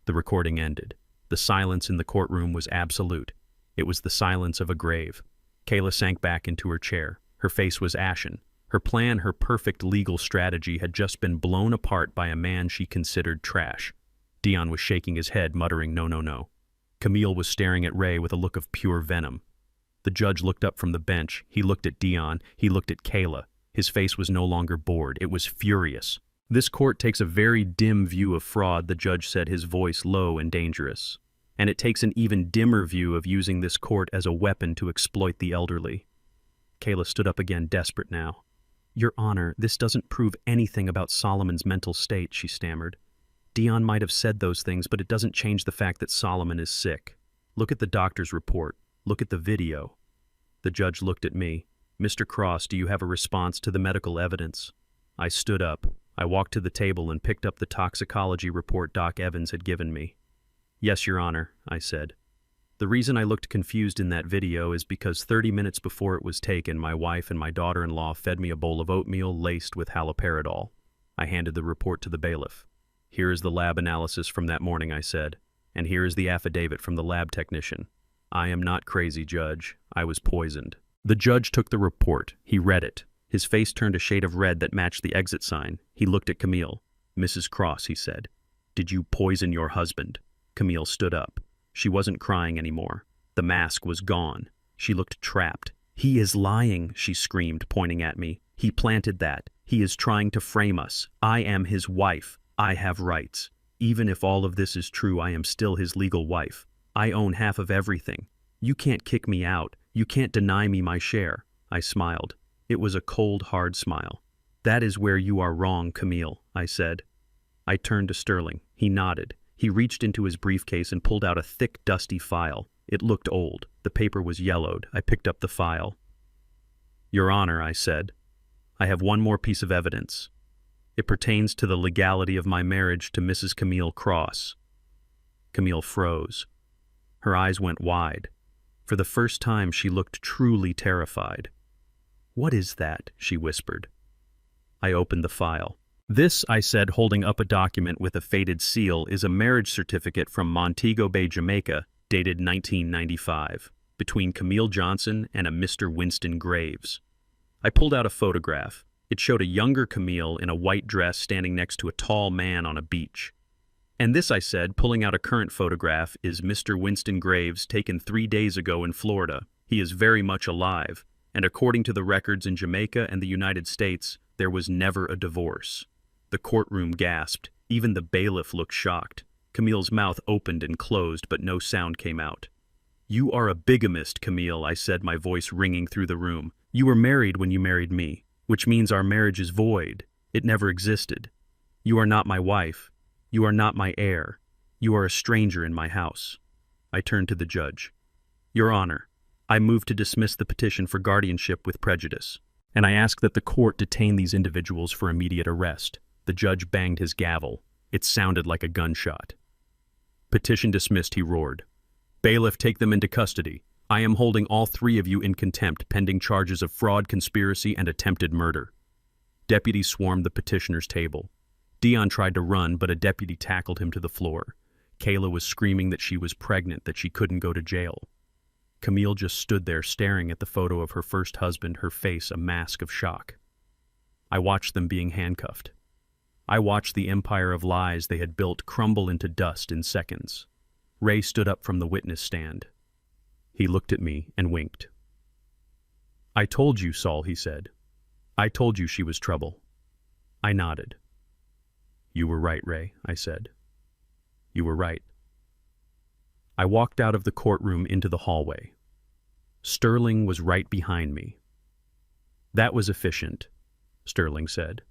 The recording ended. The silence in the courtroom was absolute. It was the silence of a grave. Kayla sank back into her chair. Her face was ashen. Her plan, her perfect legal strategy, had just been blown apart by a man she considered trash. Dion was shaking his head, muttering, "No, no, no." Camille was staring at Ray with a look of pure venom. The judge looked up from the bench. He looked at Dion. He looked at Kayla. His face was no longer bored. It was furious. "This court takes a very dim view of fraud," the judge said, his voice low and dangerous. "And it takes an even dimmer view of using this court as a weapon to exploit the elderly." Kayla stood up again, desperate now. "Your Honor, this doesn't prove anything about Solomon's mental state," she stammered. "Dion might have said those things, but it doesn't change the fact that Solomon is sick. Look at the doctor's report. Look at the video." The judge looked at me. "Mr. Cross, do you have a response to the medical evidence?" I stood up. I walked to the table and picked up the toxicology report Doc Evans had given me. "Yes, Your Honor," I said. "The reason I looked confused in that video is because 30 minutes before it was taken, my wife and my daughter-in-law fed me a bowl of oatmeal laced with haloperidol." I handed the report to the bailiff. "Here is the lab analysis from that morning," I said, "and here is the affidavit from the lab technician. I am not crazy, Judge. I was poisoned." The judge took the report. He read it. His face turned a shade of red that matched the exit sign. He looked at Camille. "Mrs. Cross," he said, "did you poison your husband?" Camille stood up. She wasn't crying anymore. The mask was gone. She looked trapped. "He is lying," she screamed, pointing at me. "He planted that. He is trying to frame us. I am his wife. I have rights. Even if all of this is true, I am still his legal wife. I own half of everything. You can't kick me out. You can't deny me my share." I smiled. It was a cold, hard smile. "That is where you are wrong, Camille," I said. I turned to Sterling. He nodded. He reached into his briefcase and pulled out a thick, dusty file. It looked old. The paper was yellowed. I picked up the file. "Your Honor," I said, "I have one more piece of evidence. It pertains to the legality of my marriage to Mrs. Camille Cross." Camille froze. Her eyes went wide. For the first time, she looked truly terrified. "What is that?" she whispered. I opened the file. "This," I said, holding up a document with a faded seal, "is a marriage certificate from Montego Bay, Jamaica, dated 1995, between Camille Johnson and a Mr. Winston Graves." I pulled out a photograph. It showed a younger Camille in a white dress standing next to a tall man on a beach. "And this," I said, pulling out a current photograph, "is Mr. Winston Graves, taken 3 days ago in Florida. He is very much alive, and according to the records in Jamaica and the United States, there was never a divorce." The courtroom gasped. Even the bailiff looked shocked. Camille's mouth opened and closed, but no sound came out. "You are a bigamist, Camille," I said, my voice ringing through the room. "You were married when you married me, which means our marriage is void. It never existed. You are not my wife. You are not my heir. You are a stranger in my house." I turned to the judge. "Your Honor, I move to dismiss the petition for guardianship with prejudice, and I ask that the court detain these individuals for immediate arrest." The judge banged his gavel. It sounded like a gunshot. "Petition dismissed," he roared. "Bailiff, take them into custody. I am holding all 3 of you in contempt pending charges of fraud, conspiracy, and attempted murder." Deputies swarmed the petitioner's table. Dion tried to run, but a deputy tackled him to the floor. Kayla was screaming that she was pregnant, that she couldn't go to jail. Camille just stood there staring at the photo of her first husband, her face a mask of shock. I watched them being handcuffed. I watched the empire of lies they had built crumble into dust in seconds. Ray stood up from the witness stand. He looked at me and winked. "I told you, Saul," he said. "I told you she was trouble." I nodded. "You were right, Ray," I said. "You were right." I walked out of the courtroom into the hallway. Sterling was right behind me. That was efficient, Sterling said.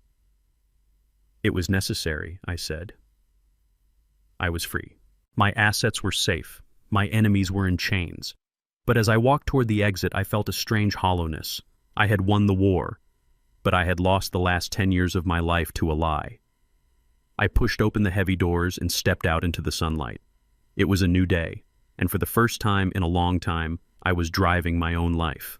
It was necessary, I said. I was free. My assets were safe. My enemies were in chains. But as I walked toward the exit, I felt a strange hollowness. I had won the war, but I had lost the last 10 years of my life to a lie. I pushed open the heavy doors and stepped out into the sunlight. It was a new day, and for the first time in a long time, I was driving my own life.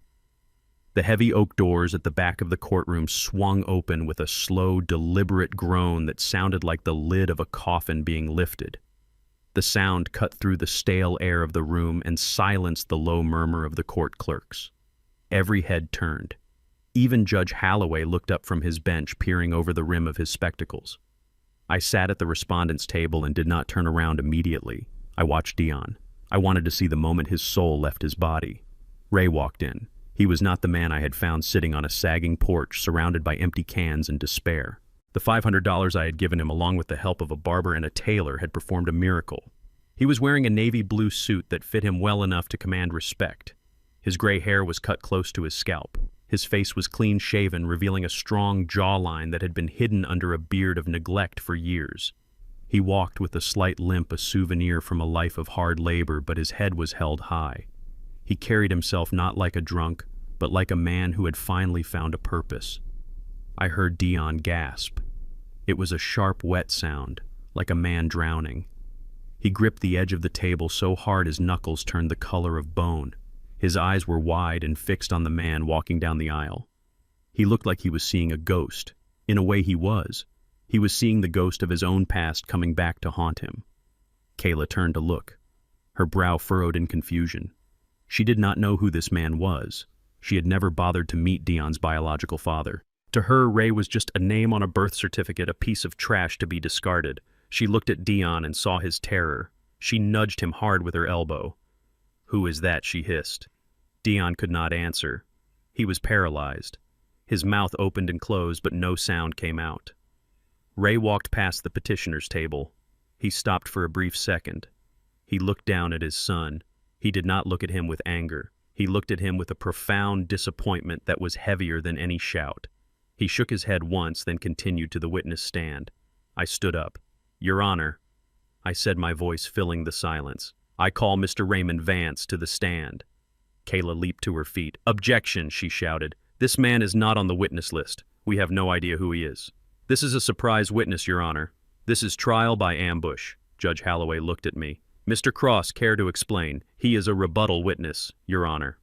The heavy oak doors at the back of the courtroom swung open with a slow, deliberate groan that sounded like the lid of a coffin being lifted. The sound cut through the stale air of the room and silenced the low murmur of the court clerks. Every head turned. Even Judge Holloway looked up from his bench, peering over the rim of his spectacles. I sat at the respondent's table and did not turn around immediately. I watched Dion. I wanted to see the moment his soul left his body. Ray walked in. He was not the man I had found sitting on a sagging porch, surrounded by empty cans and despair. The $500 I had given him, along with the help of a barber and a tailor, had performed a miracle. He was wearing a navy blue suit that fit him well enough to command respect. His gray hair was cut close to his scalp. His face was clean-shaven, revealing a strong jawline that had been hidden under a beard of neglect for years. He walked with a slight limp, a souvenir from a life of hard labor, but his head was held high. He carried himself not like a drunk, but like a man who had finally found a purpose. I heard Dion gasp. It was a sharp, wet sound, like a man drowning. He gripped the edge of the table so hard his knuckles turned the color of bone. His eyes were wide and fixed on the man walking down the aisle. He looked like he was seeing a ghost. In a way, he was. He was seeing the ghost of his own past coming back to haunt him. Kayla turned to look, her brow furrowed in confusion. She did not know who this man was. She had never bothered to meet Dion's biological father. To her, Ray was just a name on a birth certificate, a piece of trash to be discarded. She looked at Dion and saw his terror. She nudged him hard with her elbow. "Who is that?" she hissed. Dion could not answer. He was paralyzed. His mouth opened and closed, but no sound came out. Ray walked past the petitioner's table. He stopped for a brief second. He looked down at his son. He did not look at him with anger. He looked at him with a profound disappointment that was heavier than any shout. He shook his head once, then continued to the witness stand. I stood up. "Your Honor," I said, my voice filling the silence, "I call Mr. Raymond Vance to the stand." Kayla leaped to her feet. "Objection," she shouted. "This man is not on the witness list. We have no idea who he is. This is a surprise witness, Your Honor. This is trial by ambush." Judge Holloway looked at me. "Mr. Cross, care to explain? He is a rebuttal witness, Your Honor."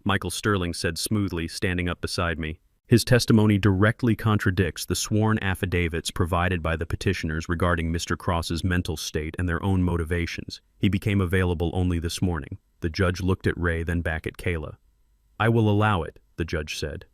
Michael Sterling said smoothly, standing up beside me. "His testimony directly contradicts the sworn affidavits provided by the petitioners regarding Mr. Cross's mental state and their own motivations. He became available only this morning." The judge looked at Ray, then back at Kayla. "I will allow it," the judge said.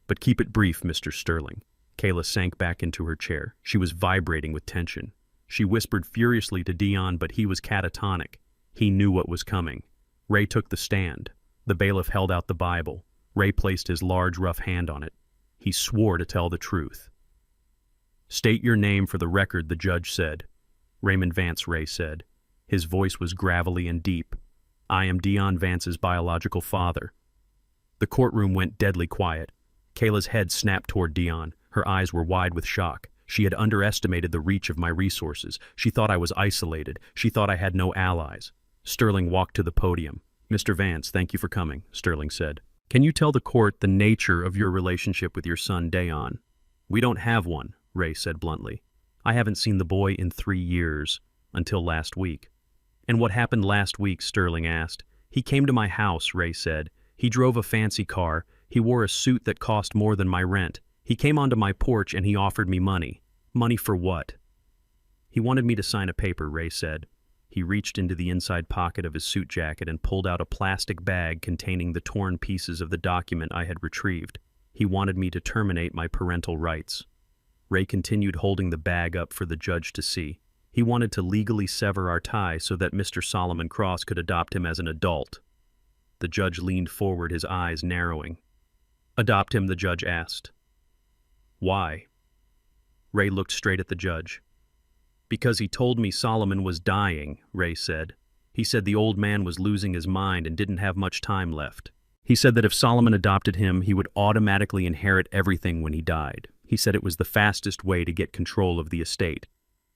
"But keep it brief, Mr. Sterling." Kayla sank back into her chair. She was vibrating with tension. She whispered furiously to Dion, but he was catatonic. He knew what was coming. Ray took the stand. The bailiff held out the Bible. Ray placed his large, rough hand on it. He swore to tell the truth. "State your name for the record," the judge said. "Raymond Vance," Ray said. His voice was gravelly and deep. "I am Dion Vance's biological father." The courtroom went deadly quiet. Kayla's head snapped toward Dion. Her eyes were wide with shock. She had underestimated the reach of my resources. She thought I was isolated. She thought I had no allies. Sterling walked to the podium. "Mr. Vance, thank you for coming," Sterling said. "Can you tell the court the nature of your relationship with your son, Dayon?" "We don't have one," Ray said bluntly. "I haven't seen the boy in 3 years, until last week." "And what happened last week?" Sterling asked. "He came to my house," Ray said. "He drove a fancy car. He wore a suit that cost more than my rent. He came onto my porch and he offered me money." "Money for what?" "He wanted me to sign a paper," Ray said. He reached into the inside pocket of his suit jacket and pulled out a plastic bag containing the torn pieces of the document I had retrieved. He wanted me to terminate my parental rights. Ray continued holding the bag up for the judge to see. He wanted to legally sever our tie so that Mr. Solomon Cross could adopt him as an adult. The judge leaned forward, his eyes narrowing. "Adopt him?" the judge asked. "Why?" Ray looked straight at the judge. "Because he told me Solomon was dying," Ray said. He said the old man was losing his mind and didn't have much time left. He said that if Solomon adopted him, he would automatically inherit everything when he died. He said it was the fastest way to get control of the estate.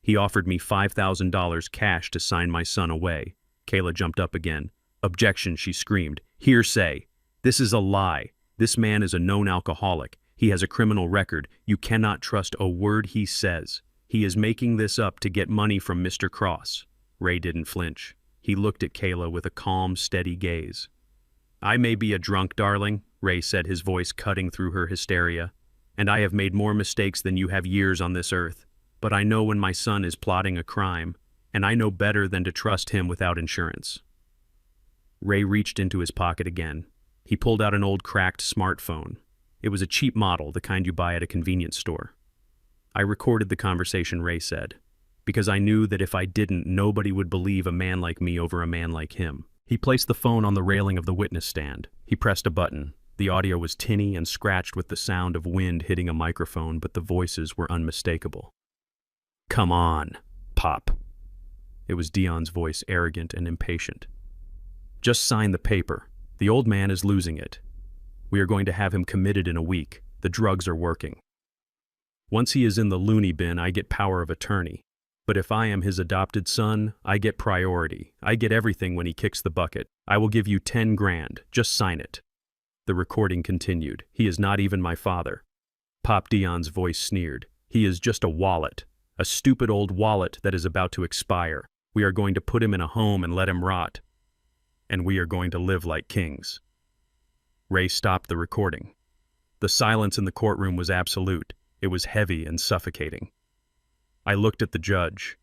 He offered me $5,000 cash to sign my son away. Kayla jumped up again. "Objection," she screamed. "Hearsay. This is a lie. This man is a known alcoholic. He has a criminal record. You cannot trust a word he says. He is making this up to get money from Mr. Cross." Ray didn't flinch. He looked at Kayla with a calm, steady gaze. "I may be a drunk, darling," Ray said, his voice cutting through her hysteria, "and I have made more mistakes than you have years on this earth. But I know when my son is plotting a crime, and I know better than to trust him without insurance." Ray reached into his pocket again. He pulled out an old cracked smartphone. It was a cheap model, the kind you buy at a convenience store. "I recorded the conversation," Ray said, "because I knew that if I didn't, nobody would believe a man like me over a man like him." He placed the phone on the railing of the witness stand. He pressed a button. The audio was tinny and scratched with the sound of wind hitting a microphone, but the voices were unmistakable. "Come on, Pop." It was Dion's voice, arrogant and impatient. "Just sign the paper. The old man is losing it. We are going to have him committed in a week. The drugs are working. Once he is in the loony bin, I get power of attorney. But if I am his adopted son, I get priority. I get everything when he kicks the bucket. I will give you 10 grand. Just sign it." The recording continued. "He is not even my father." Pop Dion's voice sneered. "He is just a wallet. A stupid old wallet that is about to expire. We are going to put him in a home and let him rot. And we are going to live like kings." Ray stopped the recording. The silence in the courtroom was absolute. It was heavy and suffocating. I looked at the judge.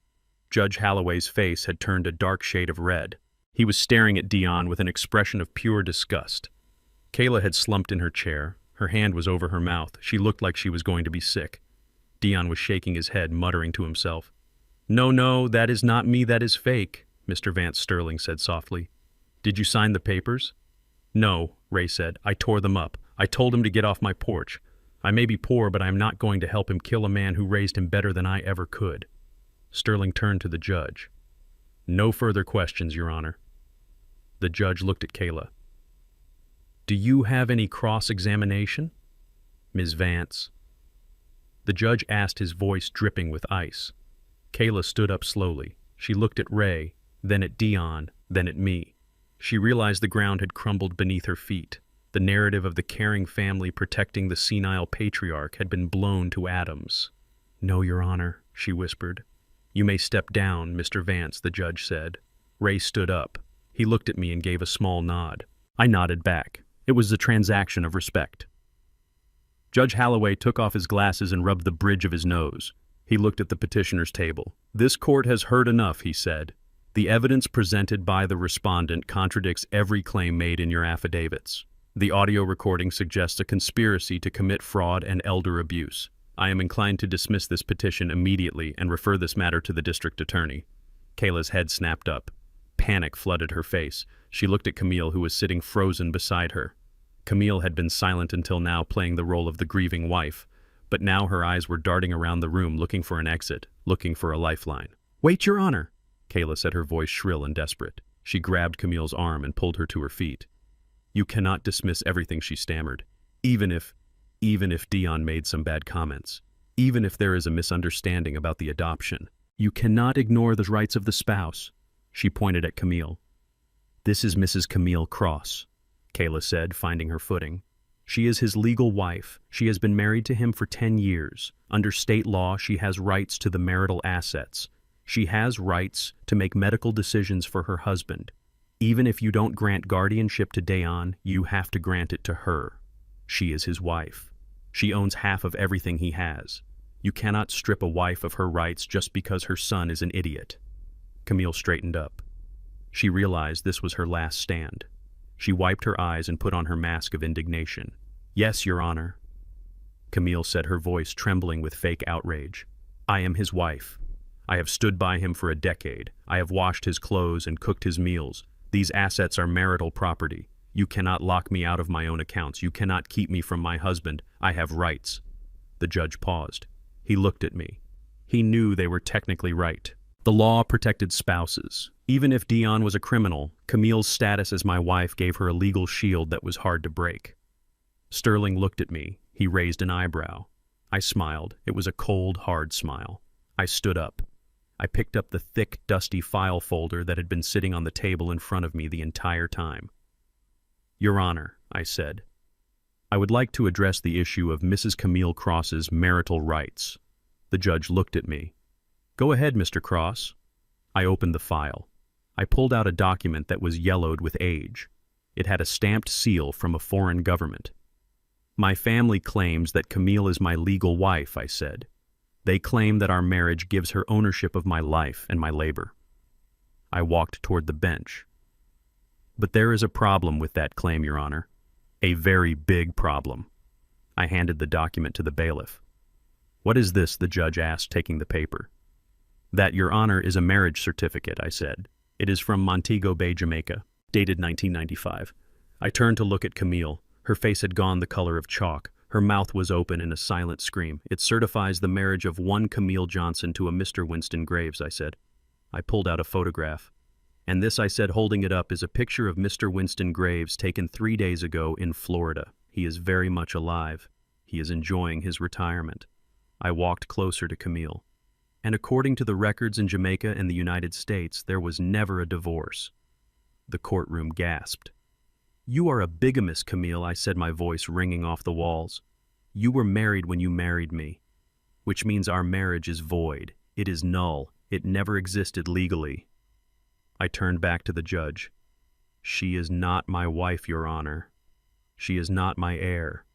Judge Holloway's face had turned a dark shade of red. He was staring at Dion with an expression of pure disgust. Kayla had slumped in her chair. Her hand was over her mouth. She looked like she was going to be sick. Dion was shaking his head, muttering to himself. No, that is not me, that is fake," Mr. Vance Sterling said softly. "Did you sign the papers?" "No," Ray said. "I tore them up. I told him to get off my porch. I may be poor, but I am not going to help him kill a man who raised him better than I ever could." Sterling turned to the judge. "No further questions, Your Honor." The judge looked at Kayla. "Do you have any cross-examination?" "Ms. Vance." The judge asked, his voice dripping with ice. Kayla stood up slowly. She looked at Ray, then at Dion, then at me. She realized the ground had crumbled beneath her feet. The narrative of the caring family protecting the senile patriarch had been blown to atoms. "No, Your Honor," she whispered. "You may step down, Mr. Vance," the judge said. Ray stood up. He looked at me and gave a small nod. I nodded back. It was a transaction of respect. Judge Holloway took off his glasses and rubbed the bridge of his nose. He looked at the petitioner's table. "This court has heard enough," he said. "The evidence presented by the respondent contradicts every claim made in your affidavits. The audio recording suggests a conspiracy to commit fraud and elder abuse. I am inclined to dismiss this petition immediately and refer this matter to the district attorney." Kayla's head snapped up. Panic flooded her face. She looked at Camille, who was sitting frozen beside her. Camille had been silent until now, playing the role of the grieving wife, but now her eyes were darting around the room, looking for an exit, looking for a lifeline. "Wait, Your Honor," Kayla said, her voice shrill and desperate. She grabbed Camille's arm and pulled her to her feet. "You cannot dismiss everything," she stammered. Even if Dion made some bad comments, even if there is a misunderstanding about the adoption, you cannot ignore the rights of the spouse." She pointed at Camille. "This is Mrs. Camille Cross," Kayla said, finding her footing. "She is his legal wife. She has been married to him for 10 years. Under state law, she has rights to the marital assets. She has rights to make medical decisions for her husband. Even if you don't grant guardianship to Dion, you have to grant it to her. She is his wife. She owns half of everything he has. You cannot strip a wife of her rights just because her son is an idiot." Camille straightened up. She realized this was her last stand. She wiped her eyes and put on her mask of indignation. "Yes, Your Honor," Camille said, her voice trembling with fake outrage. "I am his wife. I have stood by him for a decade. I have washed his clothes and cooked his meals. These assets are marital property. You cannot lock me out of my own accounts. You cannot keep me from my husband. I have rights." The judge paused. He looked at me. He knew they were technically right. The law protected spouses. Even if Dion was a criminal, Camille's status as my wife gave her a legal shield that was hard to break. Sterling looked at me. He raised an eyebrow. I smiled. It was a cold, hard smile. I stood up. I picked up the thick, dusty file folder that had been sitting on the table in front of me the entire time. "Your Honor," I said, "I would like to address the issue of Mrs. Camille Cross's marital rights." The judge looked at me. "Go ahead, Mr. Cross." I opened the file. I pulled out a document that was yellowed with age. It had a stamped seal from a foreign government. "My family claims that Camille is my legal wife," I said. "They claim that our marriage gives her ownership of my life and my labor." I walked toward the bench. "But there is a problem with that claim, Your Honor. A very big problem." I handed the document to the bailiff. "What is this?" the judge asked, taking the paper. "That, Your Honor, is a marriage certificate," I said. "It is from Montego Bay, Jamaica, dated 1995. I turned to look at Camille. Her face had gone the color of chalk. Her mouth was open in a silent scream. "It certifies the marriage of one Camille Johnson to a Mr. Winston Graves," I said. I pulled out a photograph. "And this," I said, holding it up, "is a picture of Mr. Winston Graves taken 3 days ago in Florida. He is very much alive. He is enjoying his retirement." I walked closer to Camille. "And according to the records in Jamaica and the United States, there was never a divorce." The courtroom gasped. "You are a bigamist, Camille," I said, my voice ringing off the walls. "You were married when you married me, which means our marriage is void. It is null. It never existed legally." I turned back to the judge. "She is not my wife, Your Honor. She is not my heir.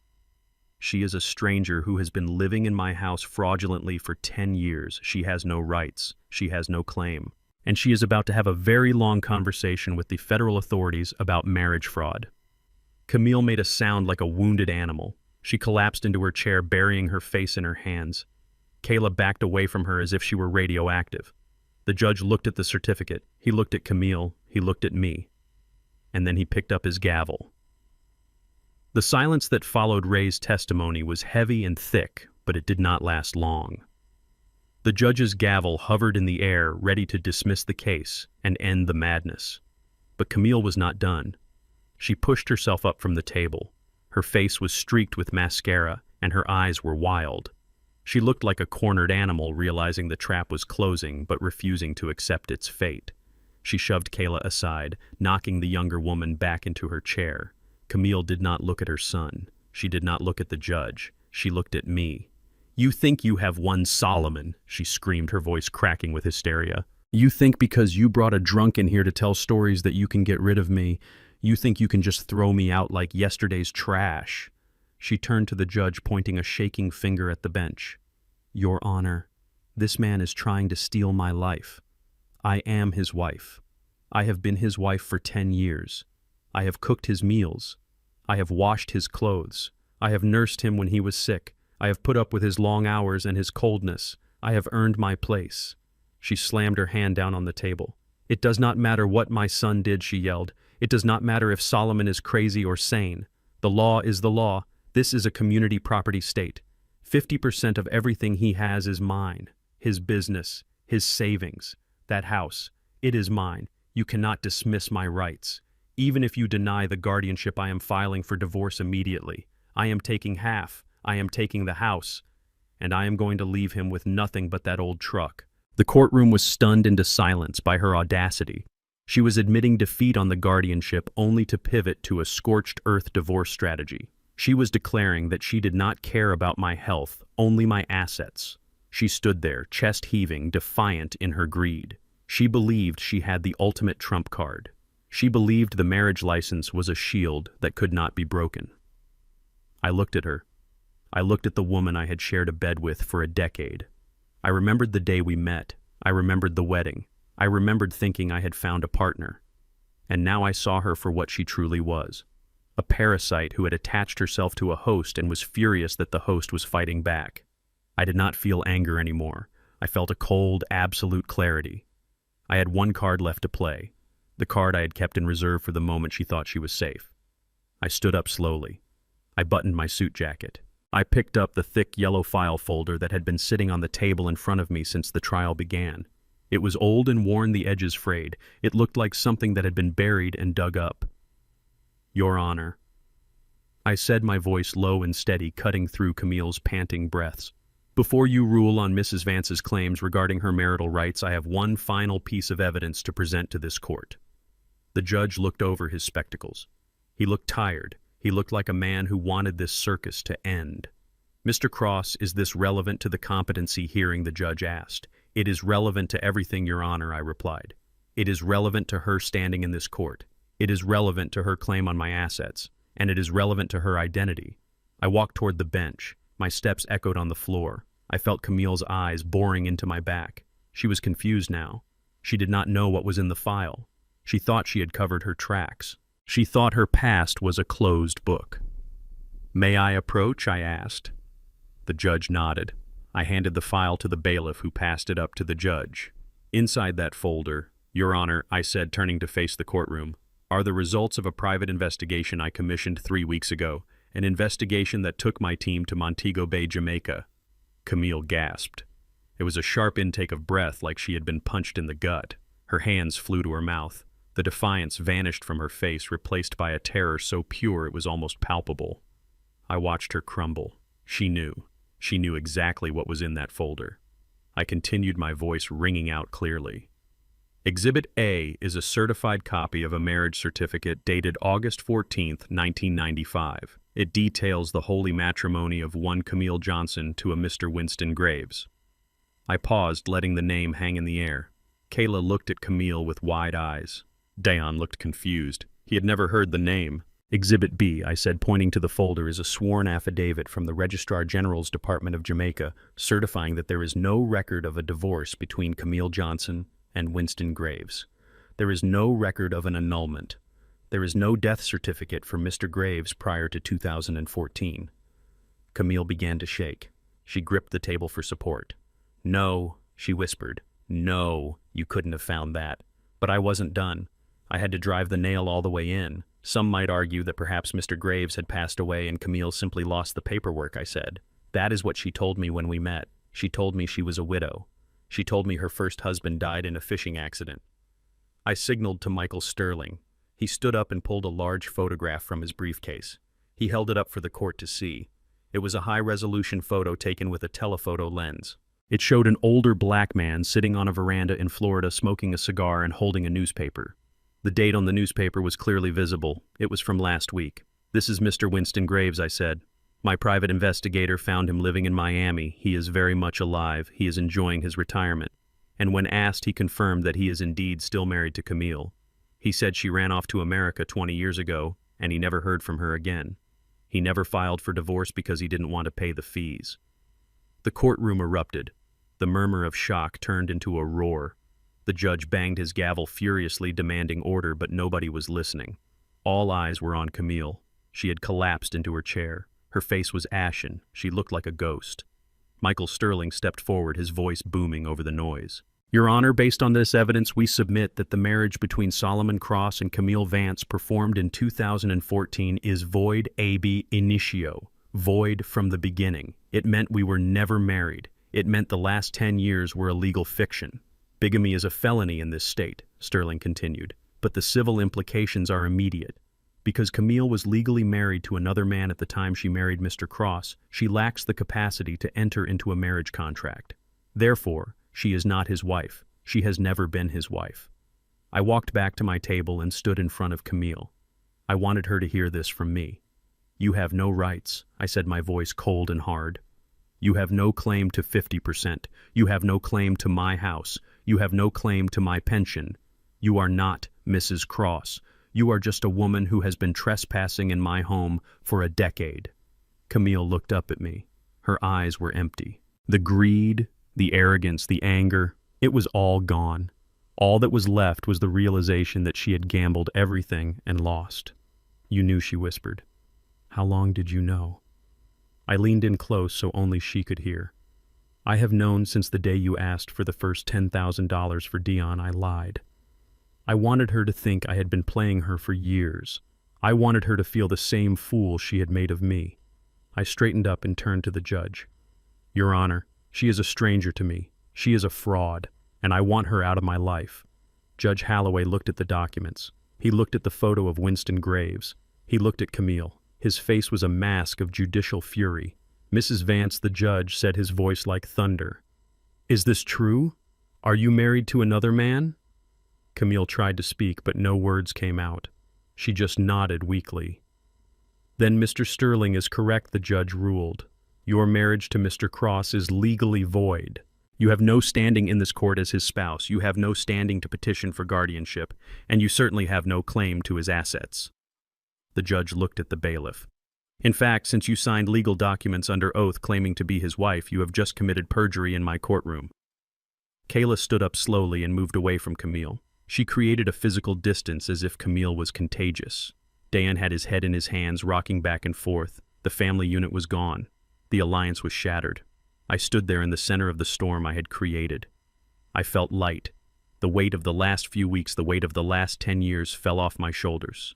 She is a stranger who has been living in my house fraudulently for 10 years. She has no rights. She has no claim. And she is about to have a very long conversation with the federal authorities about marriage fraud." Camille made a sound like a wounded animal. She collapsed into her chair, burying her face in her hands. Kayla backed away from her as if she were radioactive. The judge looked at the certificate. He looked at Camille. He looked at me. And then he picked up his gavel. The silence that followed Ray's testimony was heavy and thick, but it did not last long. The judge's gavel hovered in the air, ready to dismiss the case and end the madness. But Camille was not done. She pushed herself up from the table. Her face was streaked with mascara, and her eyes were wild. She looked like a cornered animal, realizing the trap was closing but refusing to accept its fate. She shoved Kayla aside, knocking the younger woman back into her chair. Camille did not look at her son. She did not look at the judge. She looked at me. "You think you have won Solomon," she screamed, her voice cracking with hysteria. "You think because you brought a drunk in here to tell stories that you can get rid of me. You think you can just throw me out like yesterday's trash." She turned to the judge, pointing a shaking finger at the bench. "Your Honor, this man is trying to steal my life. I am his wife. I have been his wife for 10 years. I have cooked his meals. I have washed his clothes. I have nursed him when he was sick. I have put up with his long hours and his coldness. I have earned my place." She slammed her hand down on the table. "It does not matter what my son did," she yelled. "It does not matter if Solomon is crazy or sane. The law is the law. This is a community property state. 50% of everything he has is mine. His business, his savings, that house. It is mine. You cannot dismiss my rights. Even if you deny the guardianship, I am filing for divorce immediately. I am taking half. I am taking the house. And I am going to leave him with nothing but that old truck." The courtroom was stunned into silence by her audacity. She was admitting defeat on the guardianship only to pivot to a scorched earth divorce strategy. She was declaring that she did not care about my health, only my assets. She stood there, chest heaving, defiant in her greed. She believed she had the ultimate trump card. She believed the marriage license was a shield that could not be broken. I looked at her. I looked at the woman I had shared a bed with for a decade. I remembered the day we met. I remembered the wedding. I remembered thinking I had found a partner. And now I saw her for what she truly was. A parasite who had attached herself to a host and was furious that the host was fighting back. I did not feel anger anymore. I felt a cold, absolute clarity. I had one card left to play, the card I had kept in reserve for the moment she thought she was safe. I stood up slowly. I buttoned my suit jacket. I picked up the thick yellow file folder that had been sitting on the table in front of me since the trial began. It was old and worn, the edges frayed. It looked like something that had been buried and dug up. Your Honor, I said, my voice low and steady, cutting through Camille's panting breaths. Before you rule on Mrs. Vance's claims regarding her marital rights, I have one final piece of evidence to present to this court. The judge looked over his spectacles. He looked tired. He looked like a man who wanted this circus to end. Mr. Cross, is this relevant to the competency hearing? The judge asked. It is relevant to everything, Your Honor, I replied. It is relevant to her standing in this court. It is relevant to her claim on my assets. And it is relevant to her identity. I walked toward the bench. My steps echoed on the floor. I felt Camille's eyes boring into my back. She was confused now. She did not know what was in the file. She thought she had covered her tracks. She thought her past was a closed book. May I approach? I asked. The judge nodded. I handed the file to the bailiff, who passed it up to the judge. Inside that folder, Your Honor, I said, turning to face the courtroom, are the results of a private investigation I commissioned 3 weeks ago, an investigation that took my team to Montego Bay, Jamaica. Camille gasped. It was a sharp intake of breath, like she had been punched in the gut. Her hands flew to her mouth. The defiance vanished from her face, replaced by a terror so pure it was almost palpable. I watched her crumble. She knew. She knew exactly what was in that folder. I continued, my voice ringing out clearly. Exhibit A is a certified copy of a marriage certificate dated August 14, 1995. It details the holy matrimony of one Camille Johnson to a Mr. Winston Graves. I paused, letting the name hang in the air. Kayla looked at Camille with wide eyes. Dayon looked confused. He had never heard the name. Exhibit B, I said, pointing to the folder, is a sworn affidavit from the Registrar General's Department of Jamaica, certifying that there is no record of a divorce between Camille Johnson and Winston Graves. There is no record of an annulment. There is no death certificate for Mr. Graves prior to 2014. Camille began to shake. She gripped the table for support. No, she whispered. No, you couldn't have found that. But I wasn't done. I had to drive the nail all the way in. Some might argue that perhaps Mr. Graves had passed away and Camille simply lost the paperwork, I said. That is what she told me when we met. She told me she was a widow. She told me her first husband died in a fishing accident. I signaled to Michael Sterling. He stood up and pulled a large photograph from his briefcase. He held it up for the court to see. It was a high-resolution photo taken with a telephoto lens. It showed an older black man sitting on a veranda in Florida, smoking a cigar and holding a newspaper. The date on the newspaper was clearly visible. It was from last week. This is Mr. Winston Graves, I said. My private investigator found him living in Miami. He is very much alive. He is enjoying his retirement. And when asked, he confirmed that he is indeed still married to Camille. He said she ran off to America 20 years ago, and he never heard from her again. He never filed for divorce because he didn't want to pay the fees. The courtroom erupted. The murmur of shock turned into a roar. The judge banged his gavel furiously, demanding order, but nobody was listening. All eyes were on Camille. She had collapsed into her chair. Her face was ashen. She looked like a ghost. Michael Sterling stepped forward, his voice booming over the noise. Your Honor, based on this evidence, we submit that the marriage between Solomon Cross and Camille Vance performed in 2014 is void ab initio, void from the beginning. It meant we were never married. It meant the last 10 years were a legal fiction. Bigamy is a felony in this state, Sterling continued, but the civil implications are immediate. Because Camille was legally married to another man at the time she married Mr. Cross, she lacks the capacity to enter into a marriage contract. Therefore, she is not his wife. She has never been his wife. I walked back to my table and stood in front of Camille. I wanted her to hear this from me. You have no rights, I said, my voice cold and hard. You have no claim to 50%. You have no claim to my house. You have no claim to my pension. You are not Mrs. Cross. You are just a woman who has been trespassing in my home for a decade. Camille looked up at me. Her eyes were empty. The greed, the arrogance, the anger, it was all gone. All that was left was the realization that she had gambled everything and lost. You knew, she whispered. How long did you know? I leaned in close so only she could hear. I have known since the day you asked for the first $10,000 for Dion. I lied. I wanted her to think I had been playing her for years. I wanted her to feel the same fool she had made of me. I straightened up and turned to the judge. Your Honor, she is a stranger to me. She is a fraud, and I want her out of my life." Judge Holloway looked at the documents. He looked at the photo of Winston Graves. He looked at Camille. His face was a mask of judicial fury. "Mrs. Vance," the judge said, his voice like thunder. "Is this true? Are you married to another man?" Camille tried to speak, but no words came out. She just nodded weakly. "Then Mr. Sterling is correct," the judge ruled. "Your marriage to Mr. Cross is legally void. You have no standing in this court as his spouse, you have no standing to petition for guardianship, and you certainly have no claim to his assets." The judge looked at the bailiff. "In fact, since you signed legal documents under oath claiming to be his wife, you have just committed perjury in my courtroom." Kayla stood up slowly and moved away from Camille. She created a physical distance as if Camille was contagious. Dan had his head in his hands, rocking back and forth. The family unit was gone. The alliance was shattered. I stood there in the center of the storm I had created. I felt light. The weight of the last few weeks, the weight of the last 10 years fell off my shoulders.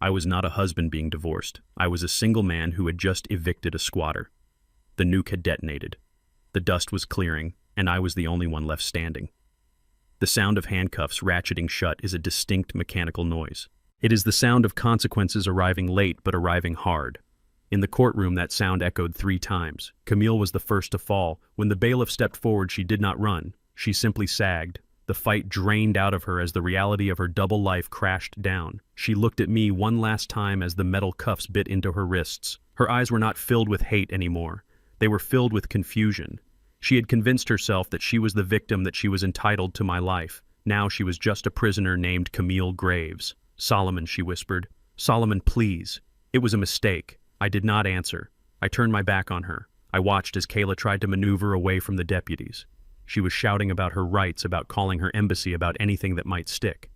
I was not a husband being divorced. I was a single man who had just evicted a squatter. The nuke had detonated. The dust was clearing, and I was the only one left standing. The sound of handcuffs ratcheting shut is a distinct mechanical noise. It is the sound of consequences arriving late but arriving hard. In the courtroom, that sound echoed 3 times. Camille was the first to fall. When the bailiff stepped forward, she did not run. She simply sagged. The fight drained out of her as the reality of her double life crashed down. She looked at me one last time as the metal cuffs bit into her wrists. Her eyes were not filled with hate anymore. They were filled with confusion. She had convinced herself that she was the victim, that she was entitled to my life. Now she was just a prisoner named Camille Graves. "Solomon," she whispered. "Solomon, please." It was a mistake. I did not answer. I turned my back on her. I watched as Kayla tried to maneuver away from the deputies. She was shouting about her rights, about calling her embassy, about anything that might stick.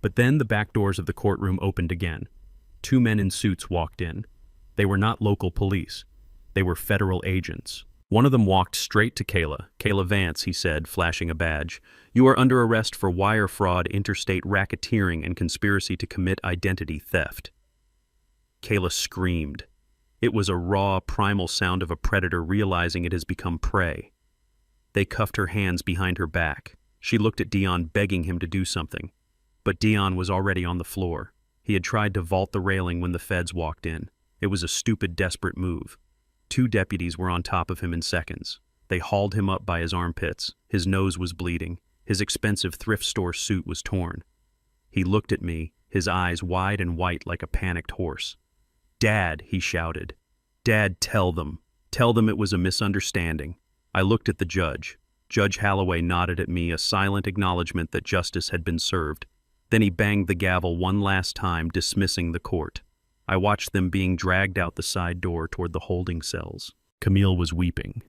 But then the back doors of the courtroom opened again. 2 men in suits walked in. They were not local police. They were federal agents. One of them walked straight to Kayla. "Kayla Vance," he said, flashing a badge. "You are under arrest for wire fraud, interstate racketeering, and conspiracy to commit identity theft." Kayla screamed. It was a raw, primal sound of a predator realizing it has become prey. They cuffed her hands behind her back. She looked at Dion, begging him to do something. But Dion was already on the floor. He had tried to vault the railing when the feds walked in. It was a stupid, desperate move. 2 deputies were on top of him in seconds. They hauled him up by his armpits. His nose was bleeding. His expensive thrift store suit was torn. He looked at me, his eyes wide and white like a panicked horse. "Dad," he shouted. "Dad, tell them. Tell them it was a misunderstanding." I looked at the judge. Judge Holloway nodded at me, a silent acknowledgement that justice had been served. Then he banged the gavel one last time, dismissing the court. I watched them being dragged out the side door toward the holding cells. Camille was weeping.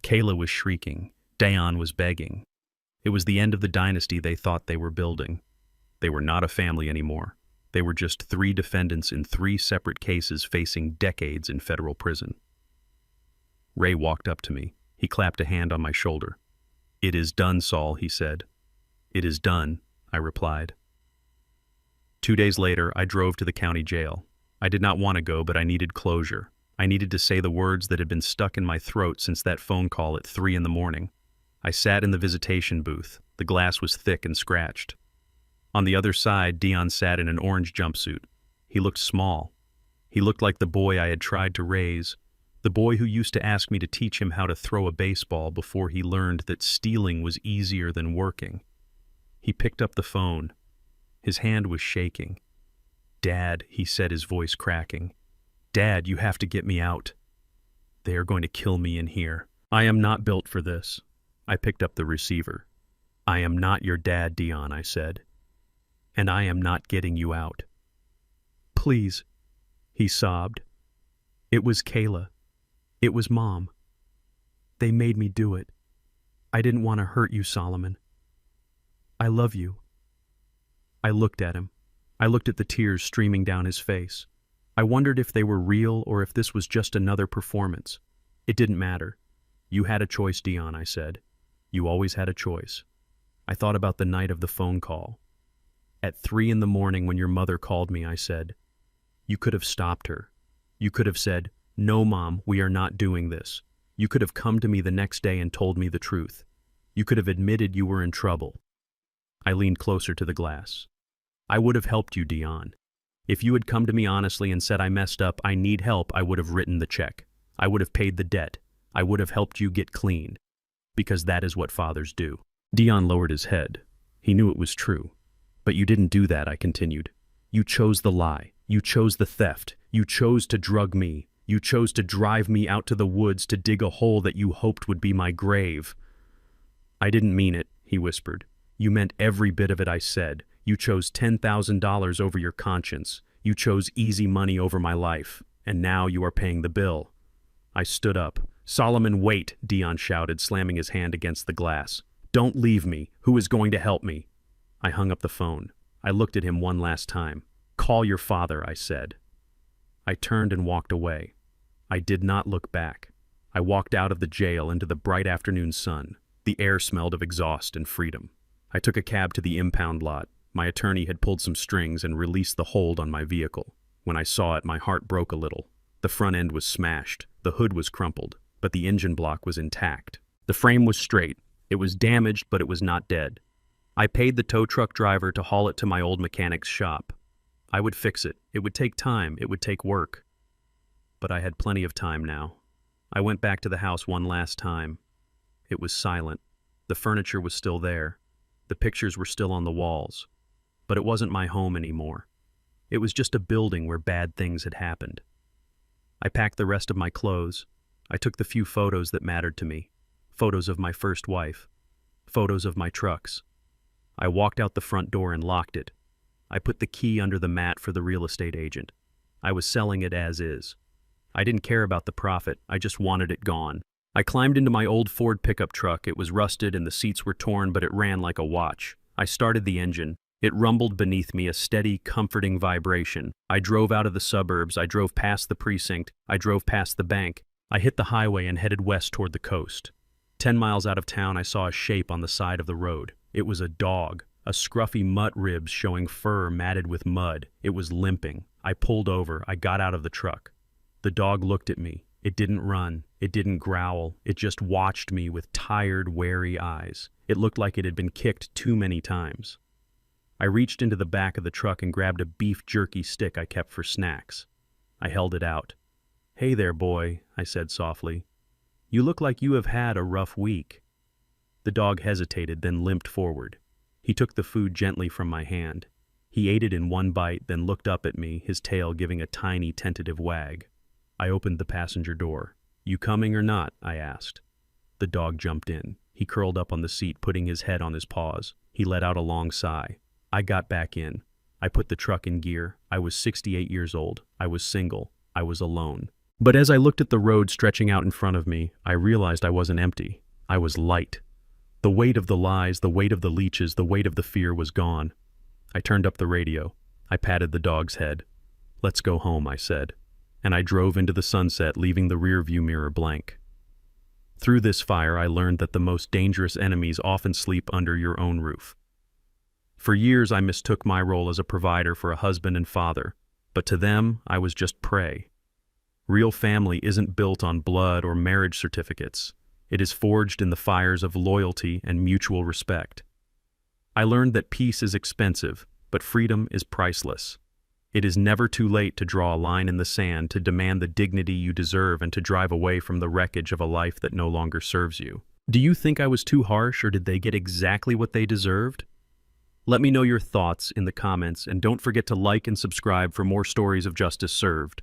Kayla was shrieking. Dayan was begging. It was the end of the dynasty they thought they were building. They were not a family anymore. They were just 3 defendants in 3 separate cases facing decades in federal prison. Ray walked up to me. He clapped a hand on my shoulder. "It is done, Saul," he said. "It is done," I replied. 2 days later, I drove to the county jail. I did not want to go, but I needed closure. I needed to say the words that had been stuck in my throat since that phone call at 3 in the morning. I sat in the visitation booth. The glass was thick and scratched. On the other side, Dion sat in an orange jumpsuit. He looked small. He looked like the boy I had tried to raise, the boy who used to ask me to teach him how to throw a baseball before he learned that stealing was easier than working. He picked up the phone. His hand was shaking. "Dad," he said, his voice cracking. "Dad, you have to get me out. They are going to kill me in here. I am not built for this." I picked up the receiver. "I am not your dad, Dion," I said. "And I am not getting you out." "Please," he sobbed. "It was Kayla. It was Mom. They made me do it. I didn't want to hurt you, Solomon. I love you." I looked at him. I looked at the tears streaming down his face. I wondered if they were real or if this was just another performance. It didn't matter. "You had a choice, Dion," I said. "You always had a choice." I thought about the night of the phone call. At 3 in the morning when your mother called me, I said, "You could have stopped her. You could have said, 'No, Mom, we are not doing this.' You could have come to me the next day and told me the truth. You could have admitted you were in trouble. I leaned closer to the glass. I would have helped you, Dion. If you had come to me honestly and said I messed up, I need help, I would have written the check. I would have paid the debt. I would have helped you get clean. Because that is what fathers do. Dion lowered his head. He knew it was true. But you didn't do that, I continued. You chose the lie. You chose the theft. You chose to drug me. You chose to drive me out to the woods to dig a hole that you hoped would be my grave. I didn't mean it, he whispered. You meant every bit of it I said. You chose $10,000 over your conscience. You chose easy money over my life. And now you are paying the bill. I stood up. Solomon, wait, Dion shouted, slamming his hand against the glass. Don't leave me. Who is going to help me? I hung up the phone. I looked at him one last time. Call your father, I said. I turned and walked away. I did not look back. I walked out of the jail into the bright afternoon sun. The air smelled of exhaust and freedom. I took a cab to the impound lot. My attorney had pulled some strings and released the hold on my vehicle. When I saw it, my heart broke a little. The front end was smashed. The hood was crumpled, but the engine block was intact. The frame was straight. It was damaged, but it was not dead. I paid the tow truck driver to haul it to my old mechanic's shop. I would fix it. It would take time. It would take work. But I had plenty of time now. I went back to the house one last time. It was silent. The furniture was still there. The pictures were still on the walls. But it wasn't my home anymore. It was just a building where bad things had happened. I packed the rest of my clothes. I took the few photos that mattered to me. Photos of my first wife. Photos of my trucks. I walked out the front door and locked it. I put the key under the mat for the real estate agent. I was selling it as is. I didn't care about the profit. I just wanted it gone. I climbed into my old Ford pickup truck. It was rusted and the seats were torn, but it ran like a watch. I started the engine. It rumbled beneath me, a steady, comforting vibration. I drove out of the suburbs. I drove past the precinct. I drove past the bank. I hit the highway and headed west toward the coast. 10 miles out of town, I saw a shape on the side of the road. It was a dog, a scruffy mutt ribs showing fur matted with mud. It was limping. I pulled over. I got out of the truck. The dog looked at me. It didn't run. It didn't growl. It just watched me with tired, wary eyes. It looked like it had been kicked too many times. I reached into the back of the truck and grabbed a beef jerky stick I kept for snacks. I held it out. "Hey there, boy," I said softly. "You look like you have had a rough week." The dog hesitated, then limped forward. He took the food gently from my hand. He ate it in one bite, then looked up at me, his tail giving a tiny, tentative wag. I opened the passenger door. "You coming or not?" I asked. The dog jumped in. He curled up on the seat, putting his head on his paws. He let out a long sigh. I got back in. I put the truck in gear. I was 68 years old. I was single. I was alone. But as I looked at the road stretching out in front of me, I realized I wasn't empty. I was light. The weight of the lies, the weight of the leeches, the weight of the fear was gone. I turned up the radio. I patted the dog's head. "Let's go home," I said. And I drove into the sunset, leaving the rearview mirror blank. Through this fire, I learned that the most dangerous enemies often sleep under your own roof. For years, I mistook my role as a provider for a husband and father, but to them, I was just prey. Real family isn't built on blood or marriage certificates. It is forged in the fires of loyalty and mutual respect. I learned that peace is expensive, but freedom is priceless. It is never too late to draw a line in the sand, to demand the dignity you deserve, and to drive away from the wreckage of a life that no longer serves you. Do you think I was too harsh, or did they get exactly what they deserved? Let me know your thoughts in the comments, and don't forget to like and subscribe for more stories of justice served.